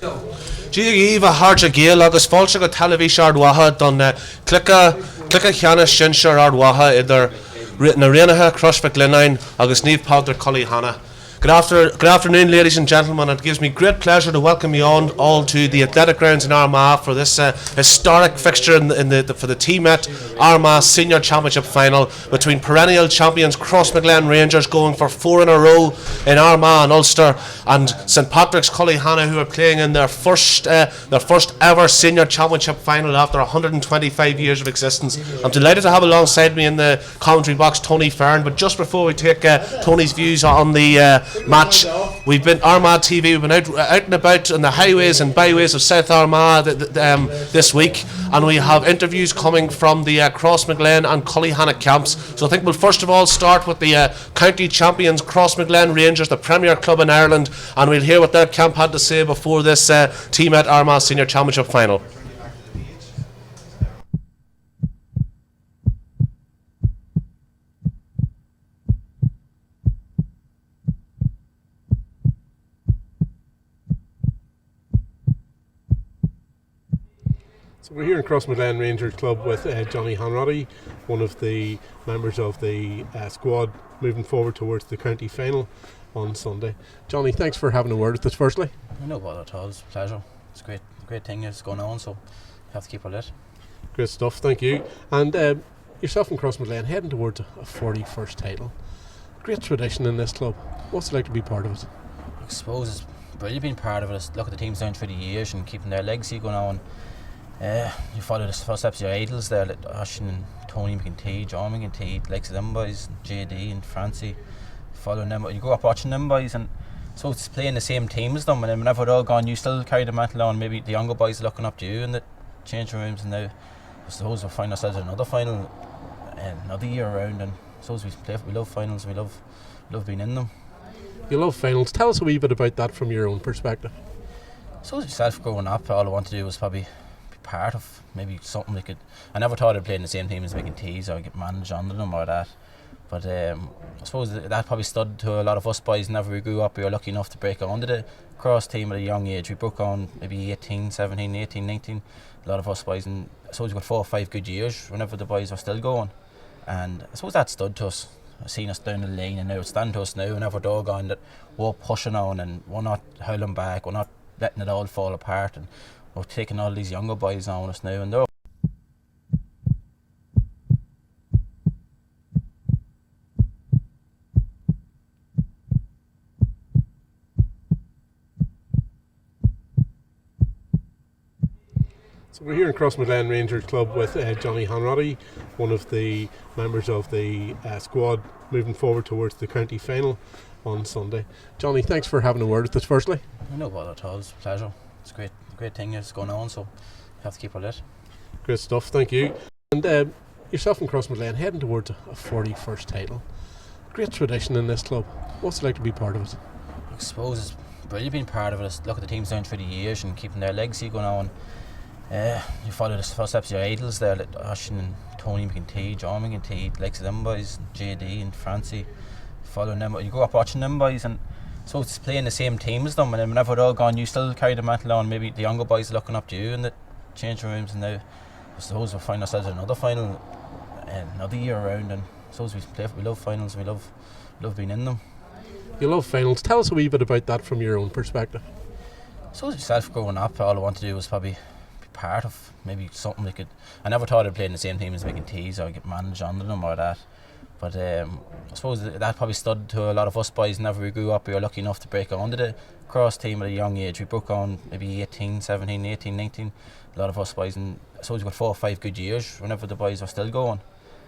Díomh a armagh-gaa agus fáilte go televíse ardmhaithe don Cullyhanna sin seir ardmhaithe idir na réanathe Crossmaglen agus níomh Cullyhanna. Good afternoon, ladies and gentlemen. It gives me great pleasure to welcome you all to the athletic grounds in Armagh for this historic fixture for the TMET Armagh Senior Championship final between perennial champions Crossmaglen Rangers, going for 4 in a row in Armagh and Ulster, and St Patrick's Cullyhanna, who are playing in their first ever senior championship final after 125 years of existence. I'm delighted to have alongside me in the commentary box Tony Fearn, but just before we take Tony's views on the match, we've been Armagh TV. We've been out and about on the highways and byways of South Armagh this week, and we have interviews coming from the Crossmaglen and Cullyhanna camps. So I think we'll first of all start with the county champions Crossmaglen Rangers, the premier club in Ireland, and we'll hear what their camp had to say before this TMET Armagh Senior Championship final. So we're here in Crossmaglen Rangers Club with Johnny Hanratty, one of the members of the squad moving forward towards the county final on Sunday. Johnny, thanks for having a word with us firstly. No bother at all, it's a pleasure. It's a great thing that's going on, so you have to keep it lit. Great stuff, thank you. And yourself and Crossmaglen heading towards a 41st title. Great tradition in this club. What's it like to be part of it? I suppose it's brilliant being part of it. Look at the teams down through the years and keeping their legacy going on. You follow the footsteps of your idols there, like Ashton and Tony McIntyre, John McIntyre, likes of them boys, and JD and Francie, following them. You grow up watching them boys, and so it's playing the same team as them, and then whenever they're all gone, you still carry the mantle on. Maybe the younger boys are looking up to you in the changing rooms, and now I suppose we'll find ourselves in another final another year around, and I suppose we love finals, we love being in them. You love finals. Tell us a wee bit about that from your own perspective. I suppose myself growing up, all I wanted to do was probably part of maybe something they could. I never thought I'd play in the same team as McIntyre or get managed under them or that, but I suppose that probably stood to a lot of us boys. Whenever we grew up, we were lucky enough to break onto the cross team at a young age. We broke on maybe 18, 17, 18, 19, a lot of us boys, and I suppose we got 4 or 5 good years whenever the boys were still going, and I suppose that stood to us. I've seen us down the lane, and now it's standing to us now whenever they're gone that we're pushing on and we're not howling back, we're not letting it all fall apart, and we're taking all these younger boys on us now, and they're So we're here in Crossmaglen Rangers Club with Johnny Hanratty, one of the members of the squad moving forward towards the county final on Sunday. Johnny, thanks for having a word with us firstly. no bother at all, it's a pleasure. It's a great thing that's going on, so you have to keep it lit. Great stuff, thank you. And yourself and Crossmaglen heading towards a 41st title. Great tradition in this club. What's it like to be part of it? I suppose it's brilliant being part of it. Look at the teams down through the years and keeping their legacy going on. You follow the footsteps of your idols there, like Ashton and Tony McIntyre, John McIntyre, likes of them boys, and JD and Francie, following them. You grow up watching them boys, and so it's playing the same team as them, and then whenever they're all gone, you still carry the mantle on. Maybe the younger boys are looking up to you in the changing rooms, and now I suppose we'll find ourselves in another final another year around, and I suppose we love finals, we love being in them. You love finals. Tell us a wee bit about that from your own perspective. I suppose myself growing up, all I wanted to do was probably part of maybe something they could. I never thought I'd play in the same team as McIntyre or get managed under them or that, but I suppose that probably stood to a lot of us boys. Whenever we grew up, we were lucky enough to break onto the cross team at a young age. We broke on maybe 18, 17, 18, 19, a lot of us boys, and I suppose we got 4 or 5 good years whenever the boys were still going,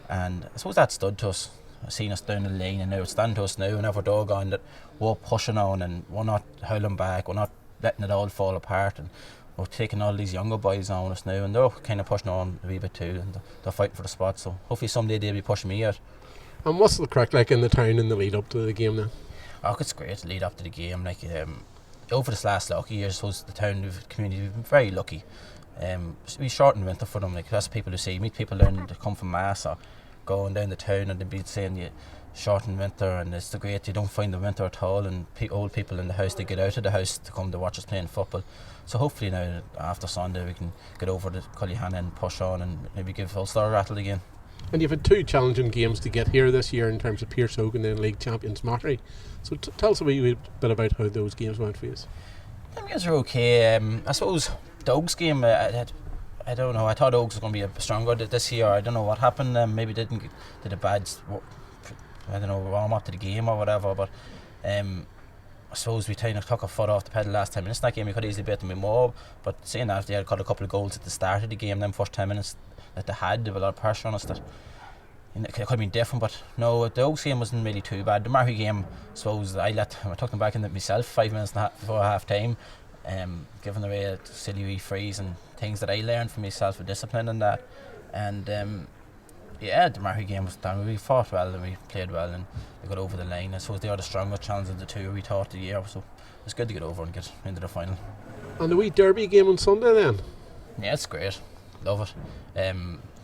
and I suppose that stood to us. I've seen us down the lane, and now it's standing to us now whenever they're gone that we're pushing on and we're not howling back, we're not letting it all fall apart, and we're taking all these younger boys on us now, and they're kind of pushing on a wee bit too, and they're fighting for the spot, so hopefully someday they'll be pushing me out. And what's the crack like in the town in the lead up to the game then? Oh, it's great to lead up to the game. Like over this last lucky years, I suppose the town, the community, we've been very lucky. We shortened winter for them. Like that's people who see meet people learning to come from Mass or going down the town, and they'd be saying you short in winter, and it's the great, you don't find the winter at all, and old people in the house, they get out of the house to come to watch us playing football. So hopefully now after Sunday we can get over to Cullyhanna and push on and maybe give Ulster a rattle again. And you've had 2 challenging games to get here this year in terms of Pearse Hogan and League Champions Mattery. So tell us a wee bit about how those games went for you. The games are okay. I suppose the Oaks game, I don't know, I thought Oaks was going to be stronger this year. I don't know what happened. Maybe did a bad, I don't know, warm up to the game or whatever, but I suppose we kind of took a foot off the pedal last 10 minutes in that game. We could easily beat them more, but saying that, they had got a couple of goals at the start of the game. Them first 10 minutes that they had a lot of pressure on us that it could have been different, but no, the Oaks game wasn't really too bad. The Marhy game, I suppose I took them back in it myself 5 minutes before half time, giving away silly wee frees and things that I learned from myself with discipline and that. And yeah, the Marhy game was done. We fought well and we played well and we got over the line. I suppose they are the strongest challenge of the 2 we thought the year, so it's good to get over and get into the final. And the wee derby game on Sunday then? Yeah, it's great. Love it.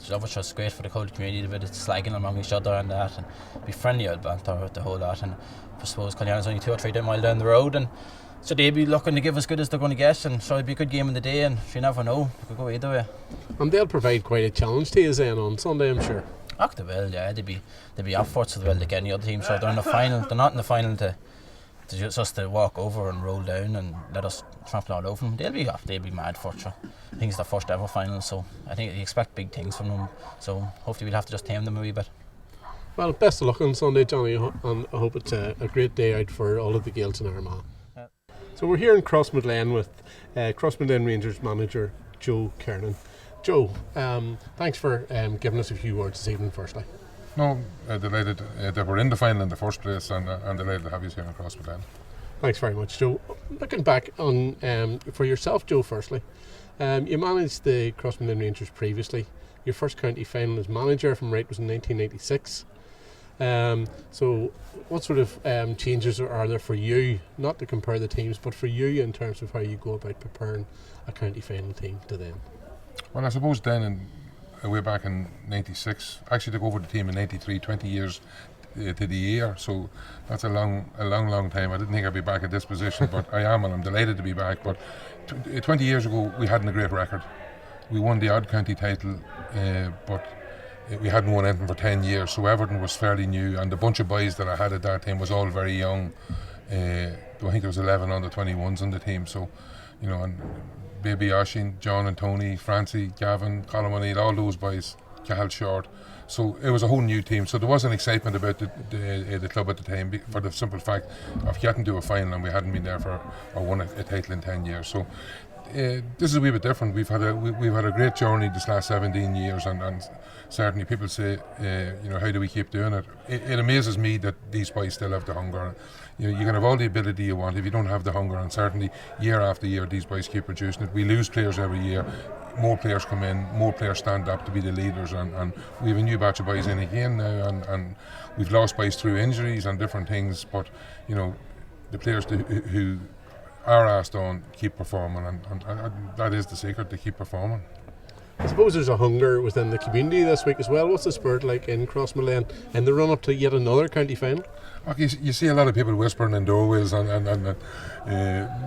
Love it. It's great for the college community, a bit of slagging among each other and that, and be friendly old banter with the whole lot. And I suppose Cullyhanna's only 2 or 3 miles down the road, and so they'll be looking to give as good as they're going to get, and so it'll be a good game in the day, and you never know, it could go either way. And they'll provide quite a challenge to you then on Sunday, I'm sure. They will, yeah. They'll be up for it so well like any other team. So they're in the final. They're not in the final to just to walk over and roll down and let us trample all over them. They'll be mad for it. Sure. I think it's their first ever final, so I think you expect big things from them. So hopefully we'll have to just tame them a wee bit. Well, best of luck on Sunday, Johnny, and I hope it's a great day out for all of the Gaels in Armagh. Yeah. So we're here in Crossmaglen with Crossmaglen Rangers manager Joe Kernan. Joe, thanks for giving us a few words this evening firstly. No, delighted that we're in the final in the first place, and delighted to have you here in Crossmaglen. Thanks very much, Joe. Looking back on for yourself, Joe, firstly, you managed the Crossmaglen Rangers previously. Your first county final as manager, if I'm right, was in 1996. So what sort of changes are there for you, not to compare the teams, but for you in terms of how you go about preparing a county final team to then? Well, I suppose then, way back in 96, I actually took over the team in 93, 20 years to the year, so that's a long time. I didn't think I'd be back at this position, but I am, and I'm delighted to be back. But 20 years ago, we hadn't a great record. We won the odd county title, but we hadn't won anything for 10 years, so everything was fairly new, and the bunch of boys that I had at that time was all very young. I think there was 11 under 21s on the team, so, you know, and Baby Oshin, John and Tony, Francie, Gavin, Colin O'Neill, all those boys, Cahill Short. So it was a whole new team. So there was an excitement about the club at the time for the simple fact of getting to a final, and we hadn't been there or won a title in 10 years. So this is a wee bit different. We've had a great journey this last 17 years, and certainly people say, you know, how do we keep doing it? It amazes me that these boys still have the hunger. You know, you can have all the ability you want if you don't have the hunger, and certainly year after year these boys keep producing it. We lose players every year. More players come in, more players stand up to be the leaders, and we have a new batch of boys in again now, and we've lost boys through injuries and different things, but you know, the players who are asked on keep performing, and that is the secret, to keep performing. I suppose there's a hunger within the community this week as well. What's the spirit like in Crossmaglen in the run up to yet another county final? Okay, you see a lot of people whispering in doorways, and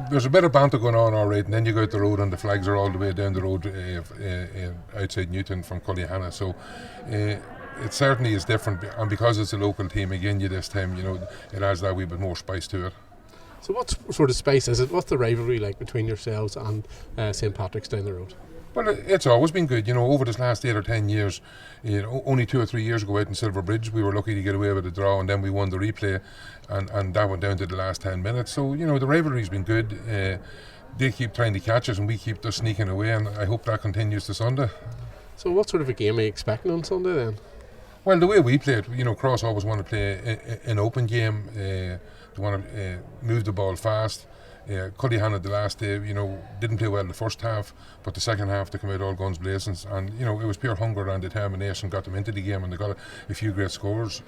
there's a bit of banter going on, all right, and then you go out the road and the flags are all the way down the road outside Newton from Cullyhanna, so it certainly is different, and because it's a local team again, this time, you know, it adds that wee bit more spice to it. So what sort of spice is it? What's the rivalry like between yourselves and St Patrick's down the road? Well, it's always been good. You know, over this last 8 or 10 years, you know, only 2 or 3 years ago out in Silverbridge, we were lucky to get away with a draw, and then we won the replay, and that went down to the last 10 minutes. So, you know, the rivalry's been good. They keep trying to catch us, and we keep just sneaking away, and I hope that continues to Sunday. So what sort of a game are you expecting on Sunday then? Well, the way we play it, you know, Cross always want to play an open game. They want to move the ball fast. Cullyhanna the last day, you know, didn't play well the first half, but the second half they came out all guns blazing, and you know, it was pure hunger and determination got them into the game, and they got a few great scores.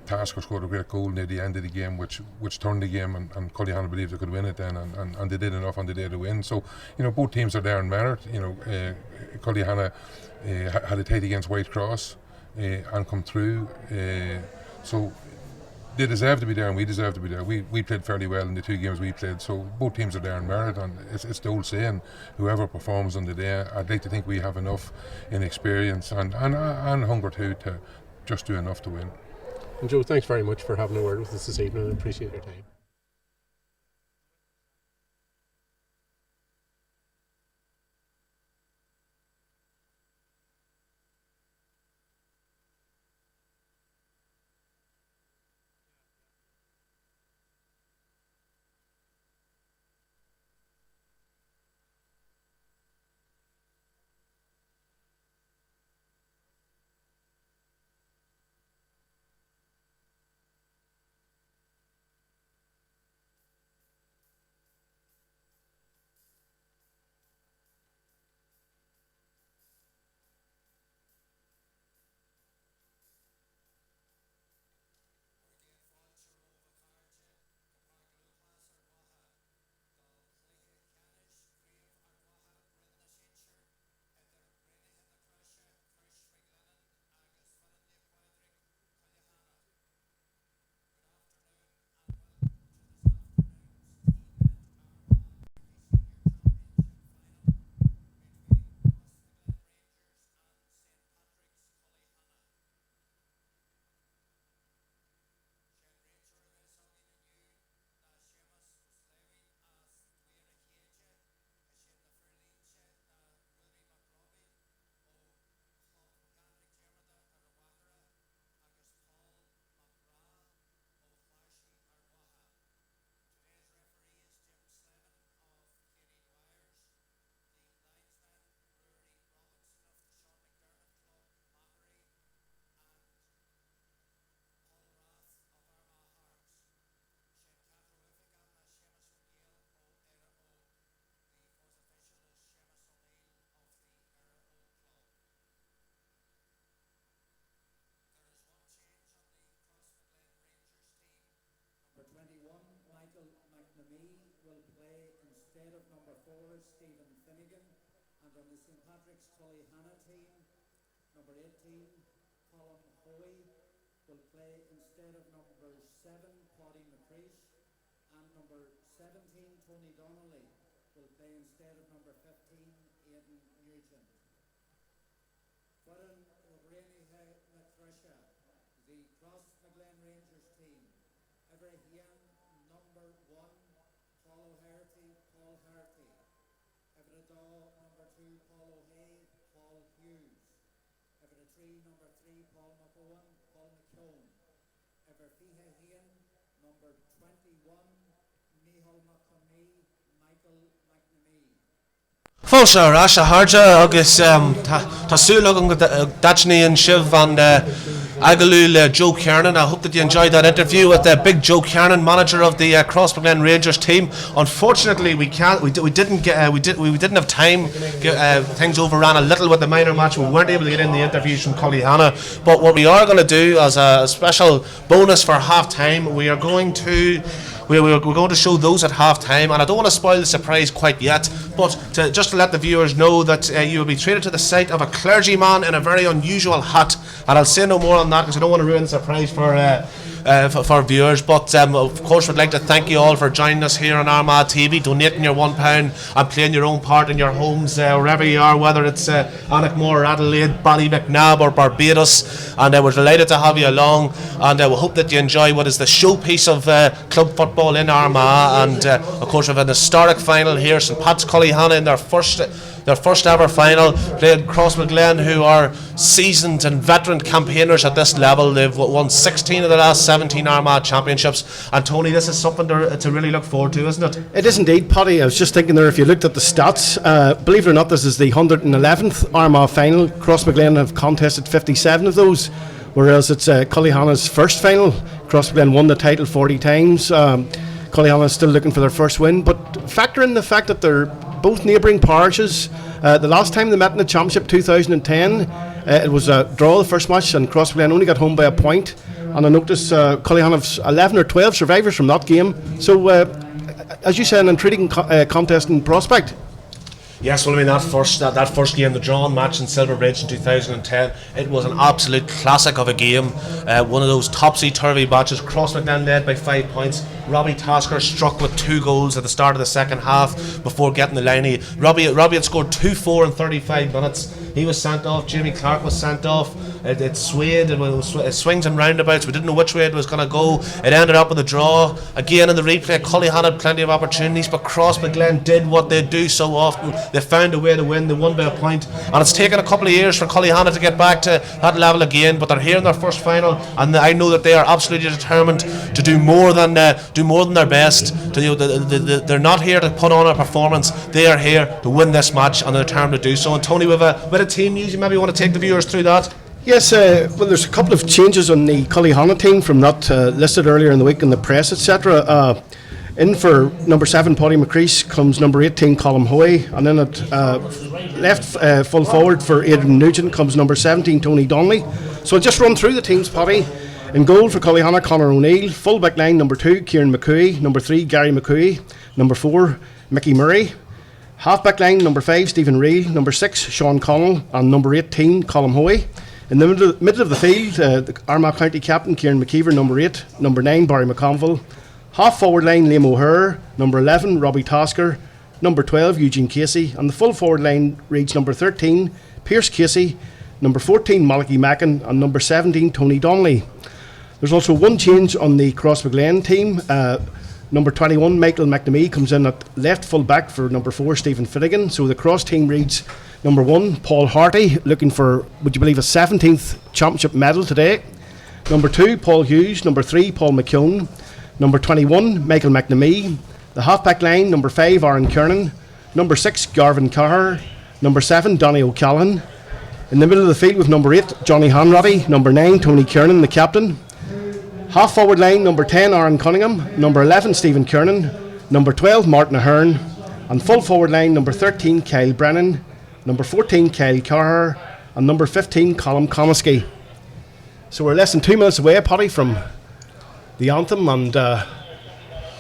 Tasker scored a great goal near the end of the game, which turned the game, and Cullyhanna believed they could win it then, and they did enough on the day to win. So, you know, both teams are there in merit. You know, Cullyhanna had a tight against White Cross. and come through. So they deserve to be there and we deserve to be there. We played fairly well in the 2 games we played, so both teams are there in merit, and it's the old saying, whoever performs on the day, I'd like to think we have enough in experience and hunger too to just do enough to win. And Joe, thanks very much for having a word with us this evening. I appreciate your time. Cullyhanna team, number 18, Cullyhanna will play instead of number 7, Paddy McCreesh, and number 17, Tony Donnelly, will play instead of number 15, Aidan Nugent. But in Rainy-Matrusha, the Crossmaglen Rangers team, Everhian, number 1, Paul Hanratty, Paul Hanratty. Everdaw, number 2, Paul O'Hay, Paul Hughes. Evertree, number 3, Paul McOwen, Paul McCone. Everfihahian, number 21, Michael McNamee, Michael McNamee. Fáilte arás a Harja agus Tásúla an Dachny and Shiv and Agalul Joe Kernan. I hope that you enjoyed that interview with Big Joe Kernan, manager of the Crossmaglen Rangers team. Unfortunately, we didn't have time. Things overran a little with the minor match. We weren't able to get in the interviews from Cullyhanna. But what we are going to do as a special bonus for half time, we are going to. We're going to show those at half time, and I don't want to spoil the surprise quite yet, but just to let the viewers know that you will be treated to the sight of a clergyman in a very unusual hat, and I'll say no more on that because I don't want to ruin the surprise for viewers. But of course, we'd like to thank you all for joining us here on Armagh TV, donating your £1 and playing your own part in your homes wherever you are, whether it's Annachmore, Adelaide, Ballymacnab or Barbados, and we're delighted to have you along, and we hope that you enjoy what is the showpiece of club football in Armagh. And of course we have an historic final here. St Pat's Cullyhanna in their first ever final, playing Crossmaglen, who are seasoned and veteran campaigners at this level. They've won 16 of the last 17 Armagh championships, and Tony, this is something to really look forward to, isn't it? It is indeed, Paddy. I was just thinking there, if you looked at the stats, believe it or not, this is the 111th Armagh final. Crossmaglen have contested 57 of those, whereas it's Cullyhanna's first final. Crossmaglen won the title 40 times. Cullyhanna is still looking for their first win, but factor in the fact that they're both neighbouring parishes. The last time they met in the championship, 2010, it was a draw the first match, and Crossmaglen only got home by a point. And I noticed Cullyhanna have 11 or 12 survivors from that game. So, as you say, an intriguing contest in prospect. Yes, well, I mean that first game, the drawn match in Silverbridge in 2010, it was an absolute classic of a game. One of those topsy-turvy matches. Crossmaglen led by 5 points. Robbie Tasker struck with 2 goals at the start of the second half before getting the line. Robbie had scored 2-4 in 35 minutes. He was sent off. Jamie Clark was sent off. It swayed. It swings and roundabouts. We didn't know which way it was going to go. It ended up with a draw. Again in the replay, Cullyhanna had plenty of opportunities, but Crossmaglen did what they do so often. They found a way to win. They won by a point, and it's taken a couple of years for Cullyhanna to get back to that level again. But they're here in their first final, and I know that they are absolutely determined to do more than their best. They're not here to put on a performance. They are here to win this match, and they're determined to do so. And Tony, with a bit of team news, you maybe want to take the viewers through that. Yes, well, there's a couple of changes on the Cullyhanna team from that listed earlier in the week in the press, etc. In for number 7, Paddy McCrease, comes number 18, Colm Hoy, and then at left full forward for Aidan Nugent comes number 17, Tony Donnelly. So I'll just run through the teams, Paddy. In goal for Cullyhanna, Conor O'Neill. Full back line, number 2, Kieran McCooey. Number 3, Gary McCooey. Number 4, Mickey Murray. Half back line, number 5, Stephen Reel. Number 6, Sean Connell. And number 18, Colm Hoy. In the middle of the field, the Armagh County captain, Kieran McKeever, number 8. Number 9, Barry McConville. Half forward line, Liam O'Hare. Number 11, Robbie Tasker. Number 12, Eugene Casey. And the full forward line reads number 13, Pierce Casey. Number 14, Malachy Mackin. And number 17, Tony Donnelly. There's also one change on the Crossmaglen team. Number 21, Michael McNamee, comes in at left full back for number 4, Stephen Finnegan. So the cross team reads number 1, Paul Harty, looking for, would you believe, a 17th championship medal today. Number 2, Paul Hughes. Number 3, Paul McKeown. Number 21, Michael McNamee. The half-back line, number 5, Aaron Kernan. Number 6, Garvin Carr. Number 7, Donny O'Callaghan. In the middle of the field with number 8, Johnny Hanratty. Number 9, Tony Kernan, the captain. Half forward line, number 10, Aaron Cunningham. Number 11, Stephen Kernan. Number 12, Martin Ahern. And full forward line, number 13, Kyle Brennan. Number 14, Kyle Carr. And number 15, Colm Comiskey. So we're less than 2 minutes away, Paddy, from the anthem and the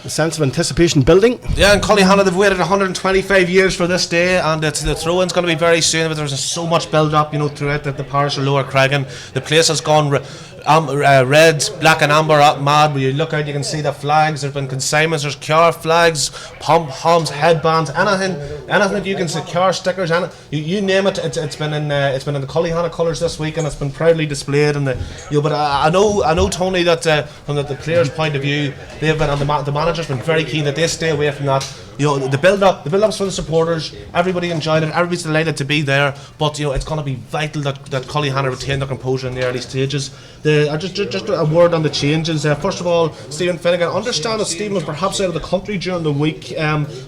sense of anticipation building. Yeah, and Cullyhanna, they've waited 125 years for this day, and the throw-in's going to be very soon, but there's so much build-up, throughout the parish of Lower Creggan. The place has gone red, black and amber up mad. When you look out, you can see the flags. There's been consignments, there's car flags, pom-poms, headbands, anything that you can see, car stickers, you name it. It's been in the Cullyhanna colours this week, and it's been proudly displayed. And but I know Tony, that from the players' point of view, they've been, and the manager's been very keen that they stay away from that. The build-up's for the supporters. Everybody enjoyed it. Everybody's delighted to be there. But it's going to be vital that Cullyhanna retain their composure in the early stages. Just a word on the changes. First of all, Stephen Finnegan. I understand that Stephen was perhaps out of the country during the week,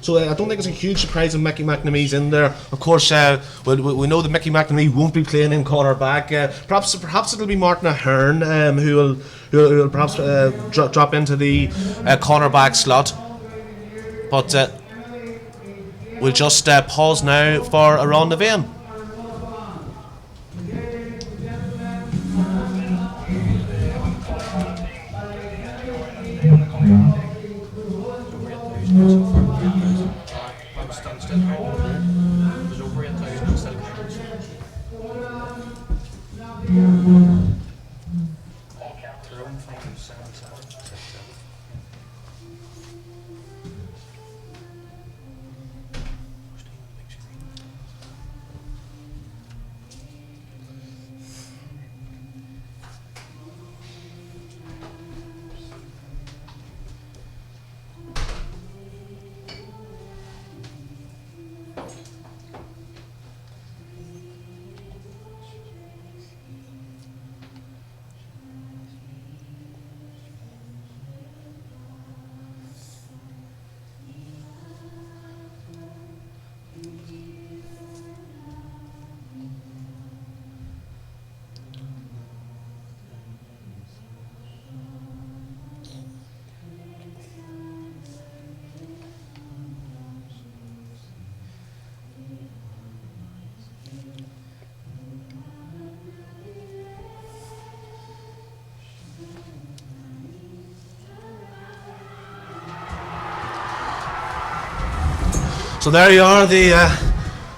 so I don't think it's a huge surprise that Mickey McNamee's in there. Of course, we know that Mickey McNamee won't be playing in cornerback. Perhaps it'll be Martin Ahern who will perhaps drop into the cornerback slot. But we'll just pause now for a round of in. So there you are, the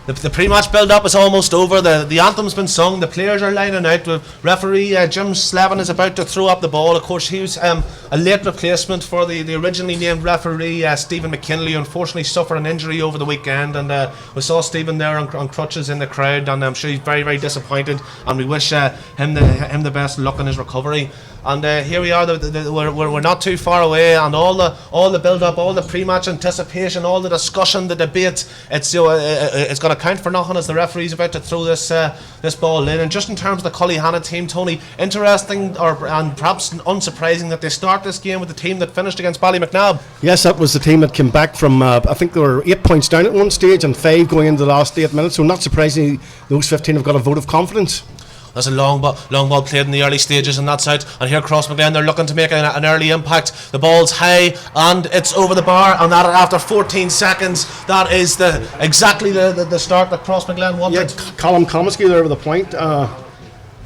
The pre-match build-up is almost over. The anthem's been sung. The players are lining out. The referee Jim Slevin is about to throw up the ball. Of course, he was a late replacement for the originally named referee Stephen McKinley, who unfortunately suffered an injury over the weekend. And we saw Stephen there on crutches in the crowd, and I'm sure he's very, very disappointed. And we wish him the best luck in his recovery. And here we are. We're not too far away, and all the build-up, all the pre-match anticipation, all the discussion, the debate. It's it's going to count for nothing as the referee's about to throw this ball in. And just in terms of the Cullyhanna team, Tony, interesting and perhaps unsurprising that they start this game with the team that finished against Ballymacnab. Yes, that was the team that came back from. I think they were 8 points down at one stage and 5 going into the last 8 minutes. So not surprisingly, those 15 have got a vote of confidence. There's a long ball played in the early stages, and that's out. And here Crossmaglen, they're looking to make an early impact. The ball's high and it's over the bar, and that after 14 seconds, that is exactly the start that Crossmaglen wanted. Yeah, Colin Comiskey there with the point.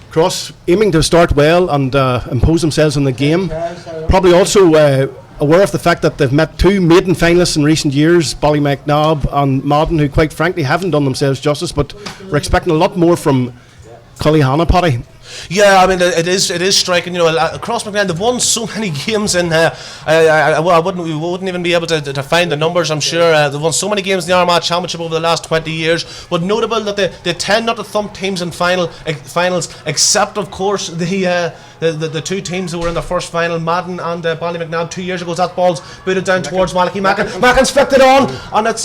Cross aiming to start well and impose themselves on the game. Probably also aware of the fact that they've met 2 maiden finalists in recent years, Ballymacnab and Modden, who quite frankly haven't done themselves justice, but we're expecting a lot more from Cullyhanna, Paddy. Yeah, I mean it is striking. You know, Crossmaglen, they've won so many games in. We wouldn't even be able to find the numbers. I'm sure they've won so many games in the Armagh Championship over the last 20 years. But notable that they tend not to thump teams in finals, except of course the 2 teams who were in the first final, Madden and Ballymacnab 2 years ago. That ball's booted down towards Malachy-Mackin. Mackin's flicked it on, and it's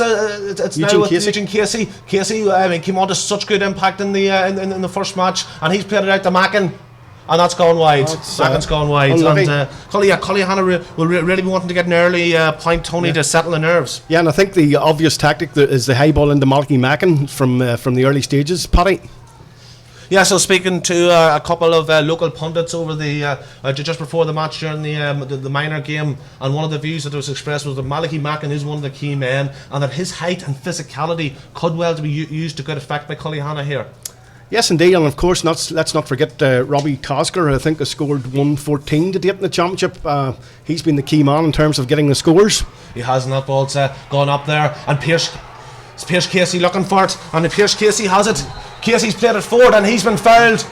now with Eugene Casey. Casey, I mean, came on to such good impact in the first match, and he's played it out to Mackin, and that's gone wide. Mackin's gone wide. Unlucky. And Cullyhanna will really be wanting to get an early point, Tony, to settle the nerves. Yeah, and I think the obvious tactic is the high ball into Malachy-Mackin from the early stages, Paddy. Yeah, so speaking to a couple of local pundits over the just before the match during the minor game, and one of the views that was expressed was that Malachy-Mackin is one of the key men, and that his height and physicality could well be used to good effect by Cullyhanna here. Yes, indeed, and of course, let's not forget Robbie Tasker, who I think has scored 114 to date in the championship. He's been the key man in terms of getting the scores. He has, and that ball's gone up there, and Pierce Casey looking for it, and Pierce Casey has it. Casey's played it forward, and he's been fouled.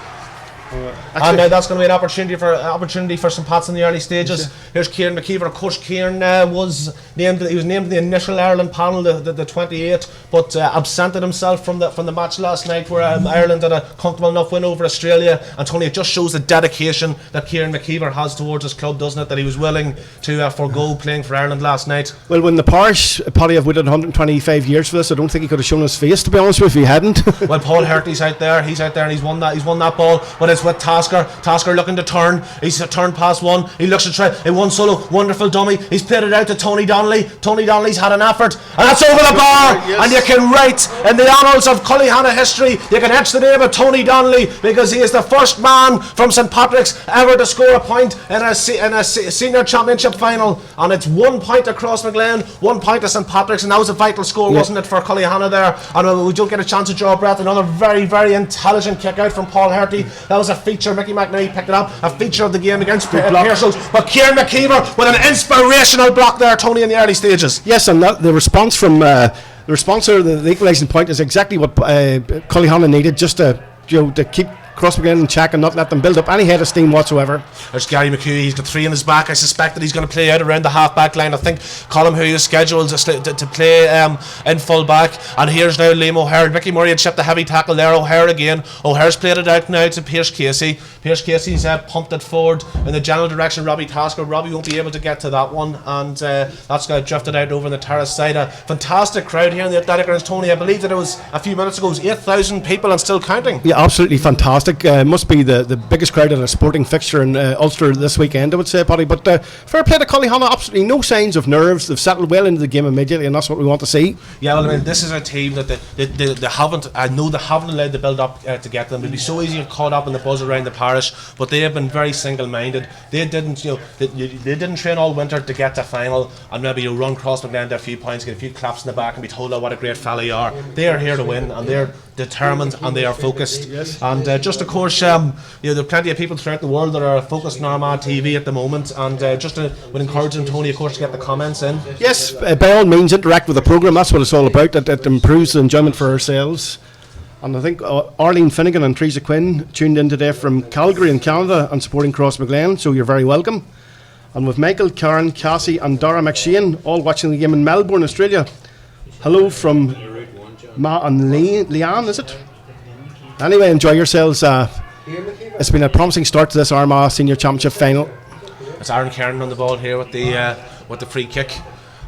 And that's going to be an opportunity for some pats in the early stages. Here's Kieran McKeever. Of course, Kieran was named in the initial Ireland panel, the 28, but absented himself from the match last night, where Ireland had a comfortable enough win over Australia. And Tony, it just shows the dedication that Kieran McKeever has towards his club, doesn't it? That he was willing to forgo playing for Ireland last night. Well, when the parish probably have waited 125 years for this, I don't think he could have shown his face, to be honest with you, if he hadn't. Well, Paul Harty's out there. He's out there, and he's won that ball. But it's with Tasker looking to turn. He's turned past one. He looks to try a one solo, wonderful dummy. He's played it out to Tony Donnelly. Tony Donnelly's had an effort, and that's over the bar. Yes. And you can write in the annals of Cullyhanna history, you can etch the name of Tony Donnelly, because he is the first man from St Patrick's ever to score a point in a senior championship final. And it's 1 point to Crossmaglen, 1 point to St Patrick's, and that was a vital score, wasn't it, for Cullyhanna there? And we don't get a chance to draw a breath. Another very, very intelligent kick out from Paul Harty. That was a feature. Mickey McNally picked it up, a feature of the game against Pearsall. But Kieran McKeever with an inspirational block there, Tony, in the early stages. Yes, and the response from the equalising point is exactly what Cullyhanna needed, just to keep Crossmaglen in check and not let them build up any head of steam whatsoever. There's Gary McHugh. He's got 3 in his back. I suspect that he's going to play out around the half-back line. I think Colm Hu is scheduled to play in full-back. And here's now Liam O'Hare. Mickey Murray had shipped a heavy tackle there. O'Hare again. O'Hare's played it out now to Pierce Casey. Pierce Casey's pumped it forward in the general direction of Robbie Tasker. Robbie won't be able to get to that one, and that's got drifted out over on the terrace side. A fantastic crowd here in the Athletic Grounds, Tony. I believe that it was a few minutes ago, it was 8,000 people and still counting. Yeah, absolutely fantastic. Must be the biggest crowd at a sporting fixture in Ulster this weekend, I would say, Paddy. But fair play to Cullyhanna, absolutely no signs of nerves. They've settled well into the game immediately, and that's what we want to see. Yeah, well, I mean, this is a team that they haven't. I know they haven't allowed the build up to get them. It'd be so easy to get caught up in the buzz around the parish, but they have been very single-minded. They didn't, they didn't train all winter to get to final, and maybe run Crossmaglen to a few points, get a few claps in the back, and be told what a great fella you are. They are here to win, and they're determined, and they are focused. Yes. And just just of course, there are plenty of people throughout the world that are focused on Armagh TV at the moment, and would encourage them, Tony, of course, to get the comments in. Yes, by all means, interact with the programme. That's what it's all about. It improves the enjoyment for ourselves. And I think Arlene Finnegan and Teresa Quinn tuned in today from Calgary in Canada and supporting Crossmaglen, so you're very welcome. And with Michael, Karen, Cassie and Dara McShane all watching the game in Melbourne, Australia. Hello from Ma and Leanne, is it? Anyway, enjoy yourselves. It's been a promising start to this Armagh Senior Championship final. It's Aaron Kernan on the ball here with the free kick.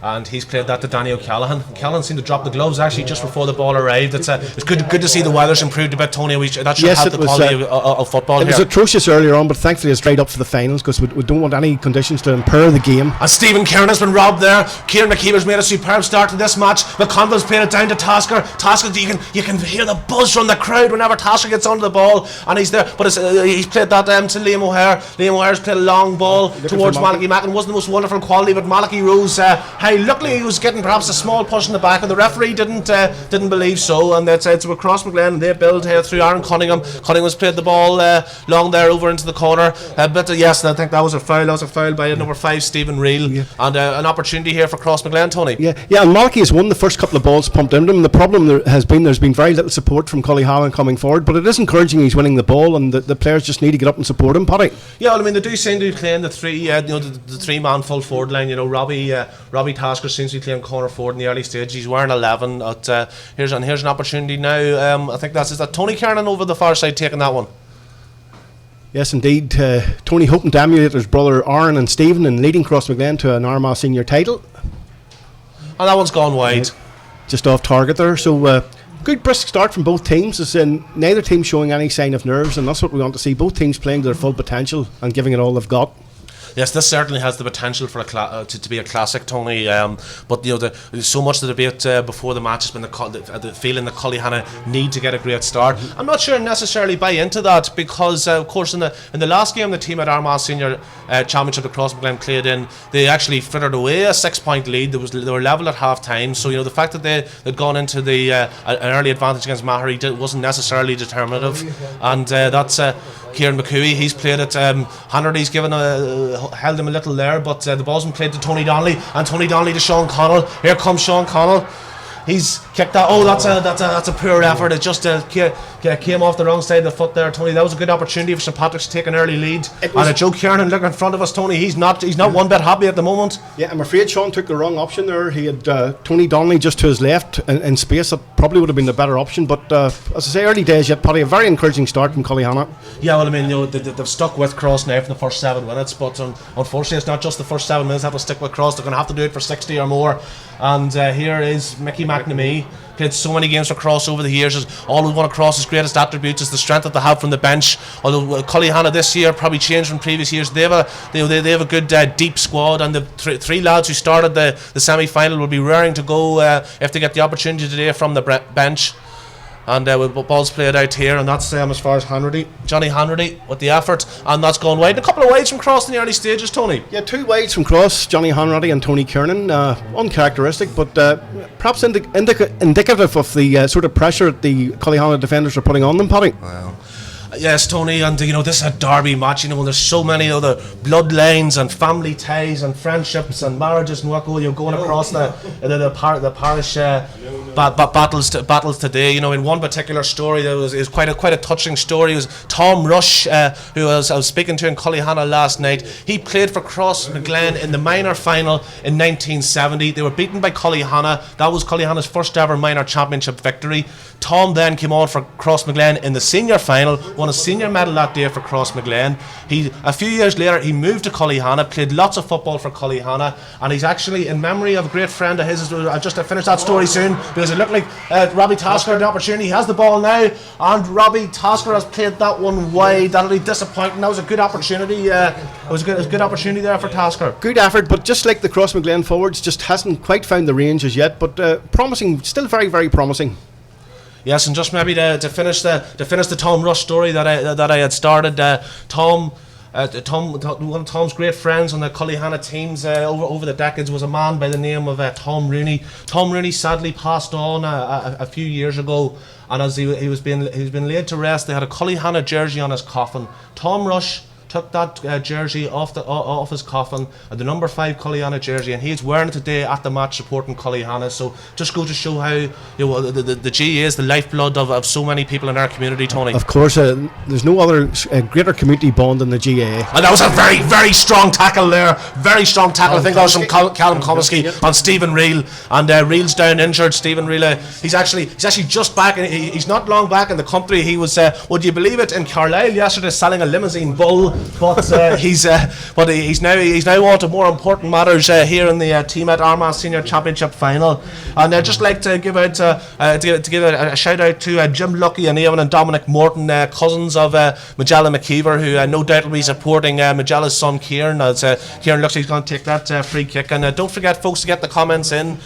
And he's played that to Danny O'Callaghan. O'Callaghan seemed to drop the gloves actually just before the ball arrived. It's good to see the weather's improved a bit, Tony. That should help the quality of football here. It was atrocious earlier on, but thankfully it's dried up for the finals because we don't want any conditions to impair the game. And Stephen Kernan has been robbed there. Kieran McKeever's made a superb start to this match. McConville's played it down to Tasker. Tasker, you can hear the buzz from the crowd whenever Tasker gets onto the ball, and he's there. But he's played that to Liam O'Hare. Liam O'Hare's played a long ball towards Malachy Macken. Wasn't the most wonderful quality, but Malachy rose high. Luckily, he was getting perhaps a small push in the back, and the referee didn't believe so. And it's with Crossmaglen, and they build here through Aaron Cunningham. Cunningham's played the ball long there over into the corner. But yes, I think that was a foul. That was a foul by number 5, Stephen Reel, and an opportunity here for Crossmaglen, Tony. Yeah, and Malachy has won the first couple of balls pumped into him. The problem there's been very little support from Cullyhanna coming forward, but it is encouraging he's winning the ball, and the players just need to get up and support him, Paddy. Yeah, well, I mean, they do seem to be playing the three-man full forward line. Robbie Tasker seems to be playing corner forward in the early stage. He's wearing 11. Here's an opportunity now. I think is that Tony Kernan over the far side taking that one. Yes, indeed. Tony hoping to emulate his brother Aaron and Stephen in leading Crossmaglen to an Armagh senior title. And that one's gone wide. Just off target there. So good brisk start from both teams. As in neither team showing any sign of nerves, and that's what we want to see. Both teams playing to their full potential and giving it all they've got. Yes, this certainly has the potential for to be a classic, Tony. But there's so much the debate before the match has been the feeling that Cullyhanna need to get a great start. I'm not sure necessarily buy into that because, of course, in the last game the team at Armagh Senior Championship the Crossmaglen played in, they actually frittered away a 6-point lead. They were level at half time. So the fact that they'd gone into an early advantage against Mahari wasn't necessarily determinative, and that's. Kieran McCooey, he's played it. Hanratty's held him a little there, but the ball's been played to Tony Donnelly, and Tony Donnelly to Sean Connell. Here comes Sean Connell. He's kicked that. Oh, that's a poor effort. It just came off the wrong side of the foot there, Tony. That was a good opportunity for St Patrick's to take an early lead. And Joe Kernan looking in front of us, Tony. He's not one bit happy at the moment. Yeah, I'm afraid Sean took the wrong option there. He had Tony Donnelly just to his left in space. That probably would have been the better option. But as I say, early days yet, Paddy. A very encouraging start from Cullyhanna. Yeah, well, I mean, they've stuck with Cross now for the first 7 minutes, but unfortunately, it's not just the first 7 minutes. They have to stick with Cross. They're going to have to do it for 60 or more. And here is Mickey McNamee. Played so many games for Cross over the years. Has always one of Cross's greatest attributes is the strength that they have from the bench. Although Cullyhanna this year probably changed from previous years. They have a good deep squad, and the three lads who started the semi-final will be raring to go if they get the opportunity today from the bench. And ball's played out here, and that's as far as Hanratty. Johnny Hanratty with the effort, and that's gone wide. A couple of wides from Cross in the early stages, Tony. Yeah, 2 wides from Cross, Johnny Hanratty and Tony Kernan. Uncharacteristic, but perhaps indicative of the sort of pressure that the Cullyhanna defenders are putting on them, Paddy. Wow. Yes, Tony, and this is a derby match. When there's so many other bloodlines and family ties and friendships and marriages and what going across the parish battles today. In one particular story, there was quite a touching story. It was Tom Rush, who I was speaking to in Cullyhanna last night. He played for Crossmaglen in the minor final in 1970. They were beaten by Cullyhanna. That was Cullyhanna's first ever minor championship victory. Tom then came on for Crossmaglen in the senior final, won a senior medal that day for Crossmaglen. A few years later, he moved to Cullyhanna, played lots of football for Cullyhanna, and he's actually in memory of a great friend of his. I'll just finish that story soon because it looked like Robbie Tasker had the opportunity. He has the ball now, and Robbie Tasker has played that one wide. That'll be disappointing. That was a good opportunity. It was a good opportunity there for Tasker. Good effort, but just like the Crossmaglen forwards, just hasn't quite found the range as yet. But promising, still very, very promising. Yes, and just maybe to finish the Tom Rush story that I had started. Tom one of Tom's great friends on the Cullyhanna teams over the decades was a man by the name of Tom Rooney. Tom Rooney sadly passed on a few years ago, and as he was being laid to rest, they had a Cullyhanna jersey on his coffin. Tom Rush took that jersey off his coffin, the number 5 Cullyhanna jersey, and he's wearing it today at the match supporting Cullyhanna. So just go to show how the GAA is the lifeblood of so many people in our community, Tony. Of course, there's no other greater community bond than the GAA. And that was a very, very strong tackle there. Very strong tackle. I think that was from Callum Comiskey on Stephen Reel. And Reel's down injured. Stephen Reel, he's actually just back. He's not long back in the country. He was, would you believe it, in Carlisle yesterday selling a limousine bull. But he's now on to more important matters here in the TMET Armagh Senior Championship final. And I'd just like to give out a shout out to Jim Lucky and Eamon and Dominic Morton, cousins of Magella McKeever, who no doubt will be supporting Magella's son Kieran, as Kieran looks like he's going to take that free kick. And don't forget, folks, to get the comments in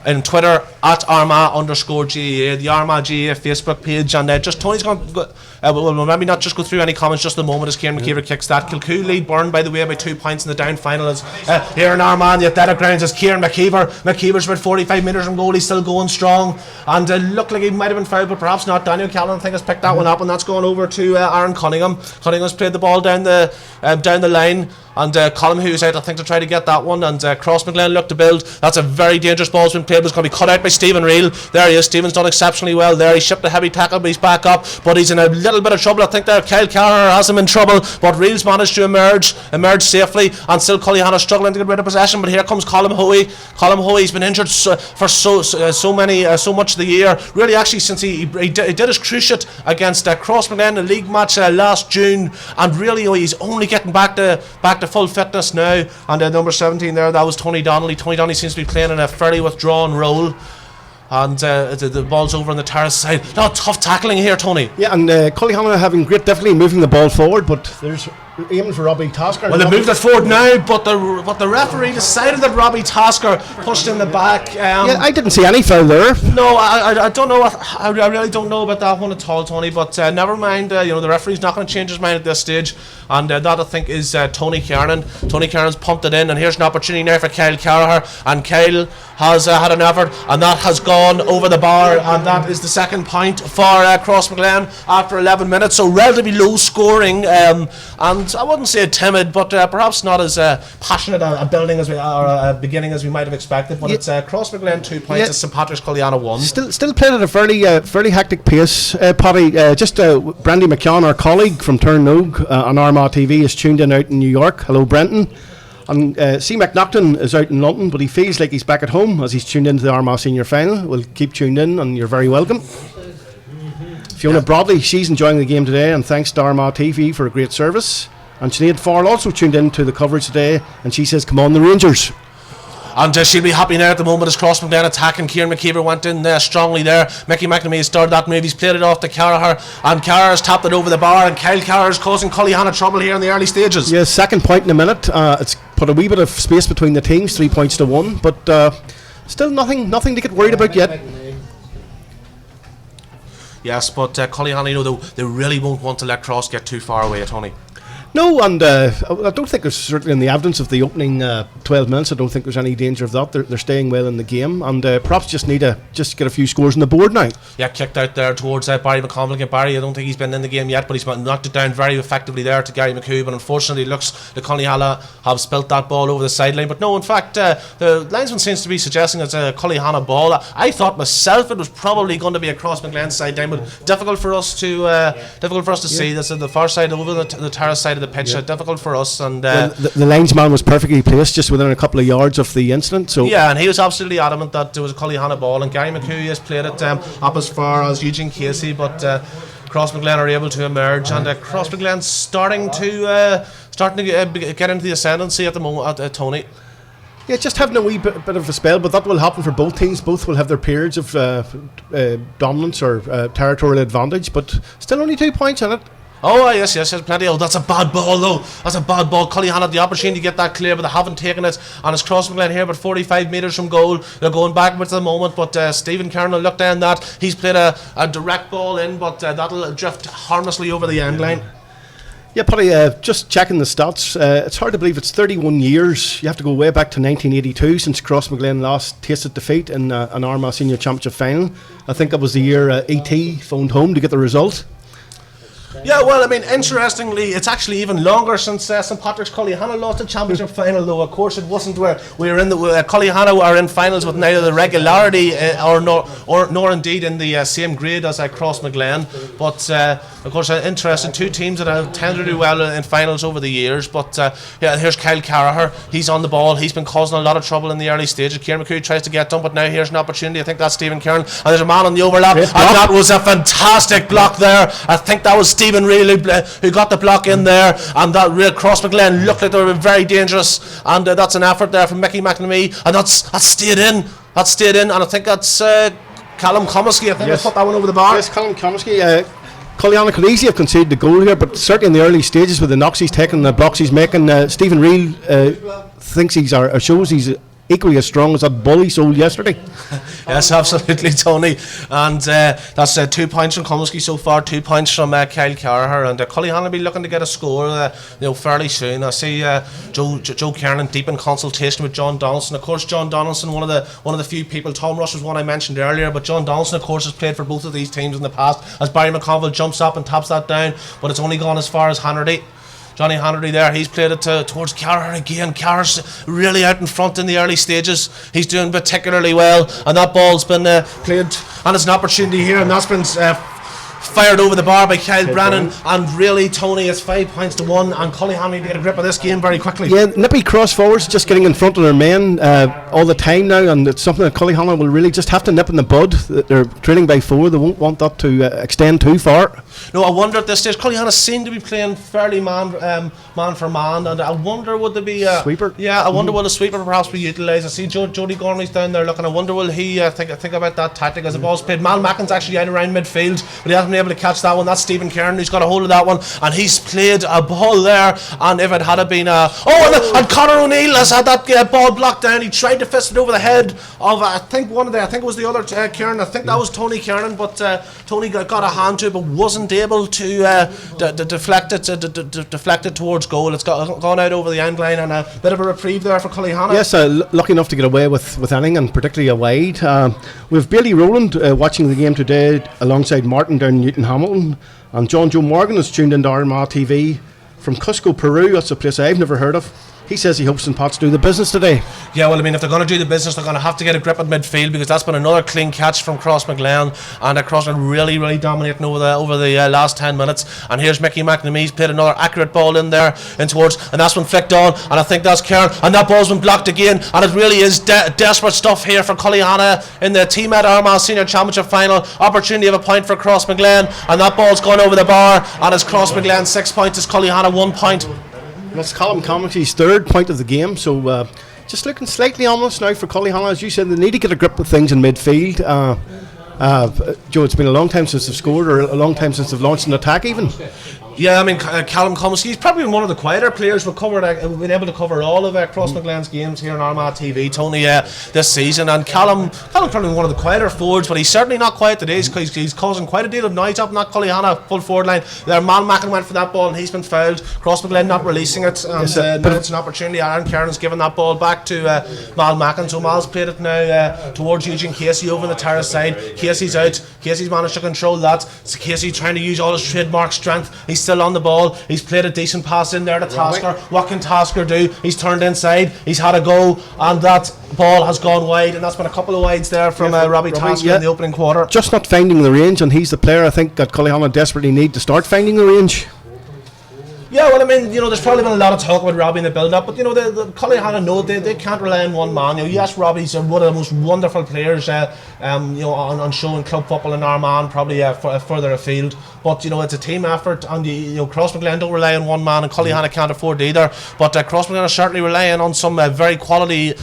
in Twitter at Armagh_GAA, the Armagh-GAA Facebook page, and just Tony's going to we'll maybe not just go through any comments just a moment as Kieran McKeever kicks that. Kilcoo lead Burn, by the way, by 2 points in the down final. As here in Armagh, the athletic grounds, is Kieran McKeever's about 45 metres from goal. He's still going strong, and looked like he might have been fouled, but perhaps not. Daniel Callan, I think, has picked that one up, and that's going over to Aaron Cunningham. Cunningham's played the ball down the line, and Colm Hughes out, I think, to try to get that one, and Crossmaglen looked to build. That's a very dangerous ball that's been played, but it's going to be cut out by Stephen Reel. There he is. Stephen's done exceptionally well there. He shipped a heavy tackle, but he's back up, but he's in a little bit of trouble. I think there Kyle Carr has him in trouble, but Reel's managed to emerge safely, and still Cullyhanna struggling to get rid of possession. But here comes Colm Hoey's been injured for so much of the year, really, actually, since he did his cruciate against Crossmaglen, a league match last June, and really he's only getting back to full fitness now. And number 17 there, that was Tony Donnelly. Tony Donnelly seems to be playing in a fairly withdrawn role. And the ball's over on the terrace side. No, tough tackling here, Tony. Yeah, and Cullyhanna having great difficulty moving the ball forward, but there's aiming for Robbie Tasker. Well, they moved it forward now, but the referee decided that Robbie Tasker pushed in the back. Yeah, I didn't see any foul there. No, I don't know. I really don't know about that one at all, Tony. But never mind. The referee's not going to change his mind at this stage, and that, I think, is Tony Kernan. Tony Kernan's pumped it in, and here's an opportunity now for Kyle Carraher, and Kyle has had an effort, and that has gone over the bar, and that is the second point for Crossmaglen after 11 minutes. So relatively low scoring, and I wouldn't say timid, but perhaps not as passionate a building as we are, a beginning as we might have expected. But it's Crossmaglen 2 points, it's St Patrick's Cullyhanna 1. Still playing at a fairly hectic pace, Paddy. Just Brandy McKeown, our colleague from Turnogue on Armagh TV, is tuned in out in New York. Hello, Brenton. And C. McNaughton is out in London, but he feels like he's back at home as he's tuned into the Armagh Senior Final. We'll keep tuned in, and you're very welcome. Fiona Broadley, she's enjoying the game today, and thanks to Armagh TV for a great service. And Sinead Farrell also tuned in to the coverage today, and she says, come on the Rangers. And she'll be happy now at the moment as Crossmaglen attacking. Kieran McKeever went in there strongly there. Mickey McNamee started that move. He's played it off to Carraher, and Carraher's tapped it over the bar, and Kyle Carraher's causing Cullyhanna trouble here in the early stages. Yeah, second point in a minute. It's put a wee bit of space between the teams, 3 points to 1, but still nothing to get worried about yet. Yes, but Cullyhanna, they really won't want to let Cross get too far away, Tony. No, and I don't think there's, certainly in the evidence of the opening 12 minutes, I don't think there's any danger of that. They're staying well in the game, and perhaps just need to get a few scores on the board now. Yeah, kicked out there towards Barry McConville. Barry, I don't think he's been in the game yet, but he's knocked it down very effectively there to Gary McHugh, but unfortunately it looks the Cullyhanna have spilt that ball over the sideline. But no, in fact, the linesman seems to be suggesting it's a Cullyhanna ball. I thought myself it was probably going to be a Crossmaglen side down, but difficult for us to see. This is the far side, over the terrace side of the pitch. Difficult for us, and the linesman was perfectly placed just within a couple of yards of the incident. So yeah, and he was absolutely adamant that it was a Cullyhanna ball, and Gary McHugh has played it up as far as Eugene Casey, but Crossmaglen are able to emerge, and Crossmaglen's starting to get into the ascendancy at the moment. Tony. Yeah, just having a wee bit of a spell, but that will happen for both teams. Both will have their periods of dominance or territorial advantage, but still only 2 points on it. Oh, yes, plenty. Oh, that's a bad ball, though. That's a bad ball. Cullyhanna had the opportunity to get that clear, but they haven't taken it. And it's Crossmaglen here, but 45 metres from goal. They're going backwards at the moment, but Stephen Kernan looked down that. He's played a direct ball in, but that'll drift harmlessly over the end line. Yeah, Paddy, just checking the stats, it's hard to believe it's 31 years. You have to go way back to 1982 since Crossmaglen last tasted defeat in an Armagh Senior Championship final. I think that was the year E.T. phoned home to get the result. Yeah, well, I mean, interestingly, it's actually even longer since St Patrick's Cullyhanna lost the championship final, though. Of course, it wasn't where we were in the Cullyhanna are in finals with neither the regularity nor indeed in the same grade as Crossmaglen. But of course, interesting, two teams that have tended to do well in finals over the years. But yeah, here's Kyle Carraher. He's on the ball. He's been causing a lot of trouble in the early stages. Kieran McCreary tries to get done, but now here's an opportunity. I think that's Stephen Kernan, and there's a man on the overlap, and that was a fantastic block there. I think that was Stephen Reilly who got the block in there, and that real Crossmaglen looked like they were very dangerous, and that's an effort there from Mickey McNamee, and that stayed in. That stayed in, and I think that's Callum Comiskey. I think I put that one over the bar. Yes, Callum Comiskey. Cullyhanna could easily have conceded the goal here, but certainly in the early stages with the knocks he's taking, the blocks he's making, Stephen Reilly thinks shows he's equally as strong as that bull he sold yesterday. Yes, absolutely, Tony. And that's 2 points from Comiskey so far, 2 points from Kyle Carraher, and Cullyhanna will be looking to get a score fairly soon. I see Joe Kernan deep in consultation with John Donaldson. Of course, John Donaldson, one of the few people. Tom Rush was one I mentioned earlier, but John Donaldson, of course, has played for both of these teams in the past, as Barry McConville jumps up and taps that down, but it's only gone as far as Hanratty. Johnny Hanratty there, he's played it towards Carraher again. Carraher's really out in front in the early stages. He's doing particularly well, and that ball's been played, and it's an opportunity here, and that's been fired over the bar by Kyle Brannan, and really, Tony, it's 5 points to 1, and Cullyhanna get a grip of this game very quickly. Yeah, nippy cross forwards, just getting in front of their men all the time now, and it's something that Cullyhanna will really just have to nip in the bud. They're trailing by 4, they won't want that to extend too far. No, I wonder at this stage, Cullyhanna seem to be playing fairly man for man, and I wonder would there be a sweeper? Yeah, I wonder will a sweeper perhaps be utilised. I see Jody Gormley's down there looking. I wonder will he think about that tactic as the ball's played. Mal Mackin's actually out around midfield, but he hasn't been able to catch that one. That's Stephen Kernan who's got a hold of that one, and he's played a ball there, and if it had been and Conor O'Neill has had that ball blocked down. He tried to fist it over the head of I think it was the other Kernan. I think that was Tony Kernan, but Tony got a hand to it, but wasn't able to deflect it towards goal. It's gone out over the end line, and a bit of a reprieve there for Cullyhanna. Yes, lucky enough to get away with anything, and particularly a wide. We've Bailey Rowland watching the game today alongside Martin down in Newton Hamilton, and John Joe Morgan has tuned into Armagh TV from Cusco, Peru. That's a place I've never heard of. He says he hopes St Pat's do the business today. Yeah, well, I mean, if they're going to do the business, they're going to have to get a grip at midfield, because that's been another clean catch from Crossmaglen, and Crossmaglen really dominating over the last 10 minutes. And here's Mickey McNamee. He's played another accurate ball in there in towards, and that's been flicked on, and I think that's Kernan, and that ball's been blocked again, and it really is desperate stuff here for Cullyhanna in the TMET Armagh Senior Championship final. Opportunity of a point for Crossmaglen, and that ball's gone over the bar, and it's Crossmaglen 6 points, it's Cullyhanna 1 point. That's Callum Comiskey's 3rd point of the game, so just looking slightly ominous now for Cullyhanna. As you said, they need to get a grip of things in midfield. Joe, it's been a long time since they've scored, or a long time since they've launched an attack even. Yeah, I mean, Callum Comiskey, he's probably been one of the quieter players. We've been able to cover all of Crossmaglen's games here on Armagh TV, Tony, this season. And Callum probably one of the quieter forwards, but he's certainly not quiet today. He's causing quite a deal of noise up in that Cullyhanna full forward line. There, Mal Mackin went for that ball, and he's been fouled. Crossmaglen not releasing it, and now it's an opportunity. Aaron Kernan's given that ball back to Mal Mackin, so Mal's played it now towards Eugene Casey over the terrace side. Casey's out. Casey's managed to control that. So Casey trying to use all his trademark strength. He's still on the ball. He's played a decent pass in there to Tasker. What can Tasker do? He's turned inside. He's had a go, and that ball has gone wide, and that's been a couple of wides there from Robbie Tasker in the opening quarter. Just not finding the range, and he's the player I think that Cullyhanna desperately need to start finding the range. Yeah, well, I mean, there's probably been a lot of talk about Robbie in the build-up, but the Cullyhanna know they can't rely on one man. Yes, Robbie's one of the most wonderful players, on showing club football in Armagh, probably further afield. But it's a team effort, and Crossmaglen don't rely on one man, and Cullyhanna can't afford either. But Crossmaglen are certainly relying on some very quality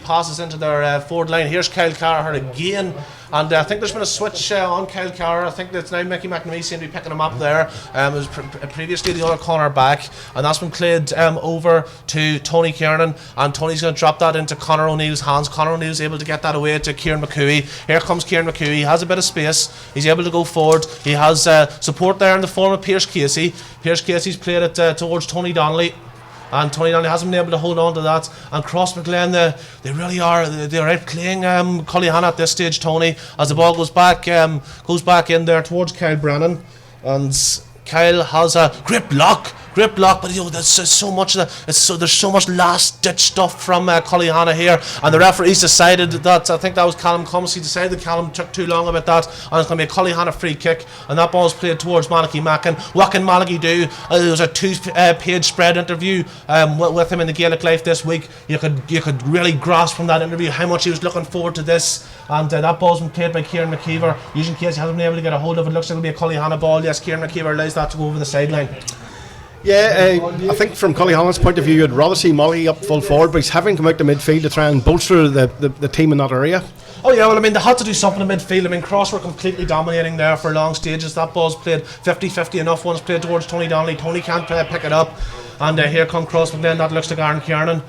passes into their forward line. Here's Kyle Carraher again. And I think there's been a switch on Kyle Carraher. I think that's now Mickey McNamee seems to be picking him up there. It was previously the other corner back, and that's been played over to Tony Kernan, and Tony's going to drop that into Conor O'Neill's hands. Conor O'Neill's able to get that away to Kieran McCooey. Here comes Kieran McCooey. He has a bit of space. He's able to go forward. He has support there in the form of Pierce Casey. Pierce Casey's played it towards Tony Donnelly, and Tony Donnelly hasn't been able to hold on to that. And Crossmaglen, they really are, they're outplaying Cullyhanna at this stage, Tony, as the ball goes back in there towards Kyle Brennan, and Kyle has a great block, but there's so much there's so much last ditch stuff from Cullyhanna here, and the referees decided that, I think that was Callum Commons, he decided that Callum took too long about that, and it's going to be a Cullyhanna free kick, and that ball's played towards Malachy-Mackin. What can Malachy do? There was a 2-page spread interview with him in the Gaelic Life this week. You could really grasp from that interview how much he was looking forward to this, and that ball's been played by Kieran McKeever. Using Casey hasn't been able to get a hold of it. Looks like it'll be a Cullyhanna ball. Yes, Kieran McKeever allows that to go over the sideline. Yeah, I think from Cullyhanna's point of view, I'd rather see Molly up full forward, but he's having to come out to midfield to try and bolster the team in that area. Oh yeah, well, I mean, they had to do something in midfield. I mean, Cross were completely dominating there for long stages. That ball's played 50-50 enough. One's played towards Tony Donnelly. Tony can't pick it up, and here come Crossmaglen. That looks like Aaron Kernan,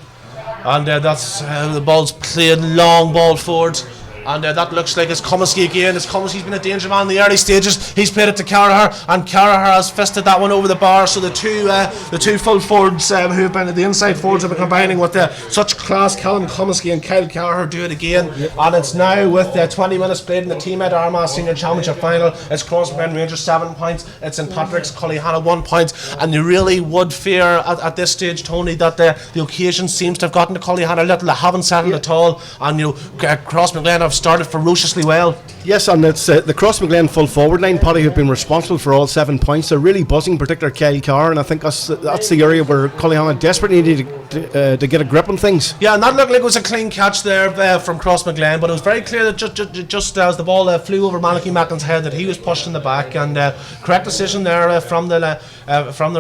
and that's the ball's played long ball forward. And that looks like it's Comiskey again. It's Comiskey's been a danger man in the early stages. He's played it to Carragher, and Carragher has fisted that one over the bar. So the two full forwards who have been the inside forwards have been combining with such class. Callum Comiskey and Kyle Carragher do it again. And it's now with 20 minutes played in the TMET Armagh Senior Championship final. It's Crossmaglen Rangers 7 points. It's St Patrick's Cullyhanna 1 point. And you really would fear at this stage, Tony, that the occasion seems to have gotten to Cullyhanna a little. They haven't settled at all. And Crossmaglen have started ferociously well. Yes, and it's the Crossmaglen full forward line, Paddy, who've been responsible for all 7 points. They're really buzzing, particularly Kyle Carr, and I think that's the area where Cullyhanna desperately needed to get a grip on things. Yeah, and that looked like it was a clean catch there from Crossmaglen, but it was very clear that just as the ball flew over Malachy-Mackin's head, that he was pushed in the back, and correct decision there from the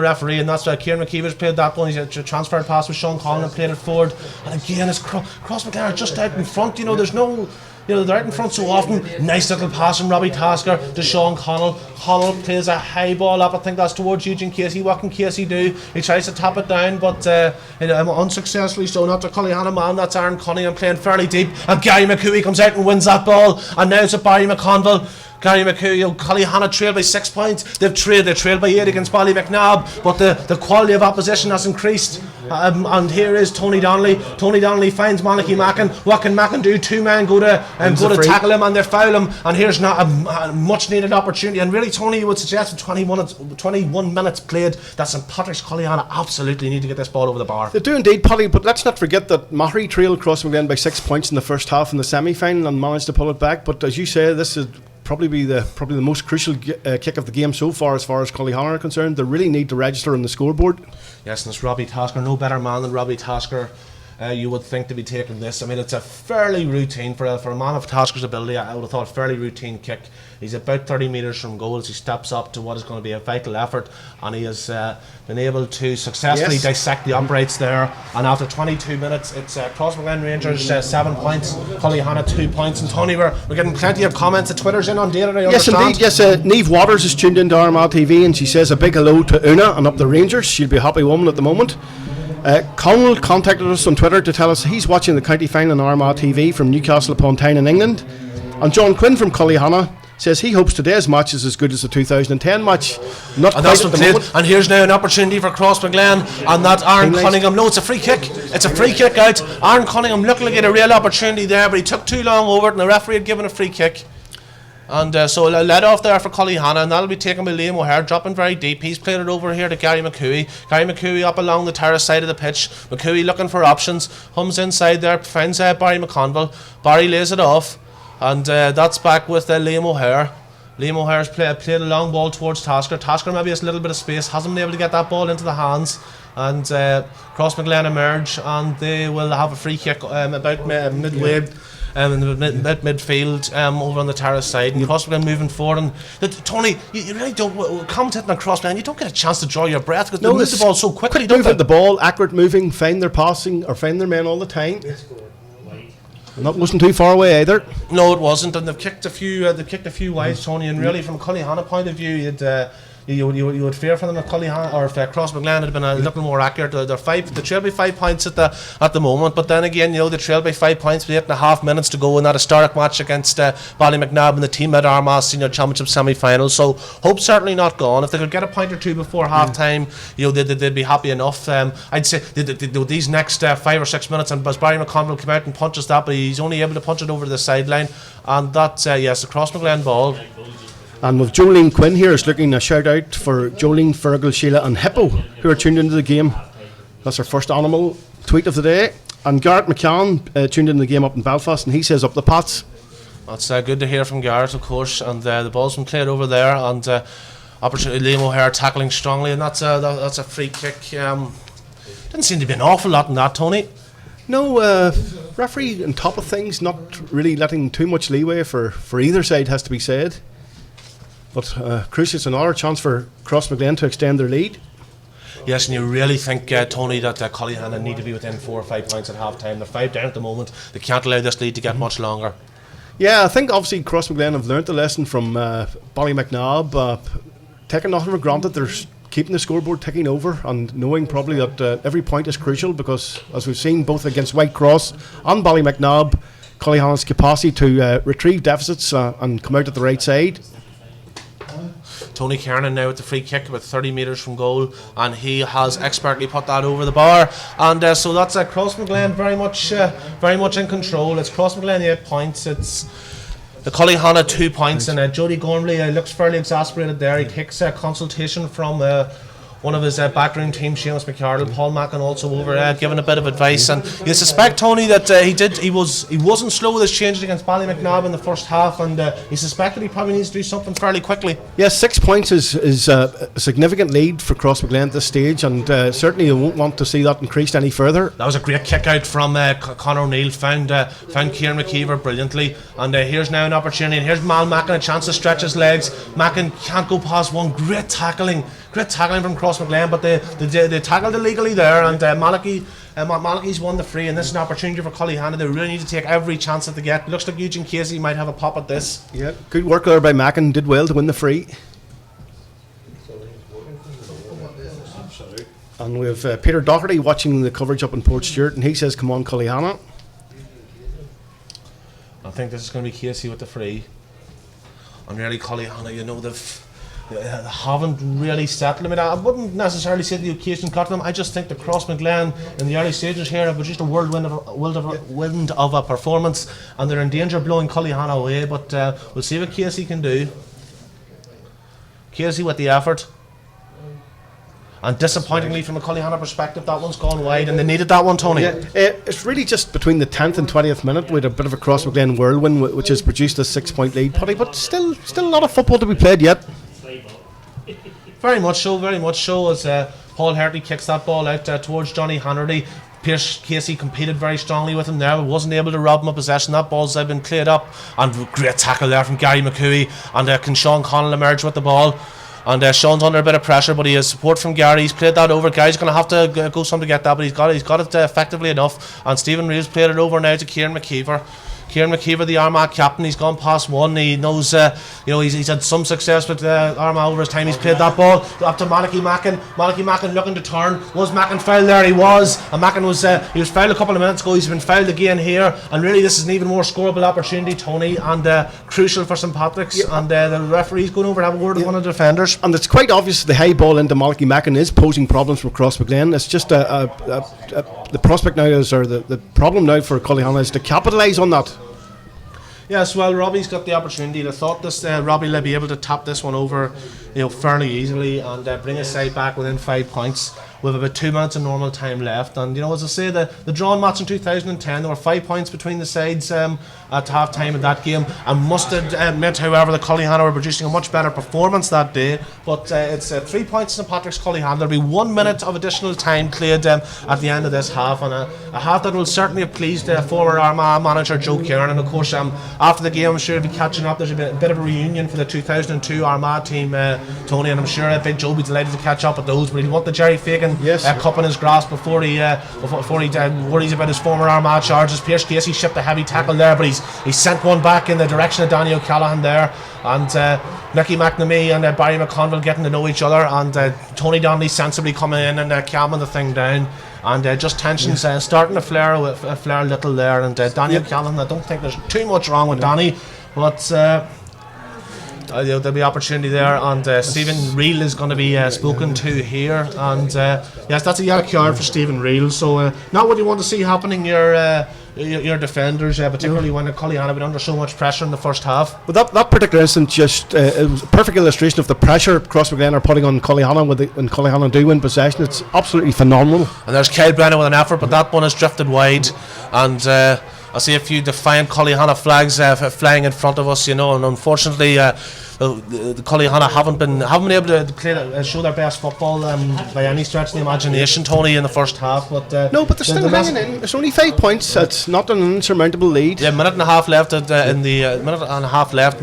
referee, and that's Kieran McKeever's played that one. He's transferred pass with Sean Conlon and played it forward, and again it's Crossmaglen are just out in front. There's no they're out in front so often. Nice little pass from Robbie Tasker to Sean Connell. Connell plays a high ball up. I think that's towards Eugene Casey. What can Casey do? He tries to tap it down, but unsuccessfully so. Not to Cullyhanna man. That's Aaron Cunningham playing fairly deep. And Gary McCooey comes out and wins that ball. And now it's a Barry McConville. Gary McCooey, Cullyhanna trailed by 6 points. They trailed by 8 against Ballymacnab, but the quality of opposition has increased. And here is Tony Donnelly. Tony Donnelly finds Malachy-Mackin. What can Mackin do? 2 men go to tackle him, and they foul him. And here's not a much needed opportunity. And really, Tony would suggest with 21 minutes played that St Patrick's Cullyhanna absolutely need to get this ball over the bar. They do indeed, Paddy, but let's not forget that Mahry trailed Crossmaglen by 6 points in the first half in the semi-final and managed to pull it back. But as you say, this is probably the most crucial kick of the game so far as Cullyhanna are concerned. They really need to register on the scoreboard. Yes, and it's Robbie Tasker, no better man than Robbie Tasker. You would think to be taking this. I mean, it's a fairly routine for a man of Tasker's ability. I would have thought fairly routine kick. He's about 30 metres from goal as he steps up to what is going to be a vital effort, and he has been able to successfully dissect the uprights there. And after 22 minutes, it's Crossmaglen Rangers 7 points, Cullyhanna 2 points. And Tony, we're getting plenty of comments. The Twitter's inundated. Yes, indeed. Yes, Niamh Waters has tuned into Armagh TV, and she says a big hello to Una and up the Rangers. She'll be a happy woman at the moment. Connell contacted us on Twitter to tell us he's watching the county final on Armagh TV from Newcastle upon Tyne in England. And John Quinn from Cullyhanna says he hopes today's match is as good as the 2010 match. Not and quite at the moment. And here's now an opportunity for Crossmaglen, and that Aaron Cunningham. No, it's a free kick. It's a free kick out. Aaron Cunningham looked like he had a real opportunity there, but he took too long over it, and the referee had given a free kick. And so led off there for Cullyhanna, and that'll be taken by Liam O'Hare, dropping very deep. He's played it over here to Gary McCooey. Gary McCooey up along the terrace side of the pitch. McCooey looking for options, hums inside there, finds Barry McConville. Barry lays it off, and that's back with Liam O'Hare. Liam O'Hare's played a long ball towards Tasker. Tasker maybe has a little bit of space, hasn't been able to get that ball into the hands. And Crossmaglen emerge, and they will have a free kick about midway. In the midfield over on the terrace side, and Crossmaglen moving forward. And Tony, you really don't, commentating on Crossmaglen, you don't get a chance to draw your breath because they move the ball so quickly. Quick move the ball, accurate moving, find their passing or find their men all the time. And that wasn't too far away either. No, it wasn't, and they've kicked a few wides, Tony. And really, from a Cullyhanna point of view, you would fear for them if Cullyhanna or if Crossmaglen had been a little more accurate. They trail by 5 points at the moment, but then again, they trail by 5 points with 8.5 minutes to go in that historic match against Ballymacnab in the TMET Armagh Senior Championship semi-final. So hope certainly not gone. If they could get a point or two before half time, they'd be happy enough. I'd say these next 5 or 6 minutes, and Barry McConville came out and punches that, but he's only able to punch it over the sideline, and that's yes, a Crossmaglen ball. And with Jolene Quinn here is looking a shout out for Jolene, Fergal, Sheila and Hippo, who are tuned into the game. That's our first animal tweet of the day. And Garrett McCann tuned into the game up in Belfast, and he says up the Pats. That's good to hear from Garrett, of course, and the ball's been played over there, and opportunity Liam O'Hare tackling strongly, and that's a free kick. Didn't seem to be an awful lot in that, Tony. No, referee on top of things, not really letting too much leeway for either side, has to be said. But crucially, it's another chance for Crossmaglen to extend their lead. Yes, and you really think, Tony, that Cullyhanna need to be within 4 or 5 points at half time. They're 5 down at the moment. They can't allow this lead to get much longer. Yeah, I think obviously Crossmaglen have learnt the lesson from Ballymacnab. Taking nothing for granted, they're keeping the scoreboard ticking over and knowing probably that every point is crucial, because as we've seen both against White Cross and Ballymacnab, Cullyhanna's capacity to retrieve deficits and come out at the right side. Tony Kernan now with the free kick about 30 metres from goal, and he has expertly put that over the bar, and so that's Crossmaglen very much in control. It's Crossmaglen 8 points, it's the Cullyhanna 2 points, and Jody Gormley looks fairly exasperated there. He takes a consultation from one of his backroom team, Seamus McCardle. Paul Mackin also over giving a bit of advice, and you suspect, Tony, that he wasn't slow with his changes against Ballymacnab in the first half, and he suspected he probably needs to do something fairly quickly. Yes, 6 points is a significant lead for Crossmaglen at this stage, and certainly you won't want to see that increased any further. That was a great kick out from Conor O'Neill, found Kieran McKeever brilliantly, and here's now an opportunity, and here's Mal Mackin, a chance to stretch his legs. Mackin can't go past one. Great tackling from Crossmaglen, but they tackled illegally there, and Malachi's won the free, and this is an opportunity for Cullyhanna. They really need to take every chance that they get. Looks like Eugene Casey might have a pop at this. Yeah, good work there by Mackin, did well to win the free. And we have Peter Doherty watching the coverage up in Port Stewart, and he says, come on Cullyhanna. I think this is going to be Casey with the free, and really Cullyhanna, they haven't really settled. I mean, I wouldn't necessarily say the occasion got to them. I just think the Crossmaglen in the early stages here have produced a whirlwind of a performance, and they're in danger of blowing Cullyhanna away, but we'll see what Casey can do. Casey with the effort, and disappointingly from a Cullyhanna perspective, that one's gone wide, and they needed that one, Tony. Yeah, it's really just between the 10th and 20th minute with a bit of a Crossmaglen whirlwind, which has produced a 6 point lead, Putty, but still a lot of football to be played yet. Very much so, as Paul Hanratty kicks that ball out towards Johnny Hanratty. Pierce Casey competed very strongly with him there, but wasn't able to rob him of possession. That ball's been played up, and great tackle there from Gary McCooey, and can Sean Connell emerge with the ball, and Sean's under a bit of pressure, but he has support from Gary. He's played that over. Gary's going to have to go some to get that, but he's got it effectively enough, and Stephen Reeves played it over now to Kieran McKeever. Kieran McKeever, the Armagh captain, he's gone past one. He knows, he's had some success with Armagh over his time. He's played that ball up to Malachi Mackin. Malachi Mackin looking to turn. Was Mackin fouled there? He was. And Mackin was fouled a couple of minutes ago. He's been fouled again here. And really, this is an even more scoreable opportunity, Tony, and crucial for St Patrick's. Yeah. And the referee's going over to have a word with one of the defenders. And it's quite obvious the high ball into Malachi Mackin is posing problems for Crossmaglen. It's just the prospect now is, or the problem now for Cullyhanna is to capitalise on that. Yes, well, Robbie's got the opportunity. I thought this Robbie will be able to tap this one over, fairly easily, and bring his side back within 5 points with about 2 minutes of normal time left. And as I say, the drawn match in 2010, there were 5 points between the sides at half time in that game. I must admit, however, the Cullyhanna were producing a much better performance that day. But it's 3 points in St Patrick's Cullyhanna. There'll be 1 minute of additional time played at the end of this half, and a half that will certainly have pleased former Armagh manager Joe Kernan. And of course, after the game, I'm sure he'll be catching up. There's a bit of a reunion for the 2002 Armagh team, Tony, and I'm sure Big Joe will be delighted to catch up with those. But he'll want the Jerry Fagan cup in his grasp before he worries about his former Armagh charges. Pierce Casey shipped a heavy tackle there, but he sent one back in the direction of Danny O'Callaghan there, and Nicky McNamee and Barry McConville getting to know each other, and Tony Donnelly sensibly coming in and calming the thing down. And just tensions starting to flare a little there. And Daniel Callan, I don't think there's too much wrong with Danny, but there'll be opportunity there. And Stephen Reel is going to be spoken to here. And yes, that's a yellow card for Stephen Reel. So not what you want to see happening. Your defenders, particularly when Cullyhanna have been under so much pressure in the first half. But that particular instance just it was a perfect illustration of the pressure Crossmaglen are putting on Cullyhanna when Cullyhanna do win possession. It's absolutely phenomenal. And there's Kyle Brennan with an effort, but that one has drifted wide. And I see a few defiant Cullyhanna flags flying in front of us, and unfortunately the Cullyhanna haven't been able to play show their best football by any stretch of the imagination, Tony, in the first half. But no, but they're still hanging in. It's only 5 points. It's not an insurmountable lead. Yeah, minute and a half left in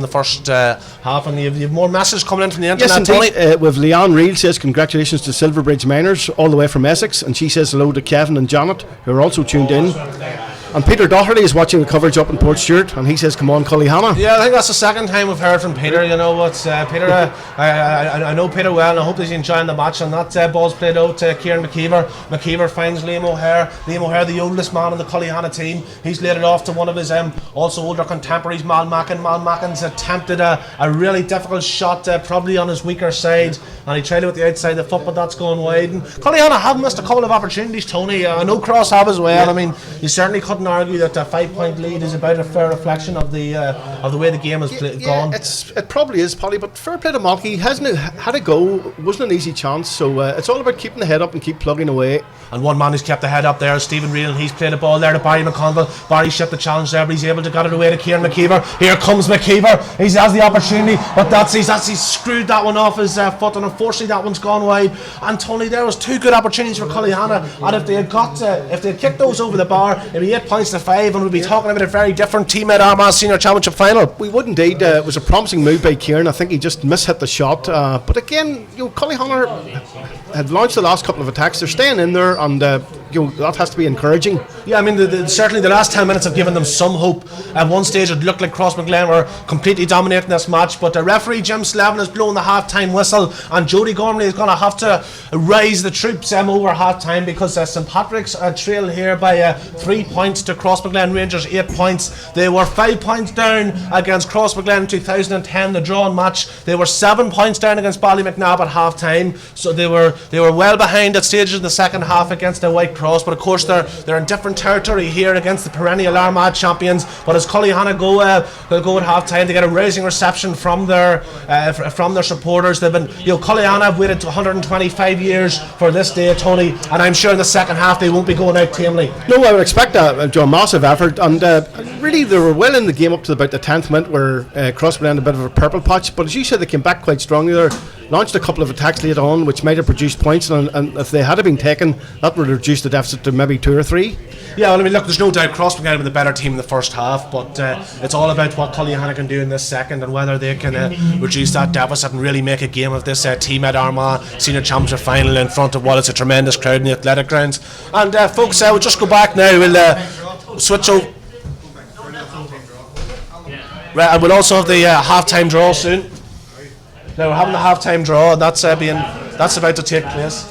the first half, and you have more messages coming in from the internet. Yes, indeed. With Leanne Reel says congratulations to Silverbridge Miners all the way from Essex, and she says hello to Kevin and Janet, who are also tuned in. And Peter Doherty is watching the coverage up in Port Stewart, and he says, "Come on, Cullyhanna." Yeah, I think that's the second time we've heard from Peter. Peter, I know Peter well, and I hope he's enjoying the match. And that ball's played out to Kieran McKeever. McKeever finds Liam O'Hare. Liam O'Hare, the oldest man in the Cullyhanna team. He's laid it off to one of his also older contemporaries, Mal Mackin. Mal Mackin's attempted a really difficult shot, probably on his weaker side, and he tried it with the outside of the foot, but that's going wide. And Cullyhanna have missed a couple of opportunities, Tony. I know Cross have as well. Yeah. I mean, you certainly couldn't argue that a 5-point lead is about a fair reflection of the way the game has gone. It probably is, Polly, but fair play to Malky. Hasn't had a go, wasn't an easy chance, so it's all about keeping the head up and keep plugging away. And one man who's kept the head up there is Stephen Reel, and he's played the ball there to Barry McConville. Barry shipped the challenge there, but he's able to get it away to Kieran McKeever. Here comes McKeever. He has the opportunity, but he's screwed that one off his foot, and unfortunately that one's gone wide. And Tony, there was two good opportunities for Cullyhanna, and if they had kicked those over the bar, it'd be 8 points to 5, and we'd be talking about a very different TMET Armagh Senior Championship final. We would indeed. It was a promising move by Kieran. I think he just mishit the shot, but again, Cullyhanna had launched the last couple of attacks. They're staying in there, and that has to be encouraging. Yeah, I mean, certainly the last 10 minutes have given them some hope. At one stage, it looked like Crossmaglen were completely dominating this match, but the referee Jim Slevin has blown the half-time whistle, and Jody Gormley is going to have to raise the troops over half-time, because St Patrick's trail here by 3 points to Crossmaglen Rangers 8 points. They were 5 points down against Crossmaglen in 2010, the drawn match. They were 7 points down against Ballymacnab at half-time, so they were well behind at stages in the second half against the White Cross, but of course they're in different territory here against the perennial Armagh champions. But as Cullyhanna they'll go at half time to get a rousing reception from their supporters. They've been, Cullyhanna have waited 125 years for this day, Tony, and I'm sure in the second half they won't be going out tamely. No, I would expect a massive effort, and really they were well in the game up to about the 10th minute, where Crossmaglen had a bit of a purple patch, but as you said, they came back quite strongly there, launched a couple of attacks later on which might have produced points, and if they had been taken, that would reduce the deficit to maybe 2 or 3. Yeah, well, I mean, look, there's no doubt Crossmaglen have been the better team in the first half, but it's all about what Cullyhanna can do in this second, and whether they can reduce that deficit and really make a game of this TMET Armagh Senior Championship final in front of what is a tremendous crowd in the athletic grounds. And folks, we'll just go back now. We'll switch over. Right, and we'll also have the half-time draw soon. Now we're having the half-time draw, and that's about to take place.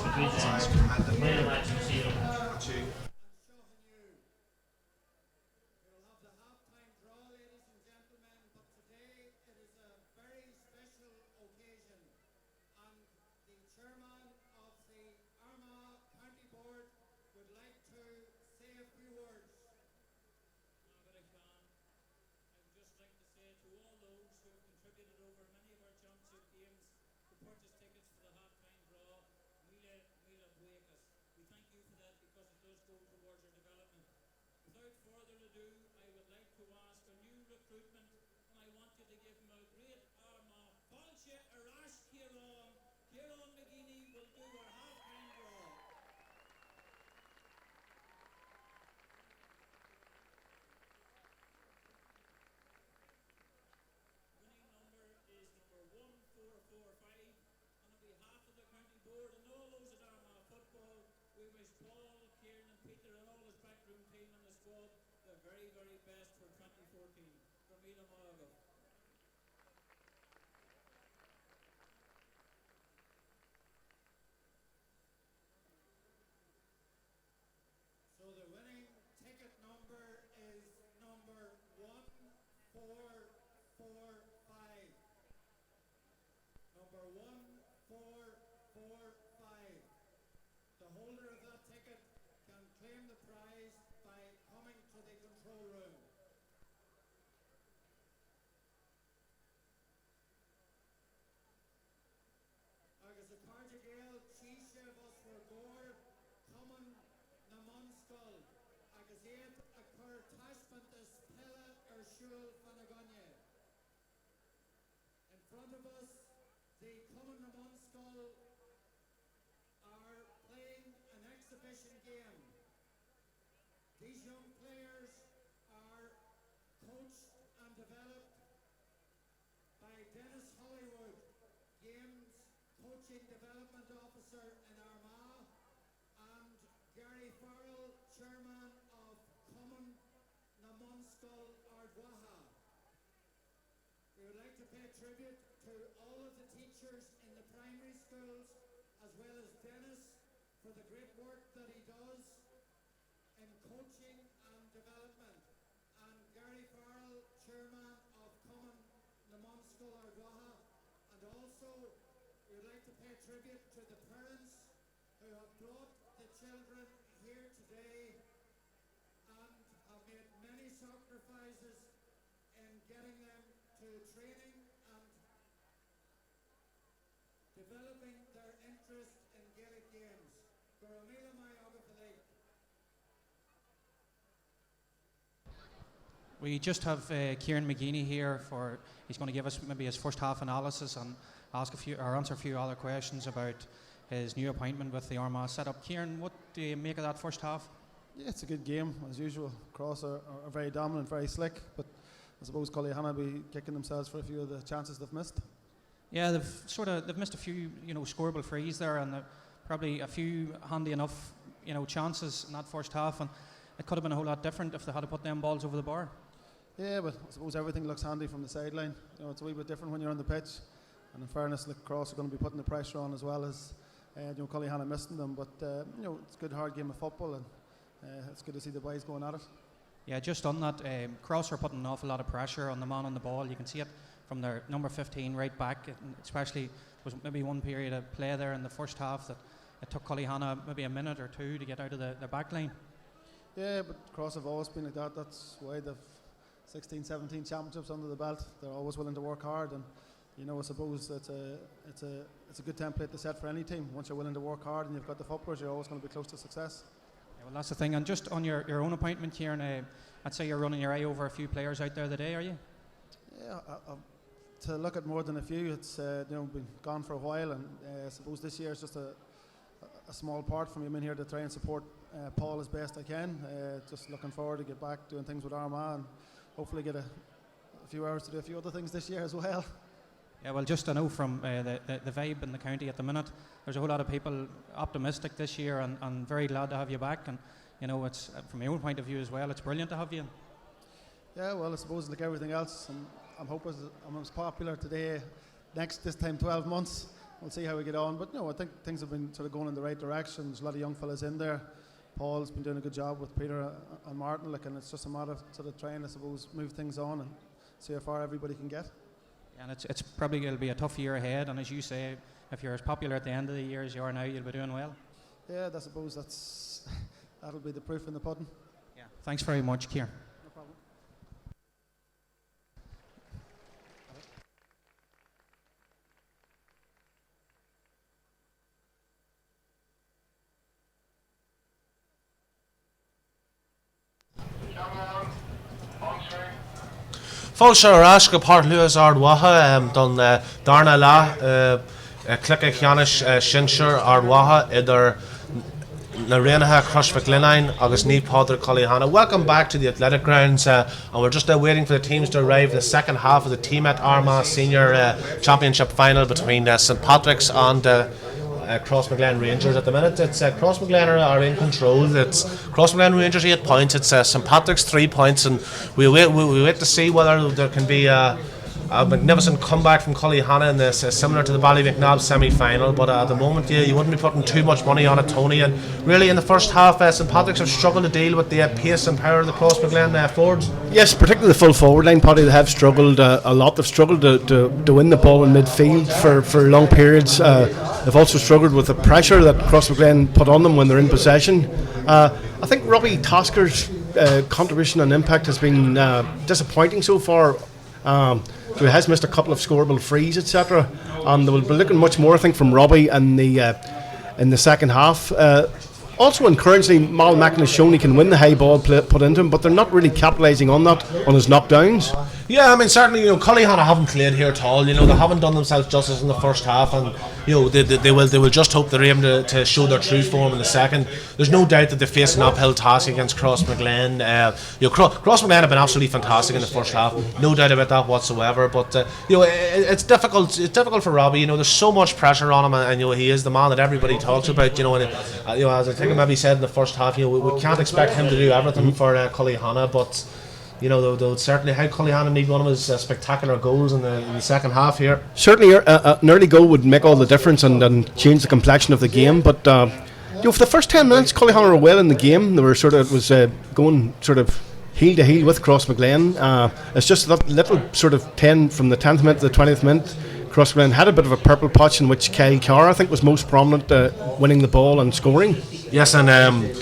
Skull, agus iad a chur taispintas Pella Shul Fanagonye. In front of us, the Common Ramon Skull are playing an exhibition game. These young players are coached and developed by Dennis Hollywood, Games Coaching Development Officer in Armagh, and Gary Farrell, Chairman of Common Ramon Skull Ardwaha. We would like to pay tribute to all of the teachers in the primary schools, as well as Dennis, for the great work that he does in coaching and development, and Gary Farrell, Chairman of Common Ramon Skull Ardwaha. And also we would like to pay tribute to the parents who have brought the children here today and have made many sacrifices in getting them to training and developing their interest in Gaelic games. Goramila mai agafalei. We just have Kieran McGeeney here he's going to give us maybe his first half analysis and answer a few other questions about his new appointment with the Armagh setup. Kieran, what do you make of that first half? Yeah, it's a good game as usual. Cross are very dominant, very slick, but I suppose Cullyhanna be kicking themselves for a few of the chances they've missed. Yeah, they've missed a few scoreable frees there, and probably a few handy enough chances in that first half, and it could have been a whole lot different if they had to put them balls over the bar. Yeah, but I suppose everything looks handy from the sideline. It's a wee bit different when you're on the pitch. And in fairness, Cross are going to be putting the pressure on as well as Cullyhanna missing them. But it's a good hard game of football, and it's good to see the boys going at it. Yeah, just on that, Cross are putting an awful lot of pressure on the man on the ball. You can see it from their number 15 right back. Especially was maybe one period of play there in the first half that it took Cullyhanna maybe a minute or two to get out of the back line. Yeah, but Cross have always been like that. That's why they've 16, 17 championships under the belt. They're always willing to work hard, and I suppose it's a good template to set for any team. Once you're willing to work hard and you've got the footballers, you're always going to be close to success. Yeah, well, that's the thing. And just on your own appointment, Kieran, I'd say you're running your eye over a few players out there today, are you? Yeah, to look at more than a few, it's been gone for a while, and I suppose this year is just a small part for me. I'm in here to try and support Paul as best I can. Just looking forward to get back doing things with Armagh and hopefully get a few hours to do a few other things this year as well. Yeah, well, just I know from the vibe in the county at the minute, there's a whole lot of people optimistic this year and very glad to have you back. And it's from my own point of view as well, it's brilliant to have you. Yeah, well, I suppose like everything else, I'm hoping I'm as popular today. This time 12 months, we'll see how we get on. But I think things have been sort of going in the right direction. There's a lot of young fellas in there. Paul's been doing a good job with Peter and Martin, and it's just a matter of sort of trying, I suppose, move things on and see how far everybody can get. And it's probably going to be a tough year ahead, and as you say, if you're as popular at the end of the year as you are now, you'll be doing well. Yeah, I suppose that'll be the proof in the pudding. Yeah. Thanks very much, Kieran. No problem. Fulshire Rash go Port Louis Ardwaha done Darna La Cullyhanna Shinshire Ardwaha idir na Renaha Crossmaglen agus ní Padre Cullyhanna. Welcome back to the athletic grounds, and we're just waiting for the teams to arrive. The second half of the TMET Armagh Senior Championship final between St Patrick's and Crossmaglen Rangers. At the minute, it's Crossmaglen are in control. It's Crossmaglen Rangers 8 points. It's St Patrick's 3 points, and we wait to see whether there can be a magnificent comeback from Cullyhanna in this, similar to the Ballymacnabb semi-final. But at the moment, you wouldn't be putting too much money on it, Tony. And really, in the first half, St Patrick's have struggled to deal with the pace and power of the Crossmaglen forwards. Yes, particularly the full forward line, Paddy. They have struggled a lot. They've struggled to win the ball in midfield for long periods. They've also struggled with the pressure that Crossmaglen put on them when they're in possession. I think Robbie Tosker's contribution and impact has been disappointing so far. So he has missed a couple of scoreable frees, etc. And they will be looking much more, I think, from Robbie in the second half. also encouragingly, Malmackin has shown he can win the high ball put into him, but they're not really capitalising on that, on his knockdowns. Yeah, I mean, certainly, Cullyhanna haven't played here at all. They haven't done themselves justice in the first half, and they will just hope they're able to show their true form in the second. There's no doubt that they face an uphill task against Crossmaglen. Crossmaglen have been absolutely fantastic in the first half, no doubt about that whatsoever. But it's difficult. It's difficult for Robbie. There's so much pressure on him, and he is the man that everybody talks about. And as I think I maybe said in the first half, we can't expect him to do everything for Cullyhanna, but. They'll certainly how Cullyhanna need one of his spectacular goals in the second half here. Certainly, an early goal would make all the difference and change the complexion of the game. But for the first 10 minutes, Cullyhanna were well in the game. They were going sort of heel to heel with Crossmaglen. It's just that little sort of 10 from the 10th minute to the 20th minute. Crossmaglen had a bit of a purple patch in which Kyle Carr, I think, was most prominent, winning the ball and scoring. Yes, and.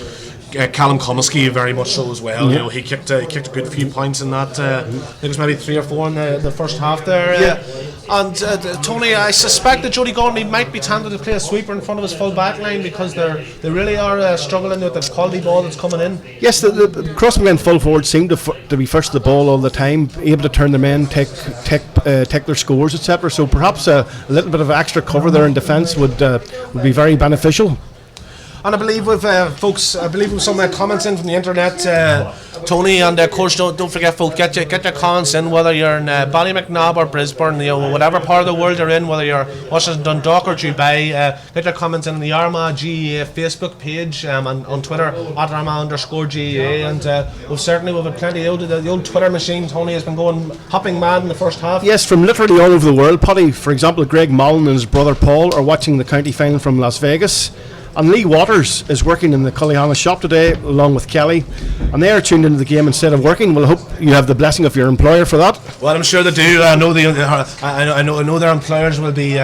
Callum Comiskey very much so as well. Yeah. He kicked a good few points in that. I think it was maybe 3 or 4 in the first half there. Yeah. And Tony, I suspect that Jody Gormley might be tempted to play a sweeper in front of his full back line because they really are struggling with the quality ball that's coming in. Yes, the Crossmaglen full forwards seem to be first to the ball all the time, able to turn them in, take their scores, etc. So perhaps a little bit of extra cover there in defence would be very beneficial. And I believe with folks, with some comments in from the internet, Tony, and of course don't forget, folks, get your comments in, whether you're in Ballymacnabb or Brisbane, whatever part of the world you're in, whether you're watching Dundalk or Dubai, get your comments in the Armagh-gaa Facebook page and on Twitter at Armagh_GAA, and we've had plenty. The old Twitter machine, Tony, has been hopping mad in the first half. Yes, from literally all over the world. Paddy, for example, Greg Mullen and his brother Paul are watching the county final from Las Vegas. And Lee Waters is working in the Cullyhanna shop today, along with Kelly, and they are tuned into the game instead of working. Well, I hope you have the blessing of your employer for that. Well, I'm sure they do. I know their employers will be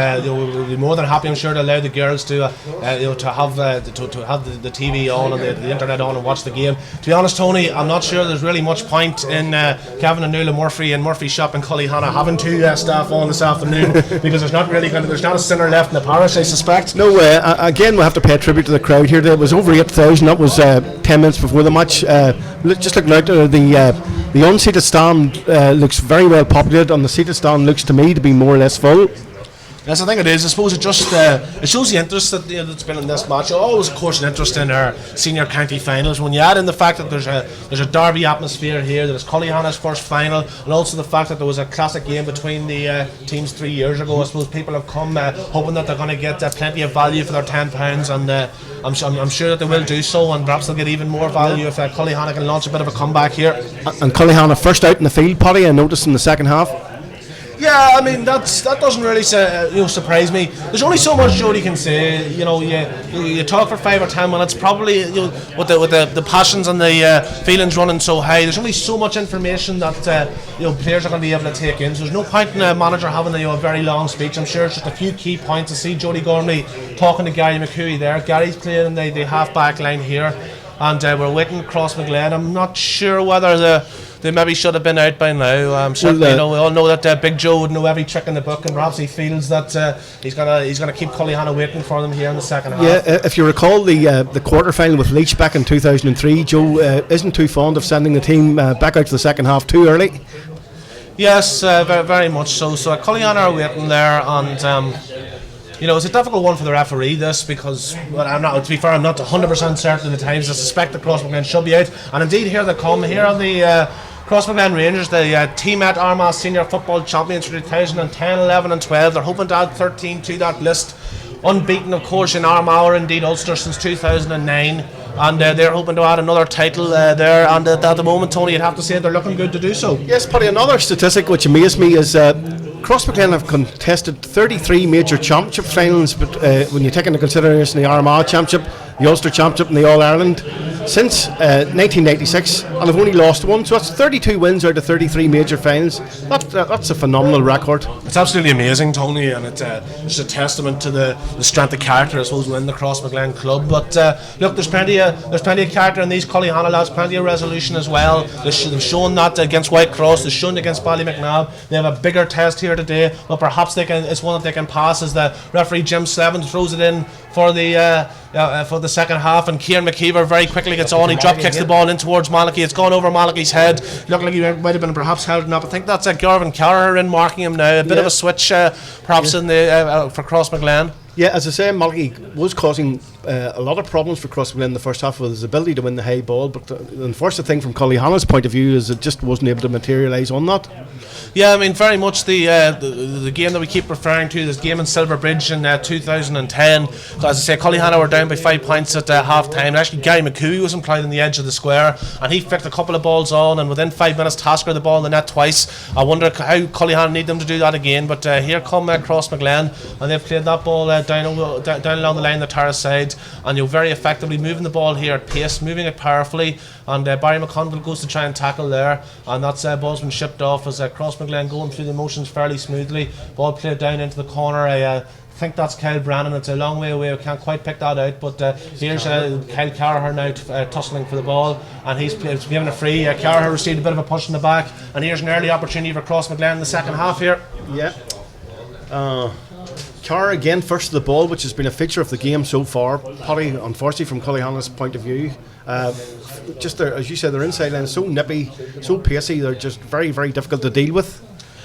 more than happy. I'm sure to allow the girls to have the TV on and the internet on and watch the game. To be honest, Tony, I'm not sure there's really much point in Kevin and Nuala Murphy and Murphy Shop in Cullyhanna having 2 staff on this afternoon because there's not a sinner left in the parish, I suspect. No, again, we'll have to pay tribute to the crowd here. There was over 8,000. That was 10 minutes before the match. Just looking out, the unseated stand looks very well populated, and the seated stand looks to me to be more or less full. Yes, I think it is. I suppose it just it shows the interest that's been in this match. Always, of course, an interest in our senior county finals. When you add in the fact that there's a derby atmosphere here, that it's Cullyhanna's first final, and also the fact that there was a classic game between the teams 3 years ago, I suppose people have come hoping that they're going to get plenty of value for their £10, and I'm sure that they will do so, and perhaps they'll get even more value if Cullyhanna can launch a bit of a comeback here. And Cullyhanna first out in the field, Paddy, I noticed in the second half. Yeah, I mean that doesn't really surprise me. There's only so much Jody can say. You talk for 5 or 10 minutes, probably with the passions and the feelings running so high. There's only so much information that players are going to be able to take in. So there's no point in a manager having a very long speech. I'm sure it's just a few key points. To see Jody Gormley talking to Gary McCooey there. Gary's playing in the half back line here, and we're waiting Crossmaglen. I'm not sure whether they maybe should have been out by now. Certainly, we all know that Big Joe would know every trick in the book, and perhaps he feels that he's gonna keep Cullyhanna waiting for them here in the second half. Yeah, if you recall the quarter final with Leach back in 2003, Joe isn't too fond of sending the team back out to the second half too early. Yes, very, very much so. So Cullyhanna are waiting there, and it's a difficult one for the referee, this, because to be fair, I'm not 100% certain of the times. I suspect the Crossmaglen should be out, and indeed here they come. Here are the Crossmaglen Rangers, the TMET Armagh Senior Football Champions for 2010, 11 and 12. They're hoping to add 13 to that list. Unbeaten, of course, in Armagh or indeed Ulster since 2009. And they're hoping to add another title there. And at the moment, Tony, you'd have to say they're looking good to do so. Yes, Paddy, another statistic which amazed me is Crossmaglen have contested 33 major championship finals, but when you take into consideration the Armagh Championship, the Ulster Championship and the All-Ireland since 1996, and have only lost one. So that's 32 wins out of 33 major finals. That's a phenomenal record. It's absolutely amazing, Tony, and it's a testament to the strength of character, I suppose, within the Crossmaglen club. But look, there's plenty of character in these Cullyhanna lads, plenty of resolution as well. They've shown that against Whitecross, they've shown against Ballymacnabb. They have a bigger test here today, but perhaps it's one that they can pass as the referee Jim Slevin throws it in for the for the second half, and Kieran McKeever very quickly gets on. He drop kicks the ball in towards Malachy. It's gone over Malachy's head. Looked like he might have been perhaps held up. I think that's Garvin Carr in marking him now. A bit of a switch perhaps in the for Crossmaglen. Yeah, as I say, Malachy was causing a lot of problems for Crossmaglen in the first half with his ability to win the high ball, but the unfortunate thing from Cullyhanna's point of view is it just wasn't able to materialise on that. Yeah, I mean, very much the game that we keep referring to, this game in Silverbridge in 2010. As I say, Cullyhanna were down by 5 points at half time. Actually, Gary McCooey was employed on the edge of the square, and he flicked a couple of balls on, and within 5 minutes, Tasker the ball in the net twice. I wonder how Cullyhanna need them to do that again, but here come Crossmaglen, and they've played that ball down along the line, the terrace side, and you're very effectively moving the ball here at pace, moving it powerfully, and Barry McConville goes to try and tackle there, and that's ball's been shipped off as Crossmaglen going through the motions fairly smoothly. Ball played down into the corner. I think that's Kyle Brannon. It's a long way away. We can't quite pick that out, but here's Kyle Carraher now tussling for the ball, and he's given a free. Carraher received a bit of a push in the back, and here's an early opportunity for Crossmaglen in the second half here. Yeah. Carr again first to the ball, which has been a feature of the game so far. Paddy, unfortunately from Cullyhanna's point of view, just as you said, their inside line is so nippy, so pacey, they're just very, very difficult to deal with.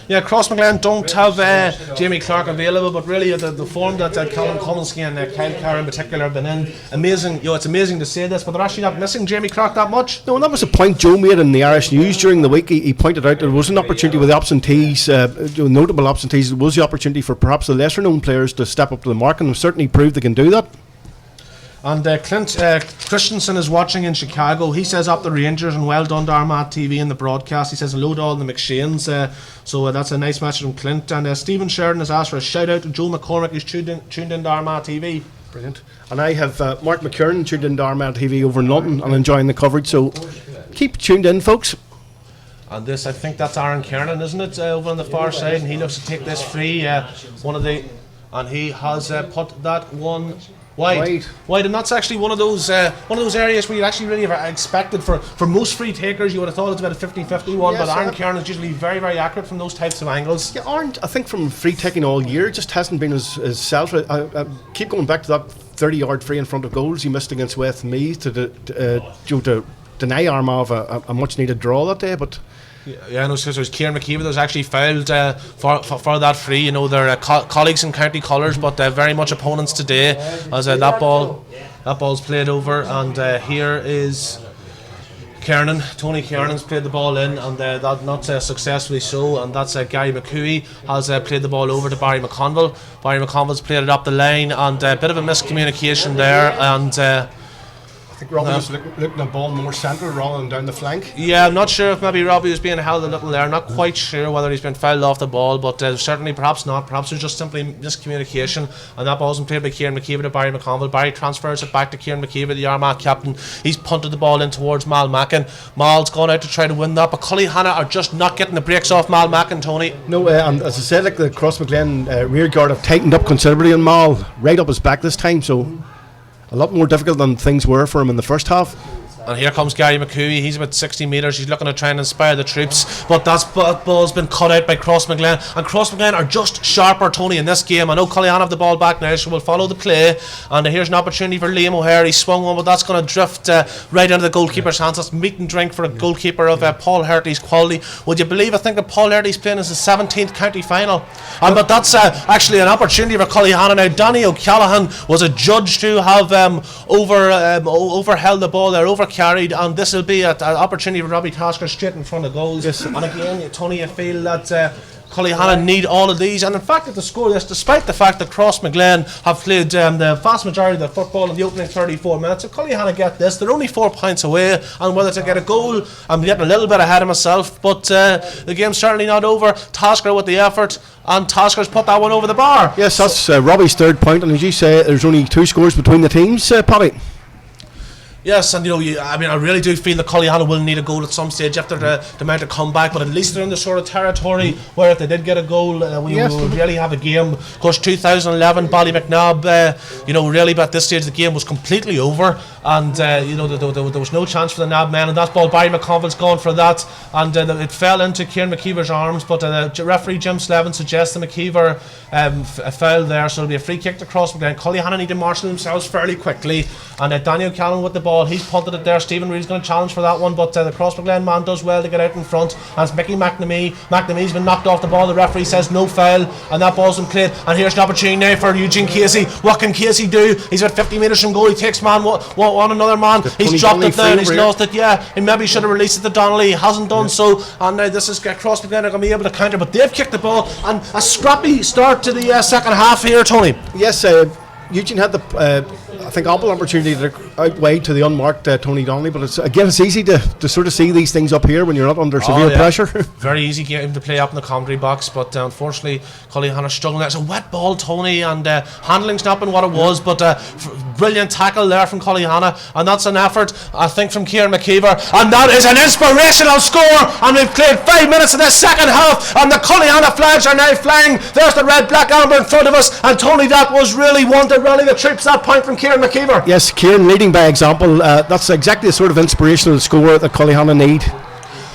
Yeah, Crossmaglen don't have Jamie Clark available, but really the form that Colin Cominsky and Kyle Carr in particular have been in, amazing. It's amazing to say this, but they're actually not missing Jamie Clark that much. No, and that was a point Joe made in the Irish News during the week. He pointed out there was an opportunity with the absentees, notable absentees. It was the opportunity for perhaps the lesser known players to step up to the mark, and have certainly proved they can do that. And Clint Christensen is watching in Chicago. He says up the Rangers, and well done to Armagh TV in the broadcast. He says hello to all the McShanes. So that's a nice message from Clint. And Stephen Sheridan has asked for a shout out to Joe McCormick, who's tuned in to Armagh TV. Brilliant. And I have Mark McKiernan tuned in to Armagh TV over in London and enjoying the coverage. So keep tuned in, folks. And this, I think that's Aaron Kernan, isn't it, over on the far side? And he looks to take this free. And he has put that one wide, and that's actually one of those areas where you actually really have expected for most free takers. You would have thought it's about a 50-50 one, but Aaron Kernan is usually very, very accurate from those types of angles. Yeah, Aaron, I think from free taking all year, just hasn't been as self. I keep going back to that 30-yard free in front of goals he missed against Westmeath to deny Armagh of a much needed draw that day, but. Yeah, no, so there's Kieran McKeever that was actually fouled for that free. You know, they're colleagues in county colours, but very much opponents today. As that ball's played over, and here is Kernan. Tony Kernan's played the ball in, and that not successfully so. And that's Gary McCooey has played the ball over to Barry McConville. Barry McConville's played it up the line, and a bit of a miscommunication there, and. I think Robbie was looking at the ball more central rather than down the flank. Yeah, I'm not sure if maybe Robbie was being held a little there. Not quite sure whether he's been fouled off the ball, but certainly perhaps not. Perhaps there's just simply miscommunication, and that ball's been played by Kieran McKeever to Barry McConville. Barry transfers it back to Kieran McKeever, the Armagh captain. He's punted the ball in towards Mal Mackin. Mal's gone out to try to win that, but Cullyhanna are just not getting the breaks off Mal Mackin, Tony. No, and as I said, like the Crossmaglen rear guard have tightened up considerably on Mal, right up his back this time, so a lot more difficult than things were for him in the first half. And here comes Gary McCooey. He's about 60 metres. He's looking to try and inspire the troops, but that ball's been cut out by Crossmaglen, and Crossmaglen are just sharper, Tony, in this game. I know Cullyhanna have the ball back now, so we'll follow the play, and here's an opportunity for Liam O'Hare. He swung one, but that's going to drift right into the goalkeeper's hands. That's meat and drink for a goalkeeper of Paul Herty's quality. Would you believe, I think that Paul Herty's playing his 17th county final, but that's actually an opportunity for Cullyhanna now. Danny O'Callaghan was a judge to have overheld the ball there, carried, and this will be an opportunity for Robbie Tasker straight in front of goals. Yes. And again, Tony, I feel that Cullyhanna need all of these, and in fact, to score this, despite the fact that Crossmaglen have played the vast majority of the football in the opening 34 minutes, if Cullyhanna get this, they're only 4 points away, and whether to get a goal, I'm getting a little bit ahead of myself, but the game's certainly not over. Tasker with the effort, and Tasker's put that one over the bar. Yes, that's Robbie's third point, and as you say, there's only 2 scores between the teams, Paddy. Yes, and I really do feel that Cullyhanna will need a goal at some stage after the amount of comeback, but at least they're in the sort of territory where if they did get a goal, we would really have a game. Of course, 2011, Ballymacnab, really at this stage the game was completely over, and there was no chance for the Nab men, and that ball, Barry McConville's gone for that, and it fell into Kieran McKeever's arms, but the referee Jim Slevin suggests that McKeever fell there, so it'll be a free kick to Crossmaglen. Cullyhanna need to marshal themselves fairly quickly, and Daniel Callan with the ball, he's punted it there. Stephen Reid's going to challenge for that one, but the Crossmaglen man does well to get out in front, and it's Mickey McNamee. McNamee's been knocked off the ball, the referee says no foul, and that ball's been played, and here's an opportunity now for Eugene Casey. What can Casey do? He's at 50 metres from goal, he takes man one another man, he's dropped it down, he's lost it, he maybe should have released it to Donnelly, he hasn't done so, and now this is Crossmaglen are going to be able to counter, but they've kicked the ball, and a scrappy start to the second half here, Tony. Yes, Eugene had the I think ample opportunity to outweigh to the unmarked Tony Donnelly, but it's easy to sort of see these things up here when you're not under severe pressure. Very easy game to play up in the commentary box, but unfortunately Cullyhanna struggling. It's a wet ball, Tony, and handling's not been what it was, but brilliant tackle there from Cullyhanna, and that's an effort I think from Kieran McKeever, and that is an inspirational score, and we've played 5 minutes of the second half, and the Cullyhanna flags are now flying. There's the red, black, amber in front of us, and Tony, that was really one to rally the troops. That point from Kieran McKeever. Yes, Kieran leading by example. That's exactly the sort of inspirational score that Cullyhanna need.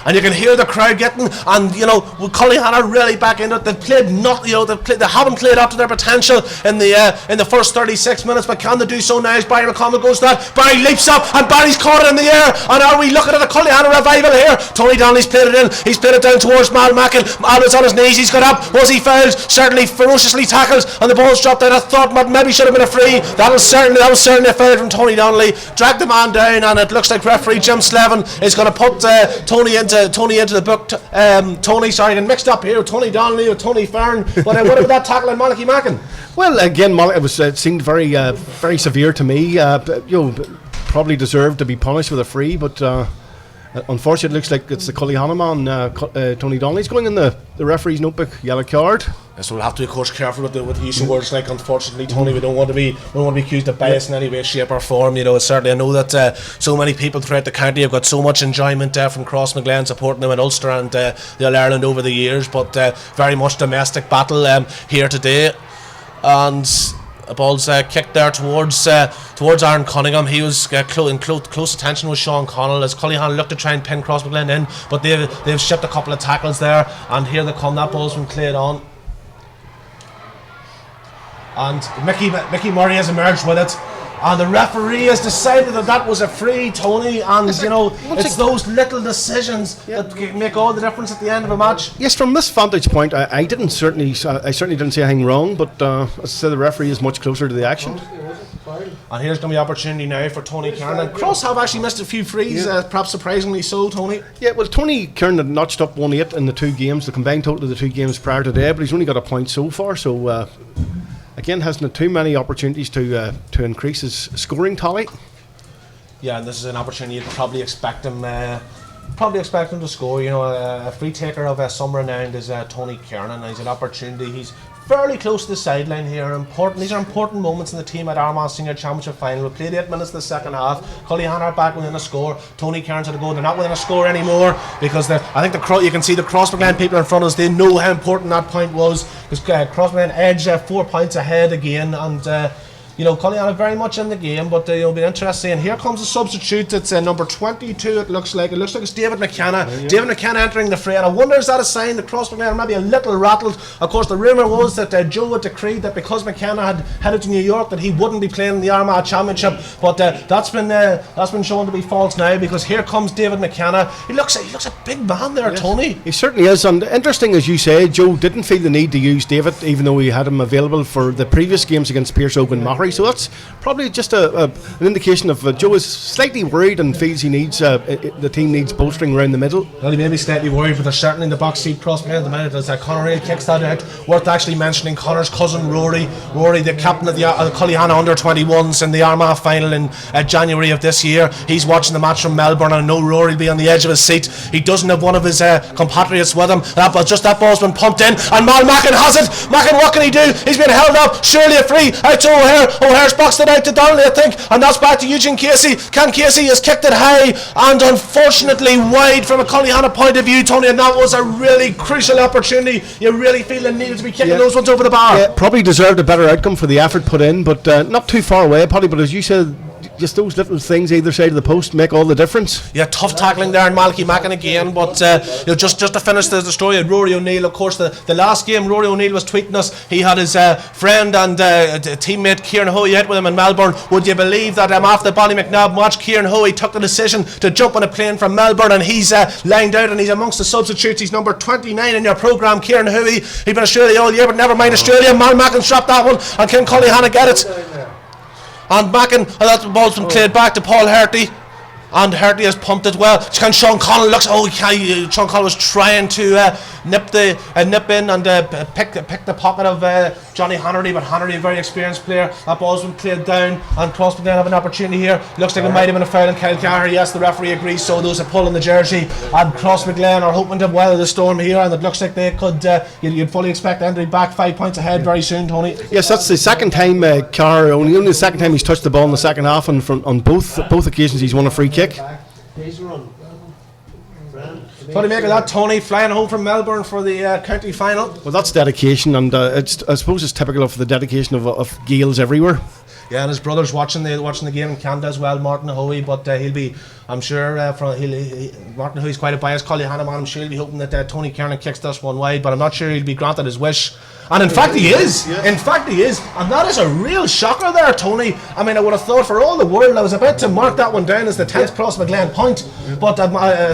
And you can hear the crowd getting, and with Cullyhanna really back into it. They've played they haven't played up to their potential in the first 36 minutes, but can they do so now as Barry McConville goes to that? Barry leaps up, and Barry's caught it in the air, and are we looking at a Cullyhanna revival here? Tony Donnelly's played it in, he's played it down towards Mal Mackin. Mal's on his knees, he's got up, was he fouled? Certainly ferociously tackles, and the ball's dropped out. I thought maybe should have been a free. That was certainly a foul from Tony Donnelly. Dragged the man down, and it looks like referee Jim Slevin is going to put Tony into the book. Tony, sorry, and mixed up here with Tony Donnelly or Tony Fern. But what about that tackle on Malachi Mackin? Well, again, it seemed very very severe to me. Probably deserved to be punished with a free, but unfortunately it looks like it's the Cullyhanna man, Tony Donnelly's going in the referee's notebook, yellow card. So we'll have to be, of course, careful with the use of words like unfortunately, Tony. We don't want to be accused of bias in any way, shape or form. Certainly I know that so many people throughout the county have got so much enjoyment from Crossmaglen supporting them in Ulster and the All-Ireland over the years, but very much domestic battle here today. And a ball's kicked there towards Aaron Cunningham. He was in close attention with Sean Connell as Cullyhanna looked to try and pin Crossmaglen in, but they've shipped a couple of tackles there, and here they come. That ball's from Clay on. And Mickey Murray has emerged with it, and the referee has decided that was a free, Tony, and it's those little decisions that make all the difference at the end of a match. Yes, from this vantage point I certainly didn't see anything wrong, but as I said, the referee is much closer to the action. And here's going to be opportunity now for Tony Kernan. Cross have actually missed a few frees, perhaps surprisingly so, Tony. Yeah, well, Tony Kernan had notched up 1-8 in the two games, the combined total of the two games prior to today, but he's only got a point so far, so again, hasn't had too many opportunities to increase his scoring tally. Yeah, and this is an opportunity you'd probably expect him to score. A free taker of some renown is Tony Kernan, and he's an opportunity. He's fairly close to the sideline here. These are important moments in the TMET Armagh Senior Championship final. We played 8 minutes in the second half. Cullyhanna are back within a score. Tony Kernan's had a go. They're not within a score anymore because I think you can see the Crossmaglen people in front of us. They know how important that point was because Crossmaglen edged 4 points ahead again, and Cullyhanna very much in the game, but it'll be interesting. And here comes a substitute. It's number 22. It looks like it's David McKenna. Yeah. David McKenna entering the fray, and I wonder, is that a sign that Crossmaglen are maybe a little rattled? Of course, the rumour was that Joe had decreed that because McKenna had headed to New York that he wouldn't be playing in the Armagh Championship, but that's been shown to be false now because here comes David McKenna. He looks a big man there, yes. Tony. He certainly is, and interesting as you say, Joe didn't feel the need to use David even though he had him available for the previous games against Pearse Open Machary. So that's probably just an indication of Joe is slightly worried and feels he needs the team needs bolstering around the middle. Well, he may be slightly worried, but they're certainly in the box seat. Crossmaglen at the minute as Conor Rale kicks that out. Worth actually mentioning Conor's cousin Rory, the captain of the Cullyhanna under-21s in the Armagh final in January of this year. He's watching the match from Melbourne, and I know Rory will be on the edge of his seat. He doesn't have one of his compatriots with him. That ball's been pumped in, and Mal Mackin has it. Mackin, what can he do? He's been held up. Surely a free out to O'Hare. O'Hare's boxed it out to Donnelly, I think, and that's back to Eugene Casey. Casey has kicked it high and unfortunately wide from a Cullyhanna point of view, Tony, and that was a really crucial opportunity. You really feel it needed to be kicking those ones over the bar. Yeah, probably deserved a better outcome for the effort put in, but not too far away, Paddy. But as you said, just those little things either side of the post make all the difference. Yeah, tough tackling there in Malachy-Mackin again, but just to finish the story of Rory O'Neill, of course, the last game Rory O'Neill was tweeting us, he had his friend and teammate Kieran Hoey out with him in Melbourne. Would you believe that after the Ballymacnab match, Kieran Hoey took the decision to jump on a plane from Melbourne, and he's lined out and he's amongst the substitutes. He's number 29 in your programme, Kieran Hoey. He's been Australia all year, but never mind Australia. Mackin shot that one, and can Cullyhanna get it? And Mackin, that ball's been played back to Paul Hanratty, and Hanratty has pumped it well. Can Sean Connell looks? Sean Connell was trying to nip in and pick the pocket of Johnny Hanratty, but Hanratty, a very experienced player. That ball's been played down, and Crossmaglen have an opportunity here. Looks like it might have been a foul on Kyle Carr. Yes, the referee agrees. So there's a pull in the jersey, and Crossmaglen are hoping to weather the storm here, and it looks like they could. You'd fully expect them to be back 5 points ahead very soon, Tony. Yes, that's the second time Carr, only the second time he's touched the ball in the second half, and on both occasions he's won a free kick. What do you make of that, Tony, flying home from Melbourne for the county final? Well, that's dedication, and I suppose it's typical of the dedication of Gaels everywhere. Yeah, and his brother's watching the game in Canada as well, Martin Hoey, but he'll be, I'm sure, Martin Hoey's quite a biased Cullyhanna man. I'm sure he'll be hoping that Tony Kernan kicks this one wide, but I'm not sure he'll be granted his wish. And in fact he is. In fact he is. And that is a real shocker there, Tony. I mean, I would have thought for all the world I was about to mark that one down as the 10th Crossmaglen point, but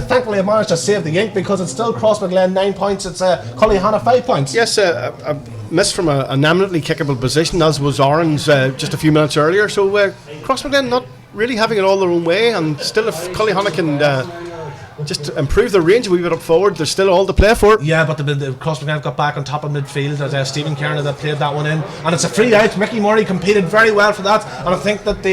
thankfully I managed to save the ink, because it's still Crossmaglen 9 points, it's Cullyhanna 5 points. Yes, a miss from an eminently kickable position, as was Oran's just a few minutes earlier. So Crossmaglen not really having it all their own way, and still if Cullyhanna can just improve the range a wee bit up forward, there's still all to play for. Yeah, but the Crossmaglen got back on top of midfield as Stephen Kernan that played that one in, and it's a free out. Mickey Murray competed very well for that, and I think that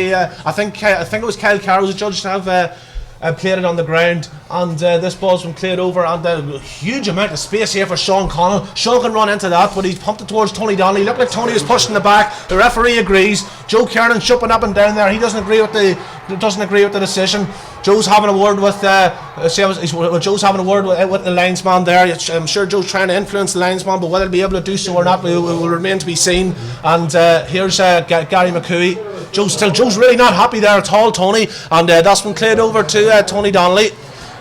I think it was Kyle Carr who was judged to have played it on the ground, and this ball's been played over, and a huge amount of space here for Sean Connell. Sean can run into that, but he's pumped it towards Tony Donnelly. Looked like Tony was pushing the back. The referee agrees. Joe Kernan jumping up and down there. He doesn't agree with the decision. Joe's having a word with Joe's having a word with the linesman there. I'm sure Joe's trying to influence the linesman, but whether he'll be able to do so or not will remain to be seen. And here's Gary McCooey. Joe's really not happy there at all, Tony, and that's been played over to Tony Donnelly.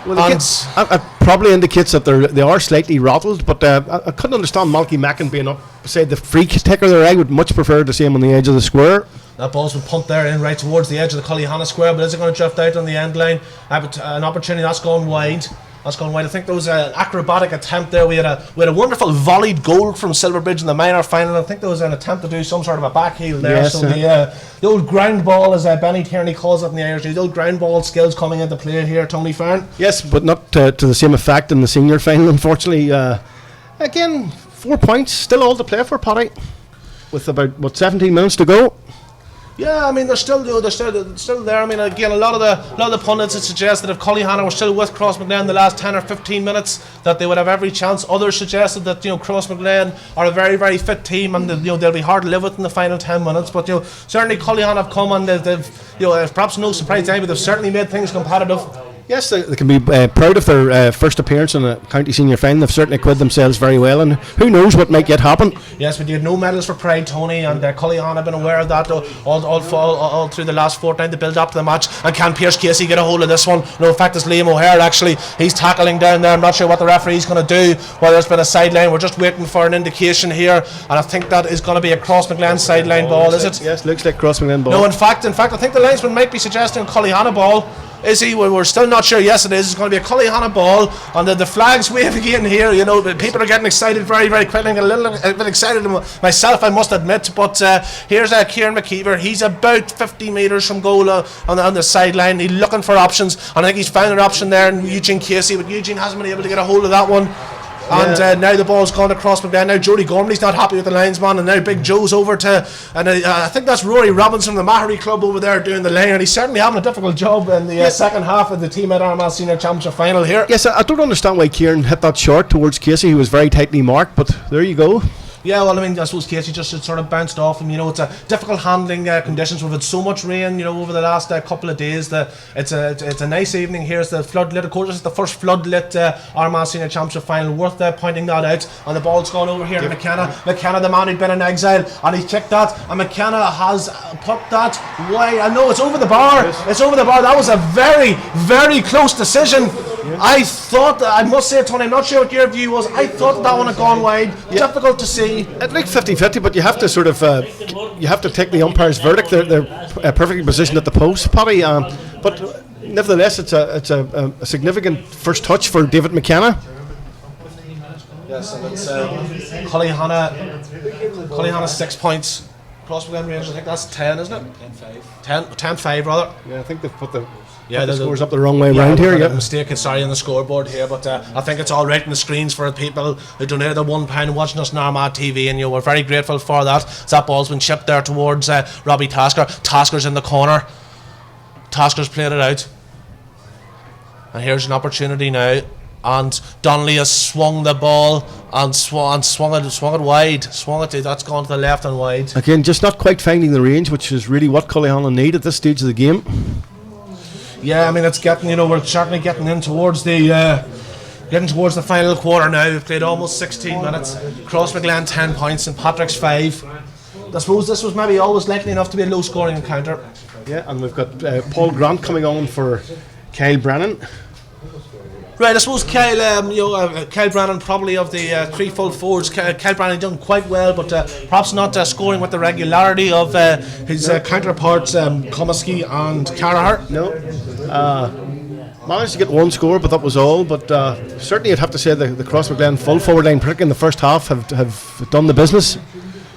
Well, it probably indicates that they are slightly rattled, but I couldn't understand Malachy-Mackin being up beside the free taker there. I would much prefer to see him on the edge of the square. That ball's been pumped there in right towards the edge of the Cullyhanna square, but is it going to drift out on the end line? An opportunity that's gone wide. I think there was an acrobatic attempt there. We had a wonderful volleyed goal from Silverbridge in the minor final. I think there was an attempt to do some sort of a back heel there. Yes, so the old ground ball, as Benny Tierney calls it in the Irish, the old ground ball skills coming into play here, Tony Fern. Yes, but not to the same effect in the senior final, unfortunately. Again, 4 points, still all to play for, Paddy, with about 17 minutes to go. Yeah, I mean they're still there. I mean, again, a lot of the pundits had suggested if Cullyhanna were still with Crossmaglen in the last 10 or 15 minutes that they would have every chance. Others suggested that Crossmaglen are a very, very fit team, and they'll be hard to live with in the final 10 minutes. But certainly Cullyhanna have come, and they've perhaps no surprise to anybody, they've certainly made things competitive. Yes, they can be proud of their first appearance in a county senior final. They've certainly acquitted themselves very well, and who knows what might yet happen. Yes, we did no medals for Pride, Tony, and Cullyhanna have been aware of that all through the last fortnight, the build up to the match. And can Pierce Casey get a hold of this one? No, in fact, it's Liam O'Hare actually. He's tackling down there. I'm not sure what the referee's going to do, whether there's been a sideline. We're just waiting for an indication here, and I think that is going to be a Crossmaglen sideline ball, is it? Yes, looks like Crossmaglen ball. No, in fact, I think the linesman might be suggesting Cullyhanna ball. Is he? We're still not sure. Yes, it is. It's going to be a Cullyhanna ball, and the flags wave again here. People are getting excited very, very quickly. I'm a little bit excited myself, I must admit. But here's Kieran McKeever. He's about 50 metres from goal on the sideline. He's looking for options, and I think he's found an option there in Eugene Casey, but Eugene hasn't been able to get a hold of that one. And now the ball's gone across McDan. Now Jody Gormley's not happy with the linesman, and now Big Joe's over to, and I think that's Rory Robbins from the Mahary Club over there doing the line, and he's certainly having a difficult job in the second half of the TMET Armagh Senior Championship final here. Yes, I don't understand why Kieran hit that short towards Casey, who was very tightly marked, but there you go. Yeah, well, I mean, I suppose Casey just sort of bounced off him. You know, it's a difficult handling conditions. We've had so much rain, you know, over the last couple of days. It's a nice evening here. It's the floodlit. Of course, it's the first floodlit Armagh Senior Championship final. Worth pointing that out. And the ball's gone over here to McKenna. McKenna, the man who'd been in exile, and he's kicked that. And McKenna has put that way. I know it's over the bar. It's over the bar. That was a very, very close decision. I thought, I must say, Tony, I'm not sure what your view was. I thought that one had gone wide. Difficult to see. It looked 50-50, but you have to sort of you have to take the umpire's verdict. They're perfectly positioned at the post, Paddy. But nevertheless, it's a significant first touch for David McKenna. Yes, and it's Cullyhanna 6 points. Crossmaglen Rangers, I think that's 10, isn't it? 10-5 rather. Yeah, I think they've put the the scores up the wrong way around here. Yeah, mistake. Sorry on the scoreboard here, but I think it's all right in the screens for the people who donated the £1 watching us on Armagh TV, and we're very grateful for that. So that ball's been chipped there towards Robbie Tasker. Tasker's in the corner. Tasker's played it out, and here's an opportunity now. And Donnelly has swung the ball and swung it wide. That's gone to the left and wide. Again, just not quite finding the range, which is really what Cullyhanna need at this stage of the game. Yeah, I mean, it's getting, we're certainly getting in towards the final quarter now. We've played almost 16 minutes. Crossmaglen 10 points and Patrick's 5. I suppose this was maybe always likely enough to be a low scoring encounter. Yeah, and we've got Paul Grant coming on for Kyle Brennan. Right, I suppose Kyle Brennan, probably of the three full forwards. Kyle Brennan done quite well, but perhaps not scoring with the regularity of his counterparts, Comiskey and Carragher. No. Managed to get one score, but that was all. But certainly you'd have to say the Crossmaglen full forward line, particularly in the first half, have done the business.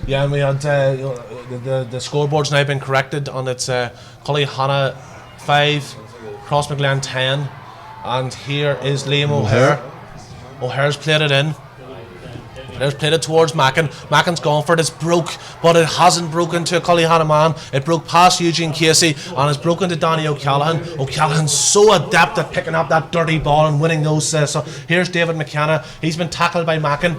Yeah, and we had the scoreboard's now been corrected, and it's Cullyhanna 5, Crossmaglen 10. And here is Liam O'Hare. O'Hare's played it in. There's played it towards Mackin. Mackin's gone for it. It's broke, but it hasn't broken to a Cullyhanna man. It broke past Eugene Casey and it's broken to Danny O'Callaghan. O'Callaghan's so adept at picking up that dirty ball and winning those. So here's David McKenna. He's been tackled by Mackin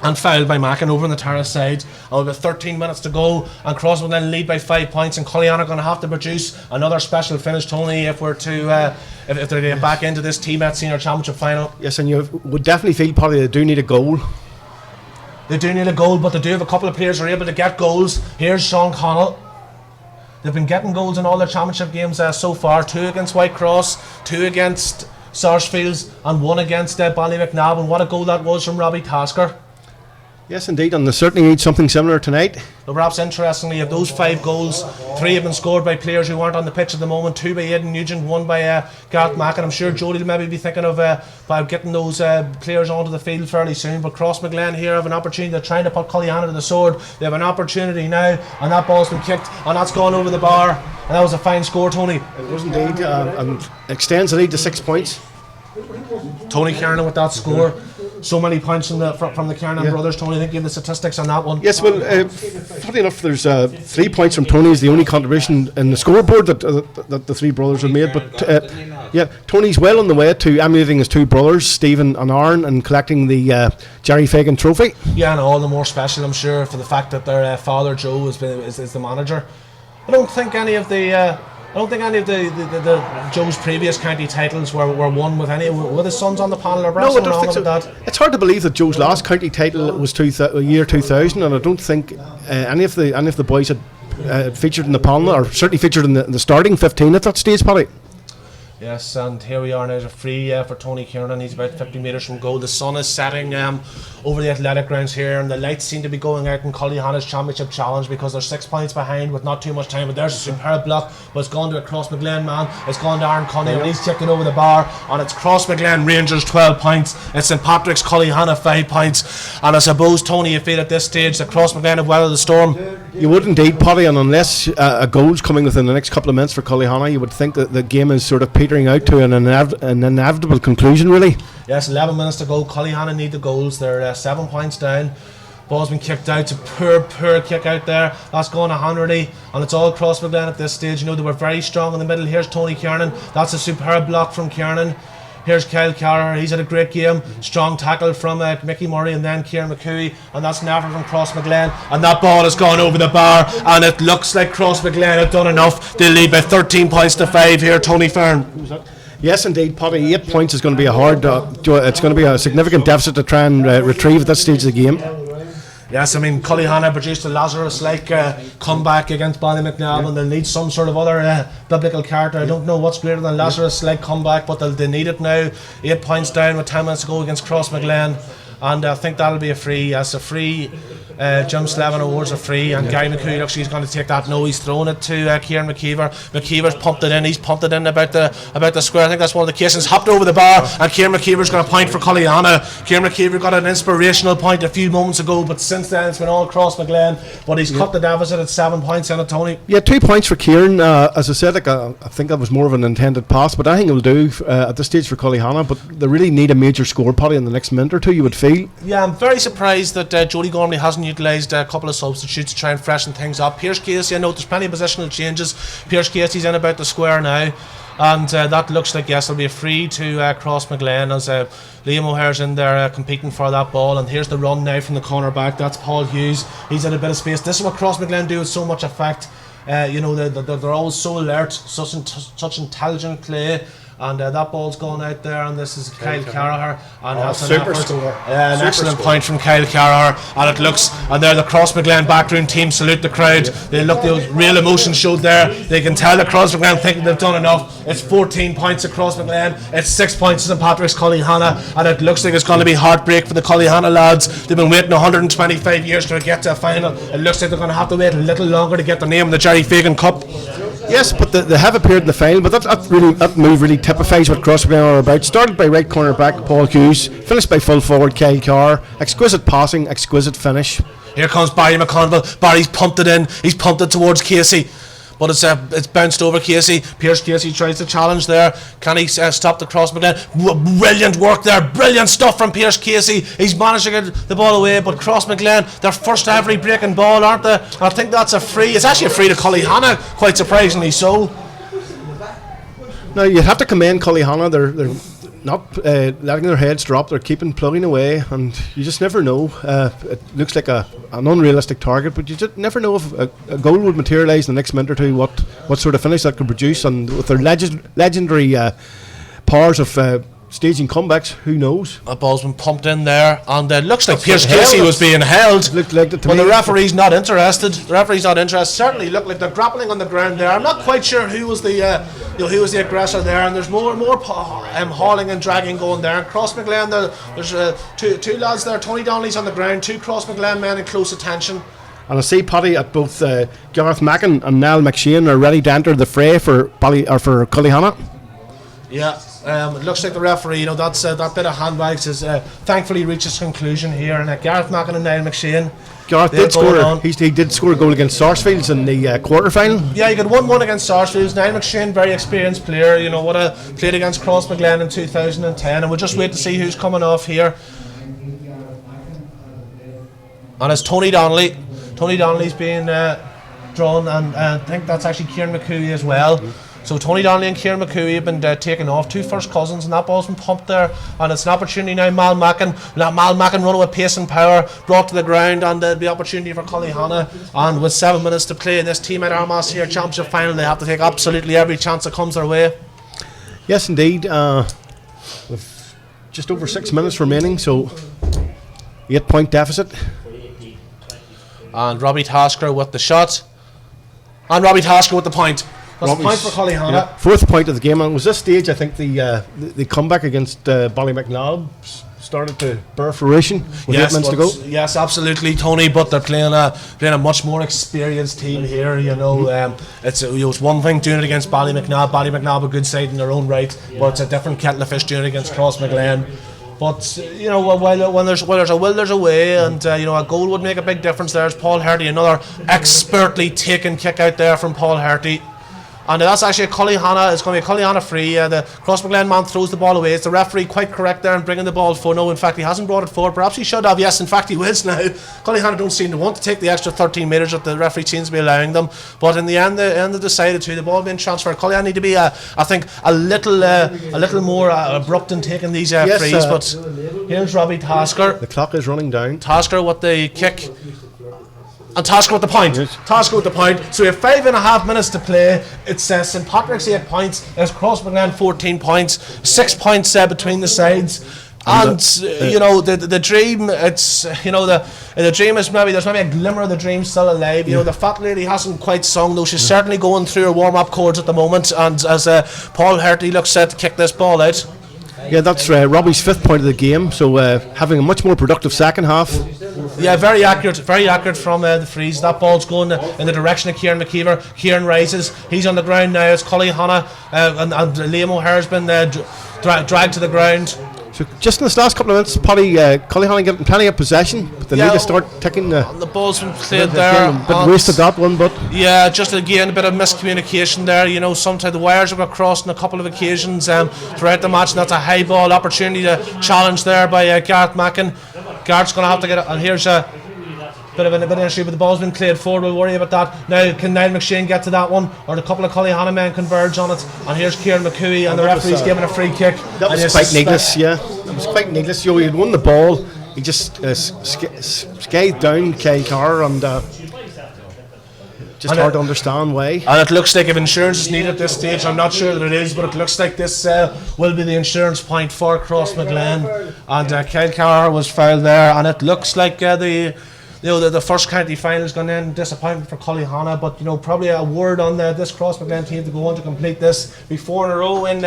and fouled by Mackin over on the terrace side. And we've got 13 minutes to go, and Crossmaglen lead by 5 points, and Cullyhanna are going to have to produce another special finish, Tony, if we're to if they're getting back into this TMET Senior Championship final. Yes, and you would definitely feel probably they do need a goal. They do need a goal, but they do have a couple of players who are able to get goals. Here's Sean Connell. They've been getting goals in all their championship games so far. 2 against Whitecross, 2 against Sarsfields, and 1 against Ballymacnabb. And what a goal that was from Robbie Tasker. Yes, indeed, and they certainly need something similar tonight. But perhaps interestingly, of those 5 goals, 3 have been scored by players who weren't on the pitch at the moment. 2 by Aidan Nugent, 1 by Gareth Mack, and I'm sure Jody will maybe be thinking of getting those players onto the field fairly soon. But Crossmaglen here have an opportunity. They're trying to put Cullyhanna to the sword. They have an opportunity now, and that ball's been kicked, and that's gone over the bar. And that was a fine score, Tony. It was indeed, and extends the lead to 6 points. Tony Kernan with that score. So many points from the Kernan brothers. Tony, I think you have the statistics on that one. Yes, well, funny enough, there's 3 points from Tony is the only contribution in the scoreboard that the 3 brothers have made. But Tony's well on the way to emulating his 2 brothers, Stephen and Aaron, and collecting the Jerry Fagan trophy. Yeah, and all the more special, I'm sure, for the fact that their father Joe is the manager. I don't think any of the Joe's previous county titles were won with his sons on the panel or no, I don't think so. That. It's hard to believe that Joe's last county title was year 2000, and I don't think any of the boys had featured in the panel, or certainly featured in the starting 15 at that stage, Paddy. Yes, and here we are now, a free for Tony Kernan. He's about 50 metres from goal. The sun is setting over the athletic grounds here, and the lights seem to be going out in Cullyhanna's championship challenge because they're 6 points behind with not too much time. But there's a superb block, but it's gone to a Crossmaglen man. It's gone to Aaron Cunny, and he's chipped it over the bar. And it's Crossmaglen Rangers 12 points. It's St Patrick's Cullyhanna 5 points. And I suppose, Tony, you feel at this stage that Crossmaglen have weathered the storm. You would indeed, Paddy, and unless a goal's coming within the next couple of minutes for Cullyhanna, you would think that the game is sort of petering out to an inevitable conclusion, really. Yes, 11 minutes to go. Cullyhanna need the goals. They're 7 points down. Ball's been kicked out. It's a poor kick out there. That's gone to Hanratty, and it's all Crossmaglen at this stage. They were very strong in the middle. Here's Tony Kernan. That's a superb block from Kernan. Here's Kyle Carr, he's had a great game. Strong tackle from Mickey Murray and then Kieran McCooey, and that's never from Crossmaglen, and that ball has gone over the bar, and it looks like Crossmaglen have done enough. They lead by 13 points to 5 here. Tony Fern. Yes, indeed, Paddy. 8 points is going to be it's going to be a significant deficit to try and retrieve at this stage of the game. Yes, I mean, Cullyhanna produced a Lazarus-like comeback against Ballymacnabb, and they'll need some sort of other biblical character. I don't know what's greater than Lazarus-like comeback, but they need it now. 8 points down with 10 minutes to go against Crossmaglen, and I think that'll be a free. Yes, a free. Jim Slevin awards a free, and Guy McCooey looks he's going to take that. No, he's throwing it to Kieran McKeever. McKeever's pumped it in. He's pumped it in about the square. I think that's one of the cases. Hopped over the bar, and Kieran McKeever's got a point for Cullyhanna. Kieran McKeever got an inspirational point a few moments ago, but since then it's been all Crossmaglen. But he's cut the deficit at 7 points in it, Tony. Yeah, 2 points for Kieran. As I said, I think that was more of an intended pass, but I think it'll do at this stage for Cullyhanna. But they really need a major score, Paddy, in the next minute or two, you would feel. Yeah, I'm very surprised that Jody Gormley hasn't utilised a couple of substitutes to try and freshen things up. Pierce Casey, I know there's plenty of positional changes. Pierce Casey's in about the square now, and that looks like, yes, it'll be a free to Crossmaglen as Liam O'Hare's in there competing for that ball. And here's the run now from the corner back. That's Paul Hughes. He's in a bit of space. This is what Crossmaglen do with so much effect. They're always so alert, such intelligent play. And that ball's gone out there, and this is Kyle Carraher, and that's an excellent point from Kyle Carraher. And it looks, and there the Crossmaglen backroom team salute the crowd. They look, the real emotion showed there. They can tell that Crossmaglen think they've done enough. It's 14 points at Crossmaglen, it's 6 points to St Patrick's Cullyhanna, and it looks like it's going to be heartbreak for the Cullyhanna lads. They've been waiting 125 years to get to a final. It looks like they're going to have to wait a little longer to get the name of the Jerry Fagan Cup. Yes, but they have appeared in the final, but that move really typifies what Crossmaglen are about. Started by right corner back Paul Hughes, finished by full forward Kyle Carr. Exquisite passing, exquisite finish. Here comes Barry McConville. Barry's pumped it in. He's pumped it towards Casey, but it's bounced over Casey. Pierce Casey tries to challenge there. Can he stop the Crossmaglen? Brilliant work there. Brilliant stuff from Pierce Casey. He's managed to get the ball away, but Crossmaglen, their first every breaking ball, aren't they? I think that's a free. It's actually a free to Cullyhanna, quite surprisingly so. Now, you'd have to commend Cullyhanna. They're not letting their heads drop. They're keeping plugging away, and you just never know. It looks like an unrealistic target, but you just never know if a goal would materialise in the next minute or two, what sort of finish that could produce. And with their legendary powers of staging comebacks, who knows? That ball's been pumped in there, and it looks like Pierce Casey was being held. Looked like it to but me. The referee's not interested. Certainly looked like they're grappling on the ground there. I'm not quite sure who was the aggressor there, and there's more hauling and dragging going there. And Crossmaglen, there's two lads there. Tony Donnelly's on the ground, 2 Crossmaglen men in close attention. And I see, Paddy, at both Gareth Mackin and Niall McShane are ready to enter the fray for Cullyhanna. Yeah, it looks like the referee, that bit of handbags is thankfully reaches conclusion here. And Gareth Mackin and Niall McShane. Gareth did score. He did score a goal against Sarsfields in the quarter-final. Yeah, he got 1-1 against Sarsfields. Niall McShane, very experienced player. Played against Crossmaglen in 2010, and we'll just wait to see who's coming off here. And it's Tony Donnelly. Tony Donnelly's being drawn, and I think that's actually Kieran McCooey as well. So Tony Donnelly and Kieran McCooey have been taken off, 2 first cousins, and that ball's been pumped there. And it's an opportunity now. Mal Mackin running with pace and power, brought to the ground, and there'll be opportunity for Cullyhanna. And with 7 minutes to play in this TMET Armagh-gaa Championship final, they have to take absolutely every chance that comes their way. Yes, indeed. With just over 6 minutes remaining, so 8-point deficit. And Robbie Tasker with the shot, and Robbie Tasker with the point. That's a point for Cullyhanna. Yeah, 4th point of the game, and it was this stage I think the comeback against Ballymacnabb started to bear fruition with 8 minutes to go. Yes, absolutely, Tony. But they're playing a much more experienced team here. It's one thing doing it against Ballymacnabb. Ballymacnabb a good side in their own right, but it's a different kettle of fish doing it against Crossmaglen. But when there's a will, there's a way, and a goal would make a big difference. There's Paul Harty, another expertly taken kick out there from Paul Harty. And that's actually a Cullyhanna. It's going to be a Cullyhanna free. The Crossmaglen man throws the ball away. Is the referee quite correct there in bringing the ball forward? No, in fact, he hasn't brought it forward. Perhaps he should have. Yes, in fact, he wins now. Cullyhanna don't seem to want to take the extra 13 metres that the referee seems to be allowing them. But in the end, they decided to. The ball being transferred. Cullyhanna need to be, I think, a little more abrupt in taking these frees. But here's Robbie Tasker. The clock is running down. Tasker with the kick. And Tasker with the point. Tasker with the point. So we have 5.5 minutes to play. It's St Patrick's 8 points. There's Crossmaglen 14 points. 6 points between the sides. And the dream, it's the dream is maybe there's maybe a glimmer of the dream still alive. The fat lady hasn't quite sung, though she's certainly going through her warm-up chords at the moment. And as Paul Hanratty looks set to kick this ball out. Yeah, that's Robbie's 5th point of the game. So having a much more productive second half. Yeah, very accurate from the freeze. That ball's going in the direction of Kieran McKeever. Kieran rises. He's on the ground now. It's Cullyhanna and Liam O'Hare's been dragged to the ground. So just in this last couple of minutes, Paddy, Cullyhanna getting plenty of possession, but they need to start taking the ball's been played there. A bit wasted that one, but yeah, just again a bit of miscommunication there. Sometimes the wires have got crossed on a couple of occasions throughout the match, and that's a high ball opportunity to challenge there by Gareth Mackin. Gareth's going to have to get it, and here's a bit of an issue, but the ball's been played forward. We'll worry about that. Now, can Niall McShane get to that one, or the couple of Cullyhanna men converge on it? And here's Kieran McCooey, and the referee's giving a free kick. That was quite needless, That was quite needless. He had won the ball. He just skived down Kyle Carr, and just hard to understand why. And it looks like if insurance is needed at this stage, I'm not sure that it is, but it looks like this will be the insurance point for Crossmaglen. And Kyle Carr was fouled there, and it looks like the first county final has gone in disappointment for Cullyhanna, but probably a word on this Crossmaglen team to go on to complete this. Be 4 in a row in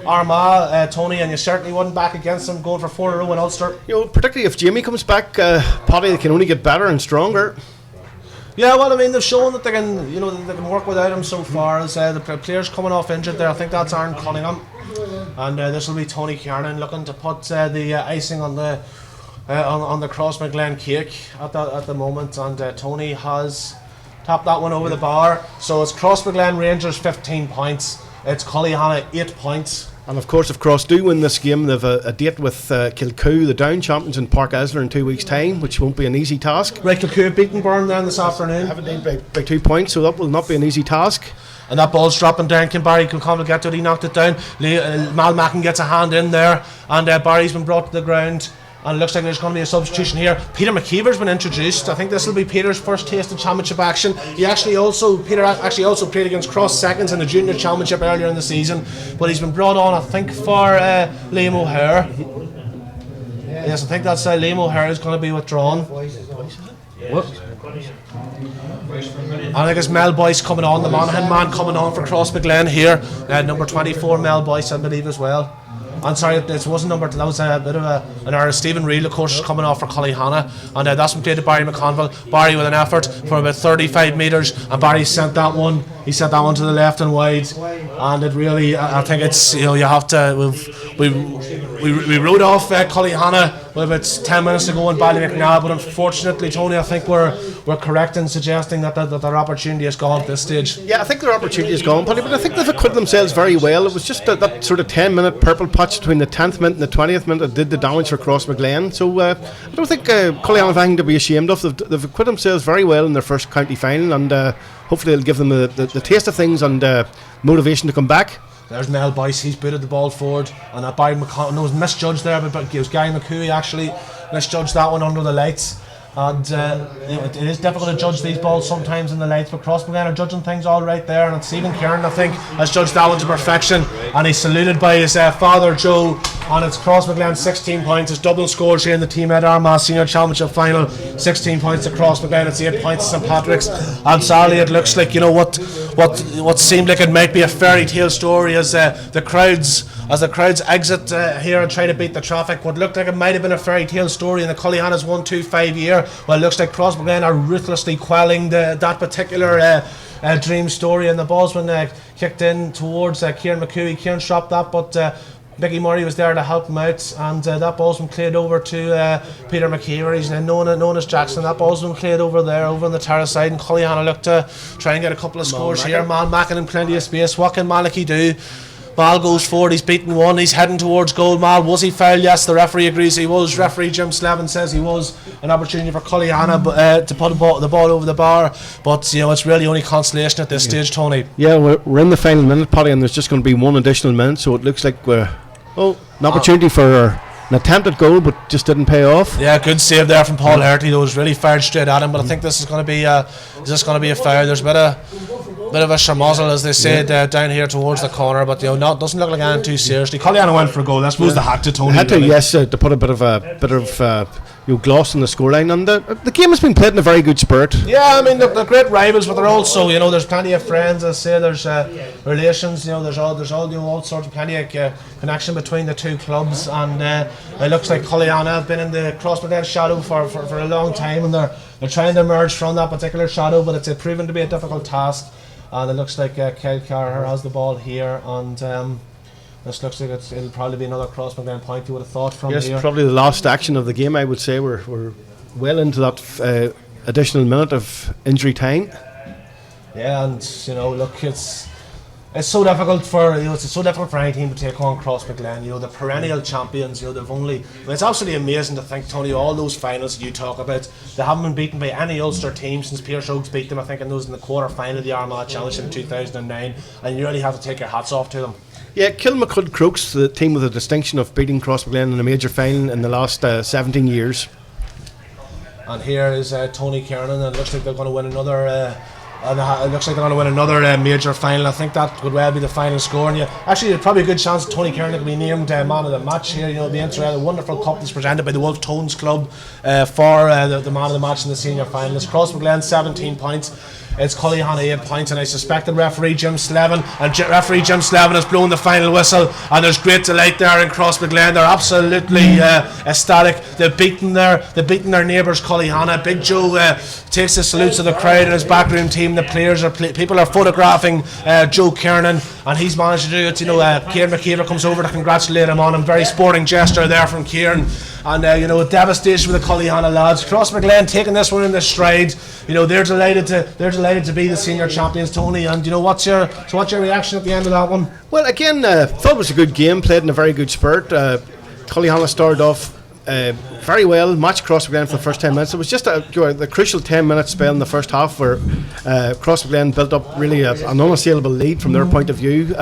Armagh, Tony, and you certainly wouldn't back against them going for 4 in a row in Ulster. Particularly if Jamie comes back, Paddy, they can only get better and stronger. Yeah, well, I mean, they've shown that they can, they can work without him so far. As the players coming off injured there, I think that's Aaron Cunningham, and this will be Tony Kernan looking to put the icing on the Crossmaglen cake at the moment, and Tony has tapped that one over the bar. So it's Crossmaglen Rangers 15 points. It's Cullyhanna 8 points. And of course, if Cross do win this game, they've a date with Kilcoo, the Down champions, in Park Esler in 2 weeks' time, which won't be an easy task. Right, Kilcoo have beaten Burn down this afternoon. Haven't they by 2 points, so that will not be an easy task. And that ball's dropping down. Can Barry Kilconnell get to it? He knocked it down. Mal Mackin gets a hand in there, and Barry's been brought to the ground. And it looks like there's going to be a substitution here. Peter McKeever's been introduced. I think this will be Peter's first taste of championship action. Peter actually also played against Cross seconds in the junior championship earlier in the season, but he's been brought on, I think, for Liam O'Hare. Yes, I think that's Liam O'Hare is going to be withdrawn. What? I think it's Mel Boyce coming on, the Monaghan man coming on for Crossmaglen here. Number 24, Mel Boyce, I believe, as well. I'm sorry, it wasn't number. That was a bit of an error. Stephen Reel, of course, is coming off for Cullyhanna, and that's been played to Barry McConville. Barry with an effort for about 35 metres, and Barry sent that one. He sent that one to the left and wide, and it really, I think it's you have to. We rode off Cullyhanna with about 10 minutes to go in Ballymacnabb, but unfortunately, Tony, I think we're correct in suggesting that their opportunity is gone at this stage. Yeah, I think their opportunity is gone, Paddy, but I think they've acquitted themselves very well. It was just that sort of 10-minute purple patch between the 10th minute and the 20th minute that did the damage for Crossmaglen. So I don't think Cullyhanna have anything to be ashamed of. They've acquitted themselves very well in their first county final, and hopefully it'll give them the taste of things and motivation to come back. There's Mel Boyce, he's booted the ball forward, and Barry McConnell was misjudged there, but it was Gary McCooey actually misjudged that one under the lights. And it is difficult to judge these balls sometimes in the lights, but Crossmaglen are judging things all right there, and Stephen Kernan, I think, has judged that one to perfection, and he's saluted by his father Joe, and it's Crossmaglen 16 points. It's double scores here in the TMET Armagh Senior Championship Final. 16 points to Crossmaglen, it's 8 points to St Patrick's, and sadly it looks like what seemed like it might be a fairy tale story as the crowds exit here and try to beat the traffic. What looked like it might have been a fairy tale story in the Cullyhanna's 1-2-5 year, well, it looks like Crossmaglen are ruthlessly quelling that particular dream story, and the ball's been kicked in towards Kieran McCooey. Kieran stopped that, but Mickey Murray was there to help him out, and that ball's been played over to Peter McKeever. He's known as Jackson. That ball's been played over there, over on the terrace side, and Cullyhanna looked to try and get a couple of scores here. Mal Mackin in plenty of space. What can Malachy do? Mal goes forward, he's beaten one, he's heading towards goal. Mal, was he fouled? Yes, the referee agrees he was. Referee Jim Slevin says he was. An opportunity for Cullyhanna to put the ball over the bar, but it's really only consolation at this stage, Tony. Yeah, we're in the final minute, Paddy, and there's just going to be one additional minute, so it looks like we're an opportunity for an attempted goal, but just didn't pay off. Yeah, good save there from Paul Hanratty. Though was really fired straight at him, but I think this is going to be a foul. There's a bit of a shamozzle, as they say, down here towards the corner, but doesn't look like anything too seriously. Cullyhanna went for a goal. I suppose they had to, Tony. Had to, yes, to put a bit of gloss on the scoreline, and the game has been played in a very good spirit. Yeah, I mean they're great rivals, but they're also there's plenty of friends. As I say, there's relations. There's all sorts of plenty of connection between the two clubs, and it looks like Cullyhanna have been in the Crossmaglen shadow for a long time, and they're trying to emerge from that particular shadow, but it's proven to be a difficult task. And it looks like Kyle Carr has the ball here, and this looks like it'll probably be another Crossmaglen point, you would have thought, from here. Yes, probably the last action of the game, I would say. We're well into that additional minute of injury time. Yeah, and look, it's so difficult for any team to take on Crossmaglen. The perennial champions. It's absolutely amazing to think, Tony, all those finals that you talk about, they haven't been beaten by any Ulster team since Pearse Oaks beat them. I think in the quarter final of the Armagh Championship in 2009, and you really have to take your hats off to them. Yeah, Kilmacud Crokes, the team with the distinction of beating Crossmaglen in a major final in the last 17 years. And here is Tony Kernan, and it looks like they're going to win another. It looks like they're going to win another major final. I think that could well be the final score. And there's probably a good chance Tony Kernan could be named man of the match here. The a wonderful cup that's presented by the Wolf Tones Club for the man of the match in the senior final. It's Crossmaglen 17 points. It's Cullyhanna 8 points, and I suspect that referee Jim Slevin has blown the final whistle, and there's great delight there in Crossmaglen. They're absolutely ecstatic. They've beaten their neighbours Cullyhanna. Big Joe takes the salutes of the crowd and his backroom team. The players people are photographing Joe Kernan, and he's managed to do it. Kieran McKeever comes over to congratulate him on him. Very sporting gesture there from Kieran. And a devastation for the Cullyhanna lads. Crossmaglen taking this one in their stride. They're delighted to be the senior champions, Tony. And what's your reaction at the end of that one? Well, again, thought it was a good game, played in a very good spirit. Cullyhanna started off very well, matched Crossmaglen for the first 10 minutes. It was just the crucial 10-minute spell in the first half where Crossmaglen built up really an unassailable lead from their point of view.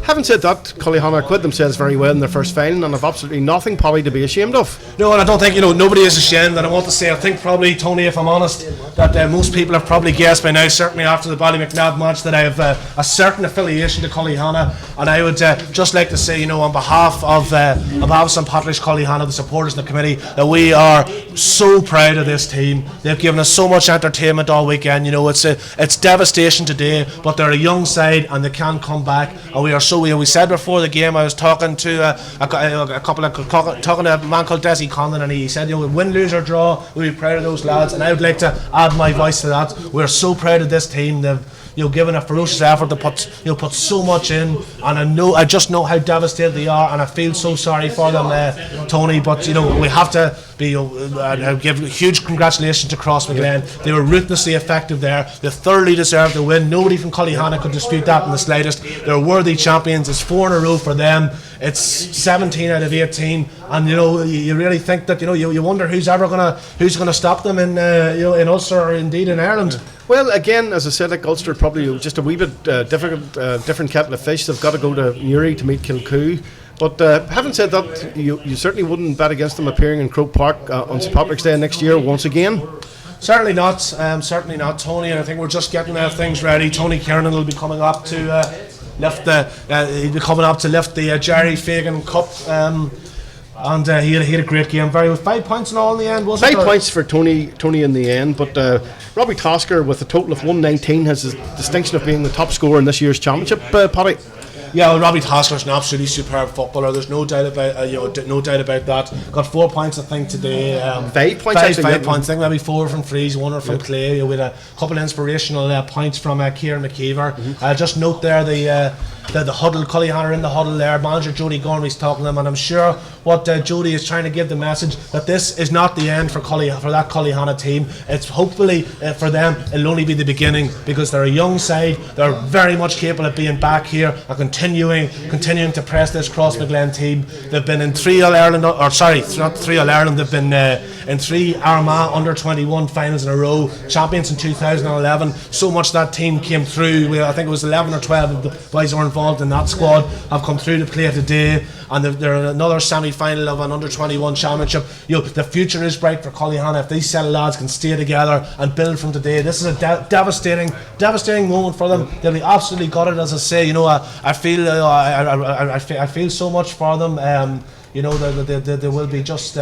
Having said that, Cullyhanna acquitted themselves very well in their first final and have absolutely nothing probably to be ashamed of. No, and I don't think nobody is ashamed. And I want to say, I think probably, Tony, if I'm honest, that most people have probably guessed by now, certainly after the Ballymacnab match, that I have a certain affiliation to Cullyhanna. And I would just like to say, on behalf of St Patrick's Cullyhanna, the supporters and the committee, that we are so proud of this team. They've given us so much entertainment all weekend. It's devastation today, but they're a young side and they can come back, and we are so. We said before the game, I was talking to a man called Desi Conlon, and he said, win, lose or draw, we'll be proud of those lads, and I would like to add my voice to that. We're so proud of this team. They've given a ferocious effort to put so much in, and I just know how devastated they are, and I feel so sorry for them, Tony. But we have to give huge congratulations to Crossmaglen. They were ruthlessly effective there. They thoroughly deserved the win. Nobody from Cullyhanna could dispute that in the slightest. They're worthy champions. It's 4 in a row for them. It's 17 out of 18, and you really think that you wonder who's gonna stop them in Ulster or indeed in Ireland. Well, again, as I said, like Ulster probably just a wee bit different kettle of fish. They've got to go to Newry to meet Kilcoo. But having said that, you certainly wouldn't bet against them appearing in Croke Park on St Patrick's Day next year once again. Certainly not, Tony. And I think we're just getting things ready. Tony Kernan will be coming up to lift the Jerry Fagan Cup. And he had a great game. 5 points in all in the end, wasn't it? 5 points for Tony in the end, but Robbie Tasker with a total of 119 has the distinction of being the top scorer in this year's championship, Paddy. Yeah, well, Robbie Taskler's an absolutely superb footballer. There's no doubt about no doubt about that. Got 4 points, I think, today. 5 points. 5 points. I think maybe 4 from Freeze, 1 from Clay. With a couple of inspirational points from Kieran McKeever. Just note there the huddle, Cullyhanna in the huddle there. Manager Jody Gormley's talking to them, and I'm sure what Jody is trying to give the message that this is not the end for that Cullyhanna team. It's hopefully for them it'll only be the beginning, because they're a young side. They're very much capable of being back here and continuing to press this Crossmaglen team. They've been in 3 All-Ireland, not 3 All-Ireland. They've been in 3 Armagh under-21 finals in a row, champions in 2011. So much that team came through. I think it was 11 or 12 of the boys who were involved in that squad have come through to play today, and they're in another semi-final of an under-21 championship. The future is bright for Cullyhanna if these set of lads can stay together and build from today. This is a devastating moment for them. They'll be absolutely gutted, as I say. I feel so much for them. They will be just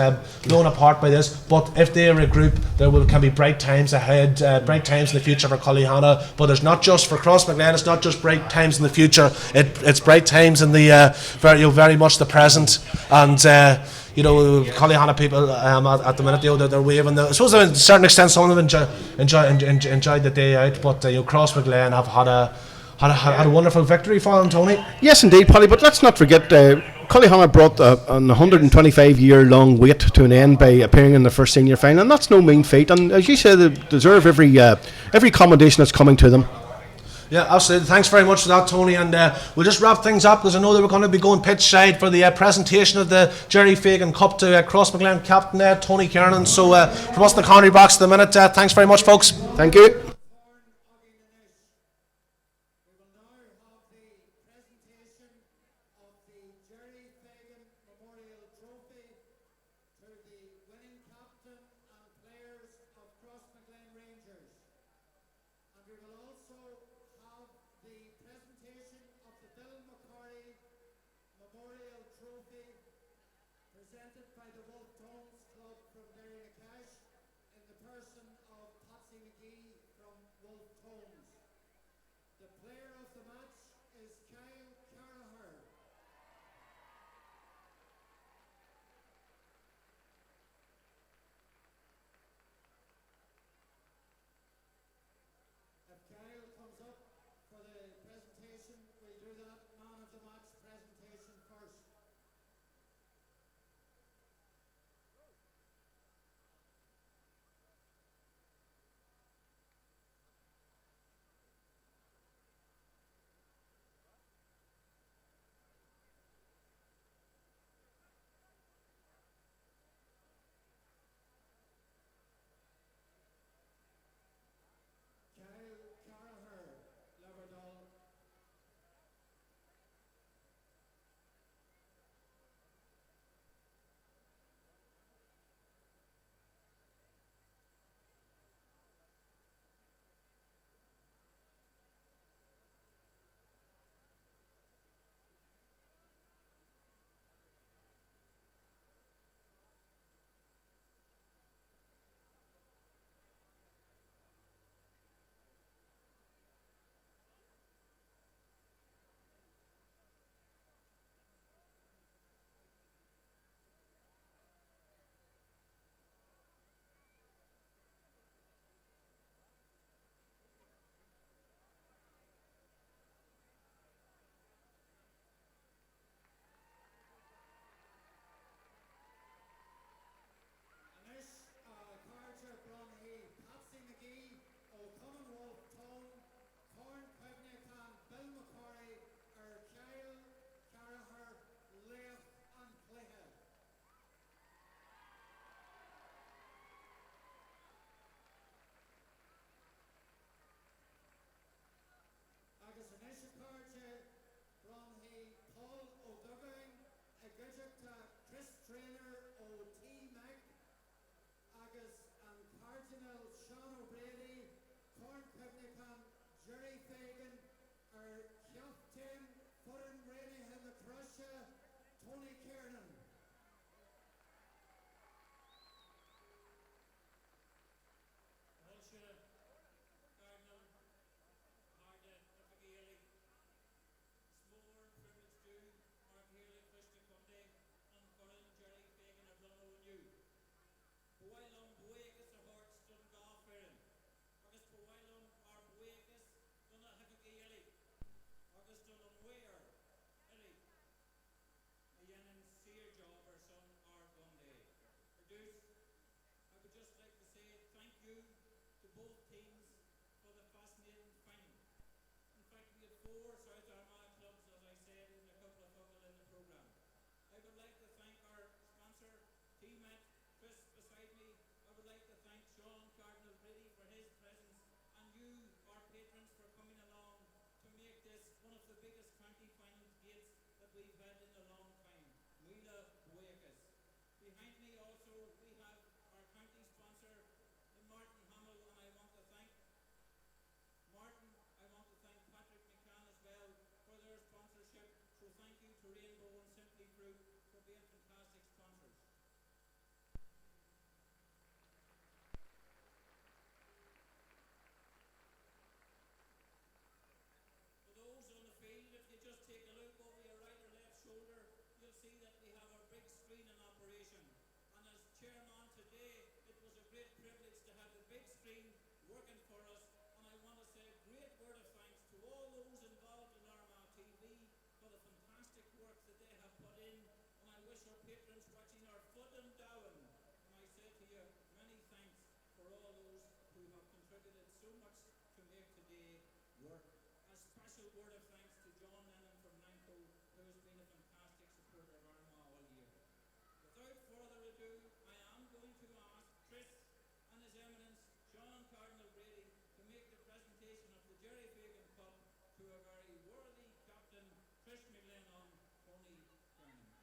blown apart by this. But if they regroup, can be bright times ahead, bright times in the future for Cullyhanna. But it's not just for Crossmaglen. It's not just bright times in the future. It's bright times in the very much the present. And Cullyhanna people at the minute, they're waving. I suppose to a certain extent some of them enjoyed the day out. But Crossmaglen have had a wonderful victory for them, Tony. Yes, indeed, Polly. But let's not forget, Cullyhanna brought an 125-year-long wait to an end by appearing in the first senior final, and that's no mean feat. And as you say, they deserve every commendation that's coming to them. Yeah, absolutely. Thanks very much for that, Tony. And we'll just wrap things up, because I know that we're going to be going pitch side for the presentation of the Jerry Fagan Cup to Crossmaglen captain Tony Kernan. So from us in the commentary box at the minute, thanks very much, folks. Thank you. Presented by the Wolf Tones Club from Derry-in-a-Cash in the person of Patsy McGee from Wolf Tones. The player of the match is Kyle Carraher. If Kyle comes up for the presentation, we'll do that man of the match presentation first. Patsy McGee, O'Connell Tone, Corn Pevnican, Bill McCorry, Kyle Carraher, Leith and Cleha. Agus an Ishikaarja from Paul O'Duggan, a gadget Chris Trainer o TMET, agus an Cardinal Sean O'Brady, Corn Pevnican, Jerry Fagan, Captain Foreign Rainy in the Crusher, Tony Kernan. Kernan, Harda, Smore, 4 South Armagh clubs, as I said, in a couple of focal in the programme. I would like to thank our sponsor, TMET, Chris beside me. I would like to thank Sean Cardinal Brady for his presence, and you, our patrons, for coming along to make this one of the biggest county final gates that we've had in a long time. Mila Buekas. Behind me also we have our county sponsor, Martin Hamill, and I want to thank Martin, I want to thank Patrick McCann as well for their sponsorship. So thank you to Rainbow and Simply Fruit for being fantastic sponsors. For those on the field, if you just take a look over your right or left shoulder, you'll see that we have our big screen in operation. And as chairman today, it was a great privilege to have the big screen working for us. And I want to say a great word of thanks to all those involved in Armagh TV for the fantastic work that they have put in. And I wish our patrons watching our foot and down. And I say to you, many thanks for all those who have contributed so much to make today work. A special word of thanks to John Lennon from Nanco, who has been a fantastic supporter of Armagh all year. Without further ado, I am going to ask Chris and His Eminence Sean Cardinal Brady to make the presentation of the Jerry Fagan Cup to a very worthy captain, Crossmaglen on Tony Kernan.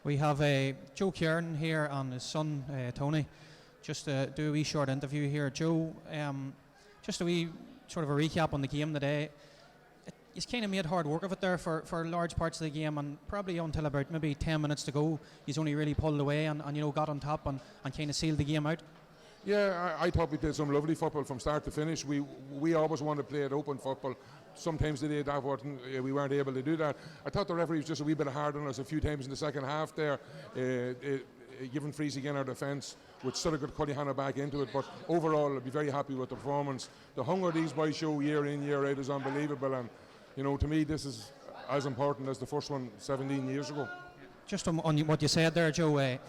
We have Joe Kernan here and his son Tony. Just to do a wee short interview here. Joe, just a wee sort of a recap on the game today. He's kind of made hard work of it there for large parts of the game, and probably until about maybe 10 minutes to go, he's only really pulled away and got on top and kind of sealed the game out. Yeah, I thought we played some lovely football from start to finish. We always want to play at open football. Sometimes today we weren't able to do that. I thought the referee was just a wee bit hard on us a few times in the second half there, giving frees again our defence, which sort of got Cullyhanna back into it. But overall, I'd be very happy with the performance. The hunger these boys show year in, year out is unbelievable, and to me this is as important as the first one 17 years ago. Just on what you said there, Joe,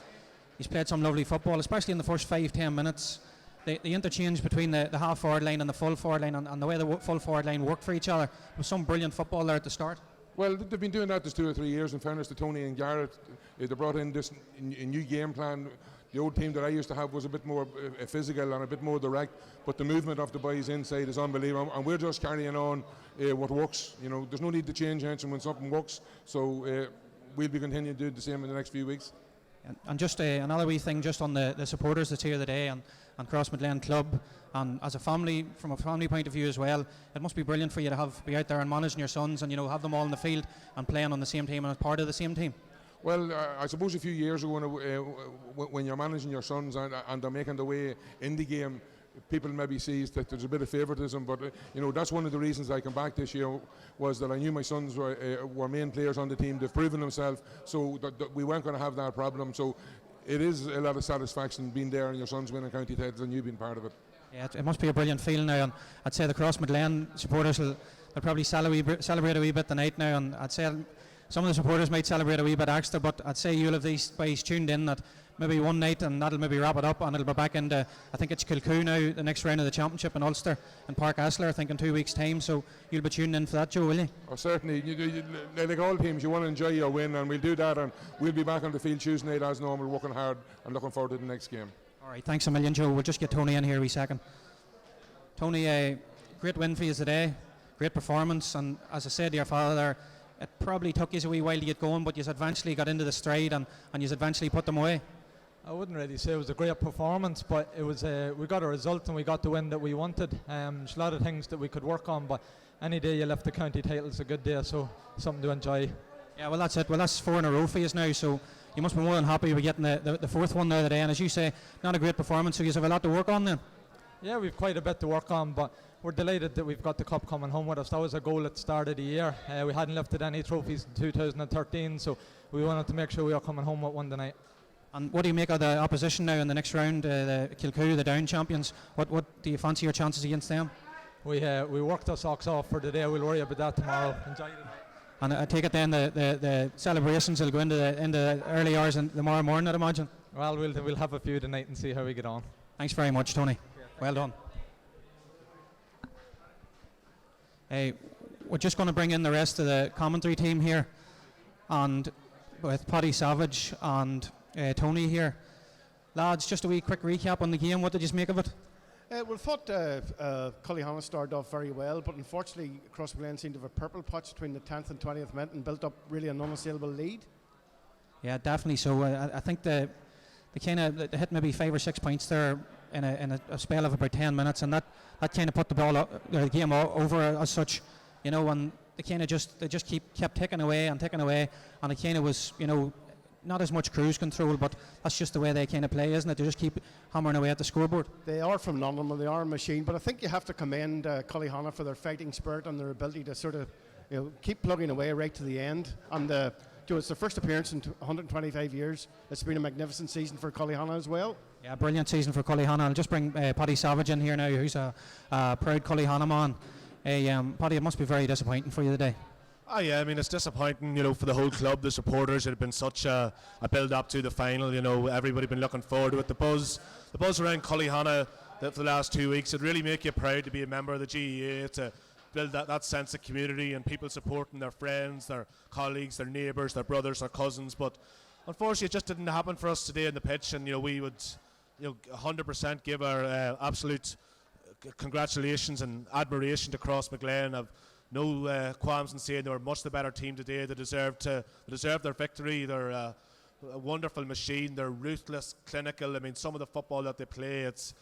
he's played some lovely football, especially in the first 5-10 minutes. The interchange between the half forward line and the full forward line, and the way the full forward line worked for each other, there was some brilliant football there at the start. Well, they've been doing that this 2 or 3 years. In fairness to Tony and Garrett, they brought in this new game plan. The old team that I used to have was a bit more physical and a bit more direct, but the movement of the boys inside is unbelievable, and we're just carrying on what works. There's no need to change anything when something works, so we'll be continuing to do the same in the next few weeks. And just another wee thing just on the supporters that's here today and Crossmaglen Club, and as a family, from a family point of view as well, it must be brilliant for you to be out there and managing your sons and have them all in the field and playing on the same team and as part of the same team. Well, I suppose a few years ago when you're managing your sons and they're making their way in the game, people maybe sees that there's a bit of favouritism, but that's one of the reasons I came back this year, was that I knew my sons were main players on the team. They've proven themselves, so that we weren't going to have that problem. So it is a lot of satisfaction being there and your sons winning county titles and you being part of it. Yeah, it must be a brilliant feeling now, and I'd say the Crossmaglen supporters they'll probably celebrate a wee bit tonight now, and I'd say some of the supporters might celebrate a wee bit extra, but I'd say you'll have these boys tuned in that maybe one night, and that'll maybe wrap it up, and it'll be back into, I think it's Kilcoo now, the next round of the championship in Ulster and Park Asler, I think in 2 weeks' time, so you'll be tuning in for that, Joe, will you? Oh, certainly. Like all teams, you want to enjoy your win, and we'll do that, and we'll be back on the field Tuesday night as normal, working hard and looking forward to the next game. All right, thanks a million, Joe. We'll just get Tony in here a wee second. Tony, great win for you today, great performance, and as I said to your father there, it probably took you a wee while to get going, but you eventually got into the stride and you eventually put them away. I wouldn't really say it was a great performance, but it was we got a result and we got the win that we wanted. There's a lot of things that we could work on, but any day you left the county title is a good day, so something to enjoy. Yeah, well that's it. Well, that's 4 in a row for you now, so you must be more than happy with getting the fourth one there today. And as you say, not a great performance, so you have a lot to work on then. Yeah, we've quite a bit to work on, but we're delighted that we've got the cup coming home with us. That was a goal at the start of the year. We hadn't lifted any trophies in 2013, so we wanted to make sure we are coming home with one tonight. And what do you make of the opposition now in the next round, the Kilcoo, the Down champions? What do you fancy your chances against them? We worked our socks off for today. We'll worry about that tomorrow. Enjoy it. And I take it then the celebrations will go into the early hours and tomorrow morning, I'd imagine. Well, we'll have a few tonight and see how we get on. Thanks very much, Tony. Well done. Hey, we're just going to bring in the rest of the commentary team here, and with Paddy Savage and Tony here. Lads, just a wee quick recap on the game. What did you make of it? We thought Cullyhanna started off very well, but unfortunately Crossmaglen seemed to have a purple patch between the 10th and 20th minute and built up really an unassailable lead. Yeah, definitely so. I think they hit maybe 5 or 6 points there in a spell of about 10 minutes, and that kind of put the game over as such, and they just kept ticking away, and it kind of was, not as much cruise control, but that's just the way they kind of play, isn't it? They just keep hammering away at the scoreboard. They are from London, and they are a machine, but I think you have to commend Cullyhanna for their fighting spirit and their ability to sort of keep plugging away right to the end. And it's their first appearance in 125 years. It's been a magnificent season for Cullyhanna as well. Yeah, brilliant season for Cullyhanna. I'll just bring Paddy Savage in here now, who's a proud Cullyhanna man. Paddy, it must be very disappointing for you today. Oh yeah, I mean it's disappointing, for the whole club, the supporters. It had been such a build up to the final. Everybody been looking forward to it. The buzz around Cullyhanna for the last 2 weeks. It'd really make you proud to be a member of the GEA, to build that sense of community and people supporting their friends, their colleagues, their neighbours, their brothers, their cousins. But unfortunately, it just didn't happen for us today in the pitch. And we would 100% give our absolute congratulations and admiration to Crossmaglen. I've no qualms in saying they were much the better team today. They deserved their victory. They're a wonderful machine. They're ruthless, clinical. I mean, some of the football that they play, it's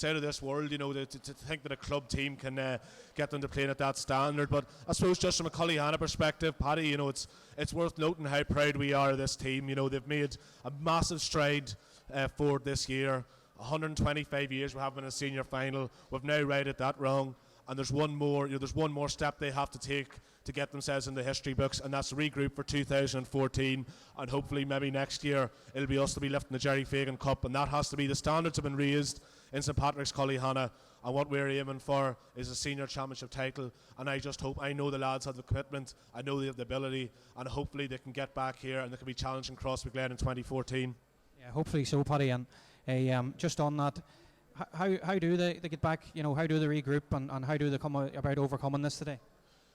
out of this world, you know, to think that a club team can get them to playing at that standard. But I suppose just from a Cullyhanna perspective, Paddy, you know, it's worth noting how proud we are of this team. You know, they've made a massive stride forward this year. 125 years we have been in a senior final. We've now righted that wrong. And there's one more step they have to take to get themselves in the history books, and that's regroup for 2014, and hopefully maybe next year it'll be us to be lifting the Jerry Fagan Cup, and that has to be, the standards have been raised in St Patrick's Cullyhanna, and what we're aiming for is a senior championship title. And I just hope, I know the lads have the commitment, I know they have the ability, and hopefully they can get back here and they can be challenging Crossmaglen in 2014. Yeah, hopefully so, Paddy. And just on that, how do they get back? You know, how do they regroup, and how do they come about overcoming this today?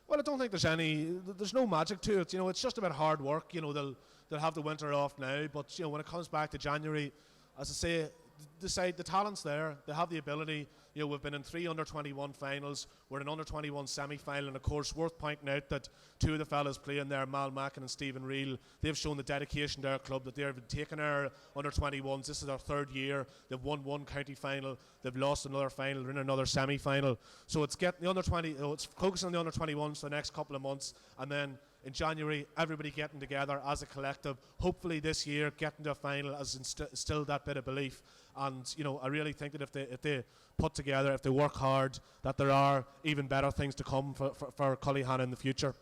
Well, I don't think there's no magic to it. You know, it's just about hard work. You know, they'll have the winter off now, but you know, when it comes back to January, as I say, the talent's there. They have the ability. You know, we've been in 3 under-21 finals. We're in an under-21 semi-final, and of course, worth pointing out that 2 of the fellas playing there, Mal Mackin and Stephen Reel, they've shown the dedication to our club, that they've taken our under-21s. This is our 3rd year. They've won 1 county final. They've lost another final. They're in another semi-final. So it's getting the under-20. It's focusing on the under-21s for the next couple of months, and then in January, everybody getting together as a collective. Hopefully this year, getting to a final has instilled that bit of belief. And you know, I really think that if they put together, if they work hard, that there are even better things to come for Cullyhanna in the future.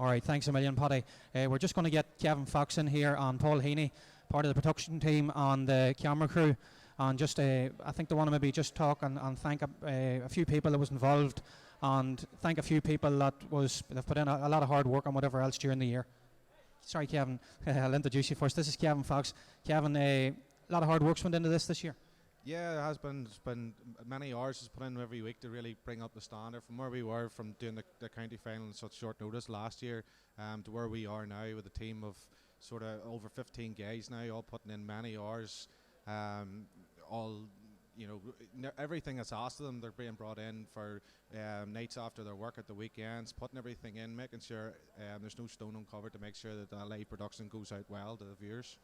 All right, thanks a million, Paddy. We're just going to get Kevin Fox in here and Paul Heaney, part of the production team and the camera crew. And just, I think they want to maybe just talk and thank a few people that was involved, and thank a few people they've put in a lot of hard work and whatever else during the year. Sorry, Kevin, I'll introduce you first. This is Kevin Fox. Kevin, a lot of hard work's went into this year. Yeah, it has been. It's been many hours has put in every week to really bring up the standard from where we were from doing the county final in such short notice last year, to where we are now with a team of sort of over 15 guys now, all putting in many hours. All, you know, everything that's asked of them, they're being brought in for nights after their work at the weekends, putting everything in, making sure there's no stone uncovered to make sure that the live production goes out well to the viewers.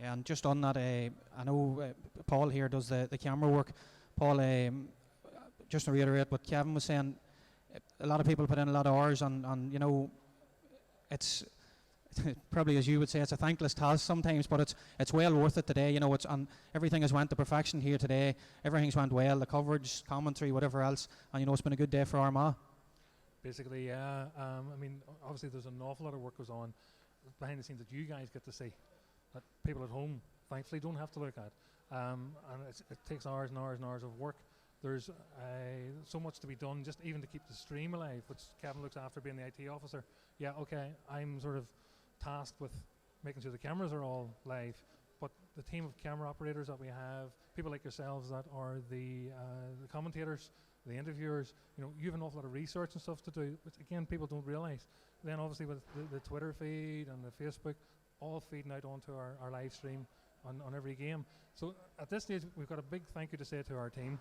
Yeah, and just on that, I know Paul here does the camera work. Paul, just to reiterate what Kevin was saying, a lot of people put in a lot of hours, and you know, it's probably, as you would say, it's a thankless task sometimes, but it's well worth it today. You know, and everything has went to perfection here today. Everything's went well, the coverage, commentary, whatever else, and you know, it's been a good day for Armagh. Basically, yeah. I mean, obviously there's an awful lot of work goes on behind the scenes that you guys get to see, that people at home thankfully don't have to look at, and it takes hours and hours and hours of work. There's so much to be done, just even to keep the stream alive, which Kevin looks after, being the IT officer. Yeah, okay, I'm sort of tasked with making sure the cameras are all live, but the team of camera operators that we have, people like yourselves that are the commentators, the interviewers, you know, you have an awful lot of research and stuff to do, which again people don't realise. Then obviously with the Twitter feed and the Facebook, all feeding out onto our live stream on every game. So at this stage we've got a big thank you to say to our team,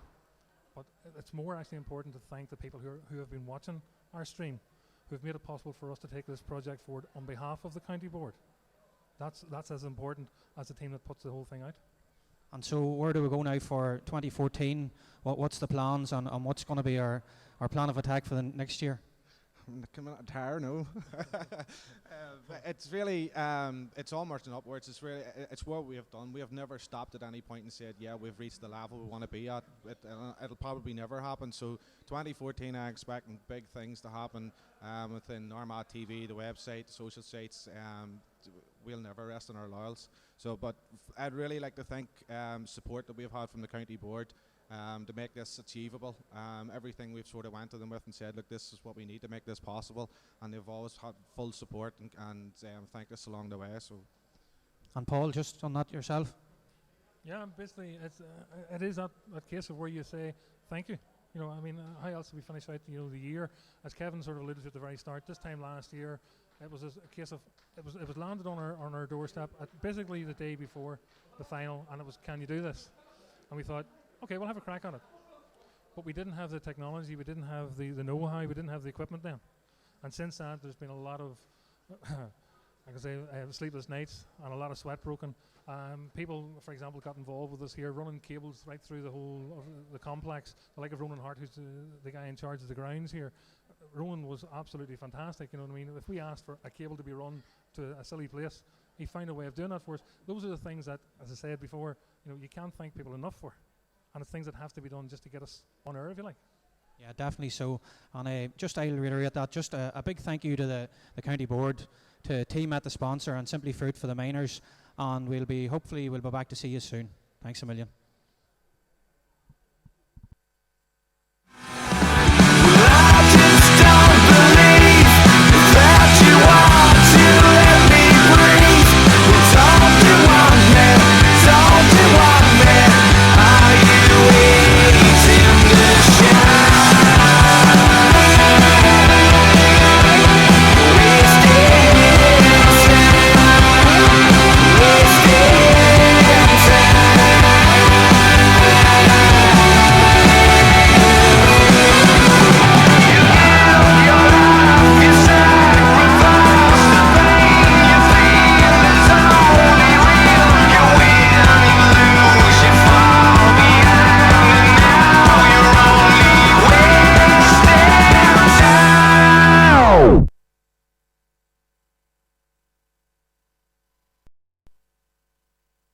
but it's more actually important to thank the people who have been watching our stream, who have made it possible for us to take this project forward on behalf of the county board. That's as important as the team that puts the whole thing out. And so where do we go now for 2014? What's the plans, and what's going to be our plan of attack for the next year? Coming out tired, no. It's really, it's all marching upwards. It's what we have done. We have never stopped at any point and said, yeah, we've reached the level we want to be at. It'll probably never happen. So 2014, I expect big things to happen within Armagh TV, the website, the social sites. We'll never rest on our laurels. So, but I'd really like to thank support that we've had from the county board. To make this achievable. Everything we've sort of went to them with and said, look, this is what we need to make this possible, and they've always had full support and thanked us along the way. So, and Paul, just on that yourself? Yeah, basically it is that case of where you say thank you. You know, I mean, how else do we finish out, you know, the year? As Kevin sort of alluded to at the very start, this time last year, it was a case of it was landed on our doorstep at basically the day before the final, and it was, can you do this? And we thought, okay, we'll have a crack on it. But we didn't have the technology, we didn't have the know-how, we didn't have the equipment then. And since that, there's been a lot of I can say sleepless nights and a lot of sweat broken. People, for example, got involved with us here, running cables right through the whole of the complex. The like of Ronan Hart, who's the guy in charge of the grounds here. Ronan was absolutely fantastic. You know what I mean? If we asked for a cable to be run to a silly place, he found a way of doing that for us. Those are the things that, as I said before, you can't thank people enough for, and it's things that have to be done just to get us on air, if you like. Yeah, definitely so. And I'll reiterate that. Just a big thank you to the county board, to TMET, the sponsor, and Simply Fruit for the minors. And hopefully we'll be back to see you soon. Thanks a million.